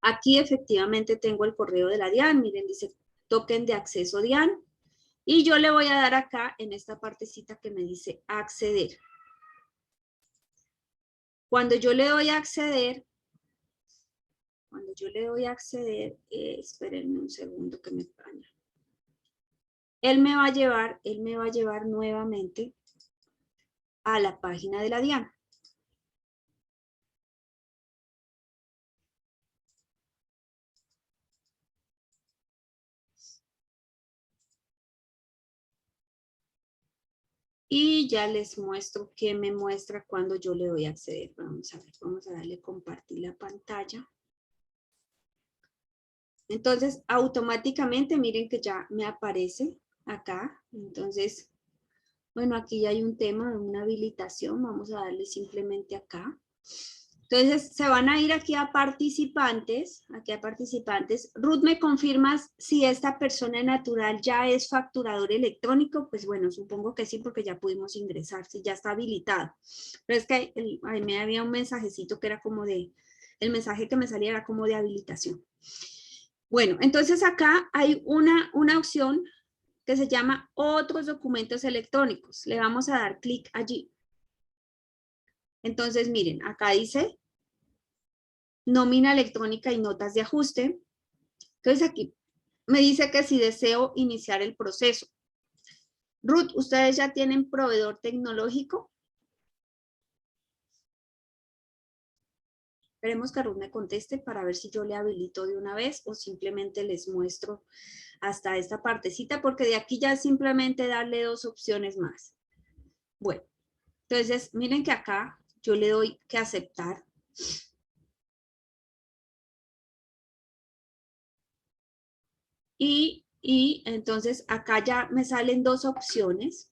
Aquí efectivamente tengo el correo de la DIAN, miren, dice token de acceso DIAN, y yo le voy a dar acá en esta partecita que me dice acceder. Cuando yo le doy a acceder, espérenme un segundo que me falla. Él me va a llevar nuevamente a la página de la DIAN. Y ya les muestro qué me muestra cuando yo le doy a acceder. Vamos a ver, vamos a darle compartir la pantalla. Entonces, automáticamente, miren que ya me aparece acá. Entonces, bueno, aquí ya hay un tema de una habilitación. Vamos a darle simplemente acá. Entonces, se van a ir aquí a participantes, Ruth, ¿me confirmas si esta persona natural ya es facturador electrónico? Pues bueno, supongo que sí, porque ya pudimos ingresar, si ya está habilitado. Pero es que ahí me había un mensajecito que era como de, el mensaje que me salía era como de habilitación. Bueno, entonces acá hay una opción que se llama otros documentos electrónicos. Le vamos a dar clic allí. Entonces, miren, acá dice nómina electrónica y notas de ajuste. Entonces aquí me dice que si deseo iniciar el proceso. Ruth, ¿ustedes ya tienen proveedor tecnológico? Esperemos que Ruth me conteste para ver si yo le habilito de una vez o simplemente les muestro hasta esta partecita, porque de aquí ya simplemente darle 2 opciones más. Bueno, entonces miren que acá yo le doy que aceptar. Y entonces acá ya me salen 2 opciones.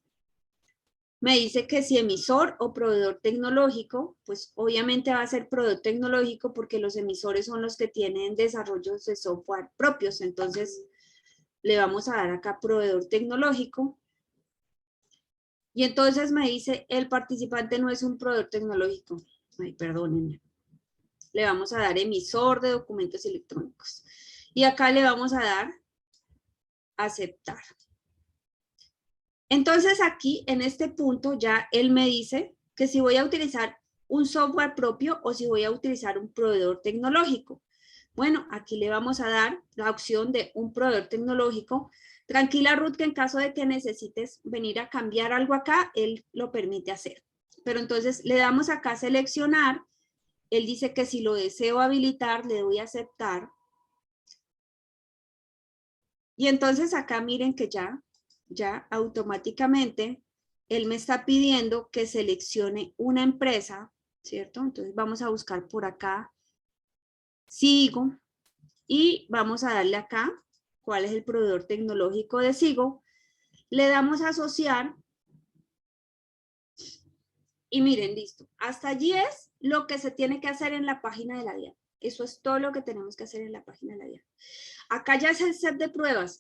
Me dice que si emisor o proveedor tecnológico, pues obviamente va a ser proveedor tecnológico porque los emisores son los que tienen desarrollos de software propios. Entonces le vamos a dar acá proveedor tecnológico. Y entonces me dice el participante no es un proveedor tecnológico. Ay, perdónenme. Le vamos a dar emisor de documentos electrónicos. Y acá le vamos a dar aceptar. Entonces aquí, en este punto, ya él me dice que si voy a utilizar un software propio o si voy a utilizar un proveedor tecnológico. Bueno, aquí le vamos a dar la opción de un proveedor tecnológico. Tranquila, Ruth, que en caso de que necesites venir a cambiar algo acá, él lo permite hacer. Pero entonces le damos acá a seleccionar. Él dice que si lo deseo habilitar, le doy a aceptar. Y entonces acá miren que ya automáticamente él me está pidiendo que seleccione una empresa, ¿cierto? Entonces vamos a buscar por acá Sigo y vamos a darle acá cuál es el proveedor tecnológico de Sigo. Le damos a asociar y miren, listo. Hasta allí es lo que se tiene que hacer en la página de la DIAN. Eso es todo lo que tenemos que hacer en la página de la DIAN. Acá ya es el set de pruebas.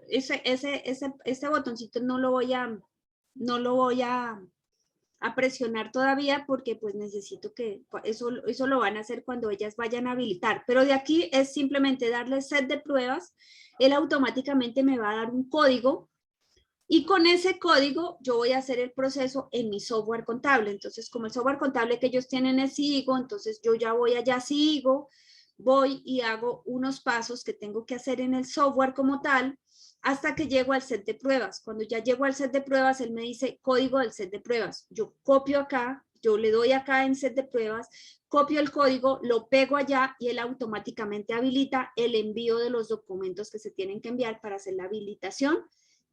Este botoncito no lo voy a presionar todavía porque pues necesito que eso lo van a hacer cuando ellas vayan a habilitar. Pero de aquí es simplemente darle set de pruebas. Él automáticamente me va a dar un código y con ese código yo voy a hacer el proceso en mi software contable. Entonces, como el software contable que ellos tienen es Sigo, entonces yo ya voy allá a Sigo, voy y hago unos pasos que tengo que hacer en el software como tal, hasta que llego al set de pruebas. Cuando ya llego al set de pruebas, él me dice código del set de pruebas. Yo copio acá, yo le doy acá en set de pruebas, copio el código, lo pego allá y él automáticamente habilita el envío de los documentos que se tienen que enviar para hacer la habilitación.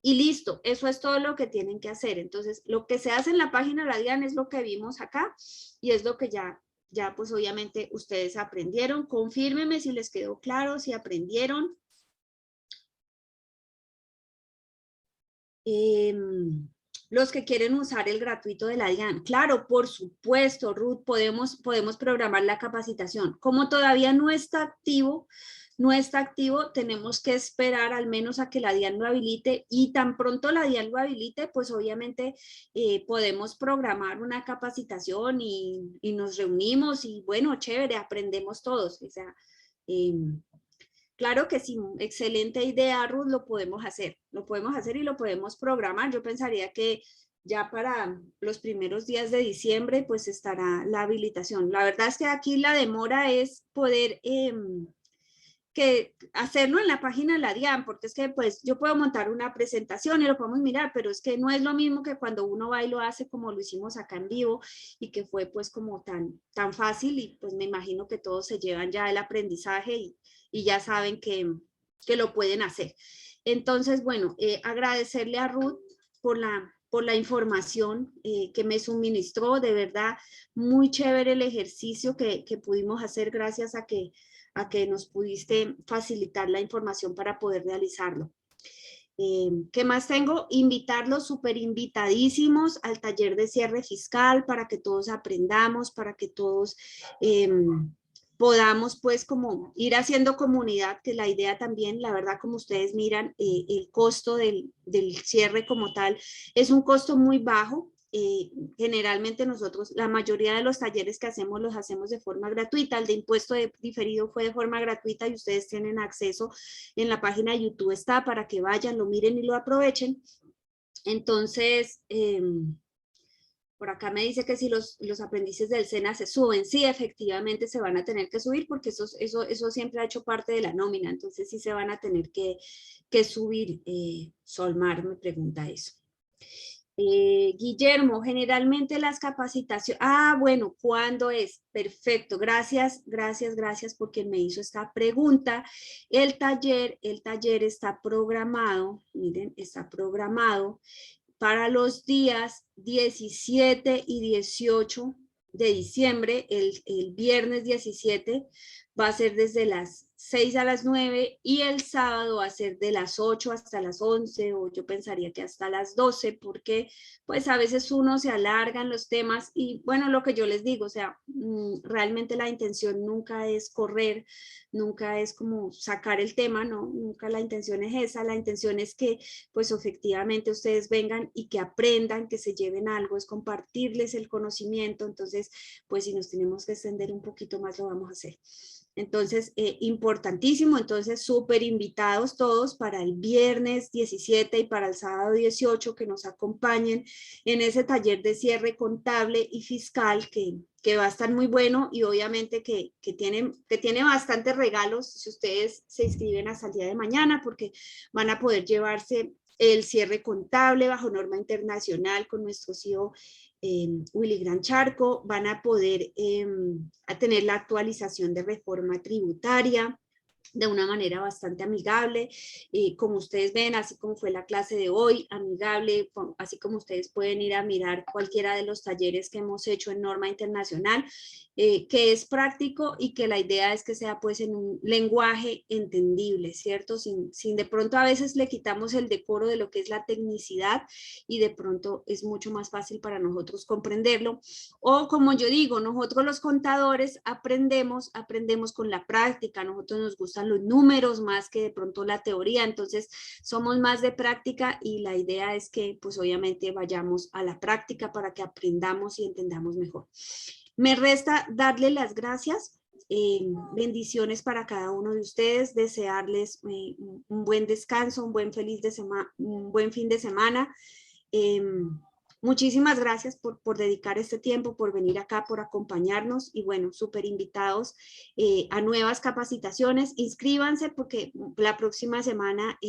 Y listo, eso es todo lo que tienen que hacer. Entonces, lo que se hace en la página de la DIAN es lo que vimos acá y es lo que ya pues obviamente ustedes aprendieron. Confírmenme si les quedó claro, si aprendieron. Los que quieren usar el gratuito de la DIAN. Claro, por supuesto, Ruth, podemos programar la capacitación. Como todavía no está activo, tenemos que esperar al menos a que la DIAN lo habilite y tan pronto la DIAN lo habilite, pues obviamente podemos programar una capacitación y nos reunimos y bueno, chévere, aprendemos todos. O sea, claro que sí, excelente idea, Ruth, lo podemos hacer y lo podemos programar. Yo pensaría que ya para los primeros días de diciembre pues estará la habilitación. La verdad es que aquí la demora es poder que hacerlo en la página de la DIAN, porque es que pues yo puedo montar una presentación y lo podemos mirar, pero es que no es lo mismo que cuando uno va y lo hace como lo hicimos acá en vivo y que fue pues como tan fácil y pues me imagino que todos se llevan ya el aprendizaje y ya saben que lo pueden hacer. Entonces, bueno, agradecerle a Ruth por la información que me suministró, de verdad, muy chévere el ejercicio que pudimos hacer gracias a que nos pudiste facilitar la información para poder realizarlo. ¿Qué más tengo? Invitarlos, súper invitadísimos al taller de cierre fiscal para que todos aprendamos, para que todos podamos pues como ir haciendo comunidad, que la idea también, la verdad, como ustedes miran, el costo del cierre como tal es un costo muy bajo. Generalmente nosotros, la mayoría de los talleres que hacemos los hacemos de forma gratuita. El de impuesto diferido fue de forma gratuita y ustedes tienen acceso en la página de YouTube, está para que vayan, lo miren y lo aprovechen. Entonces, por acá me dice que si los aprendices del SENA se suben, sí, efectivamente se van a tener que subir porque eso siempre ha hecho parte de la nómina, entonces sí se van a tener que subir. Solmar me pregunta eso. Guillermo, generalmente las capacitaciones, bueno, ¿cuándo es? Perfecto, gracias por quien me hizo esta pregunta. El taller está programado, miren, está programado para los días 17 y 18 de diciembre, el viernes 17 va a ser desde las 6 a las 9 y el sábado va a ser de las 8 hasta las 11 o yo pensaría que hasta las 12 porque pues a veces uno se alargan los temas y bueno, lo que yo les digo, o sea, realmente la intención nunca es correr, nunca es como sacar el tema, no, nunca la intención es esa, la intención es que pues efectivamente ustedes vengan y que aprendan, que se lleven algo, es compartirles el conocimiento, entonces pues si nos tenemos que extender un poquito más lo vamos a hacer. Entonces, importantísimo, entonces súper invitados todos para el viernes 17 y para el sábado 18 que nos acompañen en ese taller de cierre contable y fiscal que va a estar muy bueno y obviamente que tiene bastantes regalos si ustedes se inscriben hasta el día de mañana porque van a poder llevarse el cierre contable bajo norma internacional con nuestro CEO Willy Gran Charco, van a poder a tener la actualización de reforma tributaria de una manera bastante amigable, como ustedes ven, así como fue la clase de hoy, amigable, así como ustedes pueden ir a mirar cualquiera de los talleres que hemos hecho en norma internacional, que es práctico y que la idea es que sea pues en un lenguaje entendible, ¿cierto? Sin de pronto a veces le quitamos el decoro de lo que es la tecnicidad y de pronto es mucho más fácil para nosotros comprenderlo. O como yo digo, nosotros los contadores aprendemos con la práctica, a nosotros nos gustan los números más que de pronto la teoría, entonces somos más de práctica y la idea es que pues obviamente vayamos a la práctica para que aprendamos y entendamos mejor. Me resta darle las gracias, bendiciones para cada uno de ustedes, desearles un buen descanso, un buen fin de semana. Muchísimas gracias por dedicar este tiempo, por venir acá, por acompañarnos y bueno, súper invitados a nuevas capacitaciones. Inscríbanse porque la próxima semana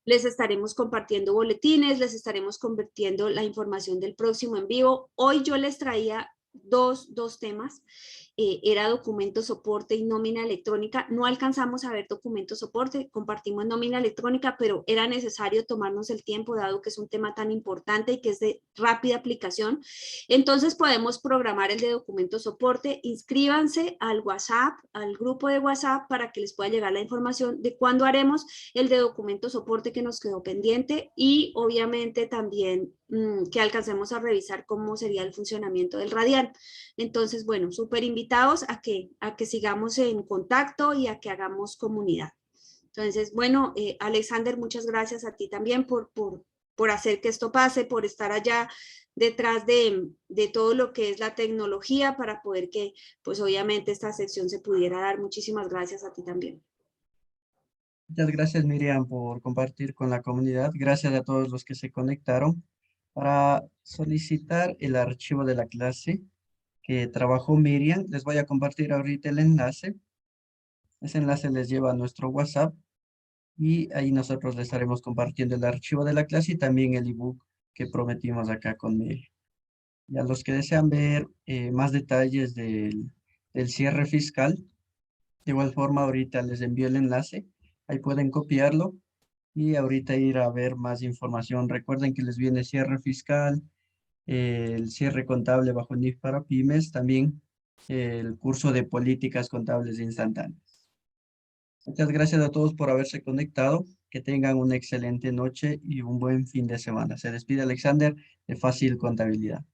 les estaremos compartiendo boletines, les estaremos convirtiendo la información del próximo en vivo. Hoy yo les traía dos temas. Era documento soporte y nómina electrónica. No alcanzamos a ver documento soporte, compartimos nómina electrónica, pero era necesario tomarnos el tiempo dado que es un tema tan importante y que es de rápida aplicación. Entonces podemos programar el de documento soporte. Inscríbanse al WhatsApp, al grupo de WhatsApp para que les pueda llegar la información de cuándo haremos el de documento soporte que nos quedó pendiente y obviamente también que alcancemos a revisar cómo sería el funcionamiento del Radian. Entonces, bueno, súper invitados a que sigamos en contacto y a que hagamos comunidad. Entonces, bueno, Alexander, muchas gracias a ti también por hacer que esto pase, por estar allá detrás de todo lo que es la tecnología para poder que, pues obviamente, esta sección se pudiera dar. Muchísimas gracias a ti también. Muchas gracias, Miriam, por compartir con la comunidad. Gracias a todos los que se conectaron. Para solicitar el archivo de la clase que trabajó Miriam, les voy a compartir ahorita el enlace. Ese enlace les lleva a nuestro WhatsApp y ahí nosotros les estaremos compartiendo el archivo de la clase y también el ebook que prometimos acá con Miriam. Y a los que desean ver más detalles del cierre fiscal, de igual forma ahorita les envío el enlace, ahí pueden copiarlo y ahorita ir a ver más información. Recuerden que les viene cierre fiscal, el cierre contable bajo NIF para pymes, también el curso de políticas contables instantáneas. Muchas gracias a todos por haberse conectado. Que tengan una excelente noche y un buen fin de semana. Se despide Alexander de Fácil Contabilidad.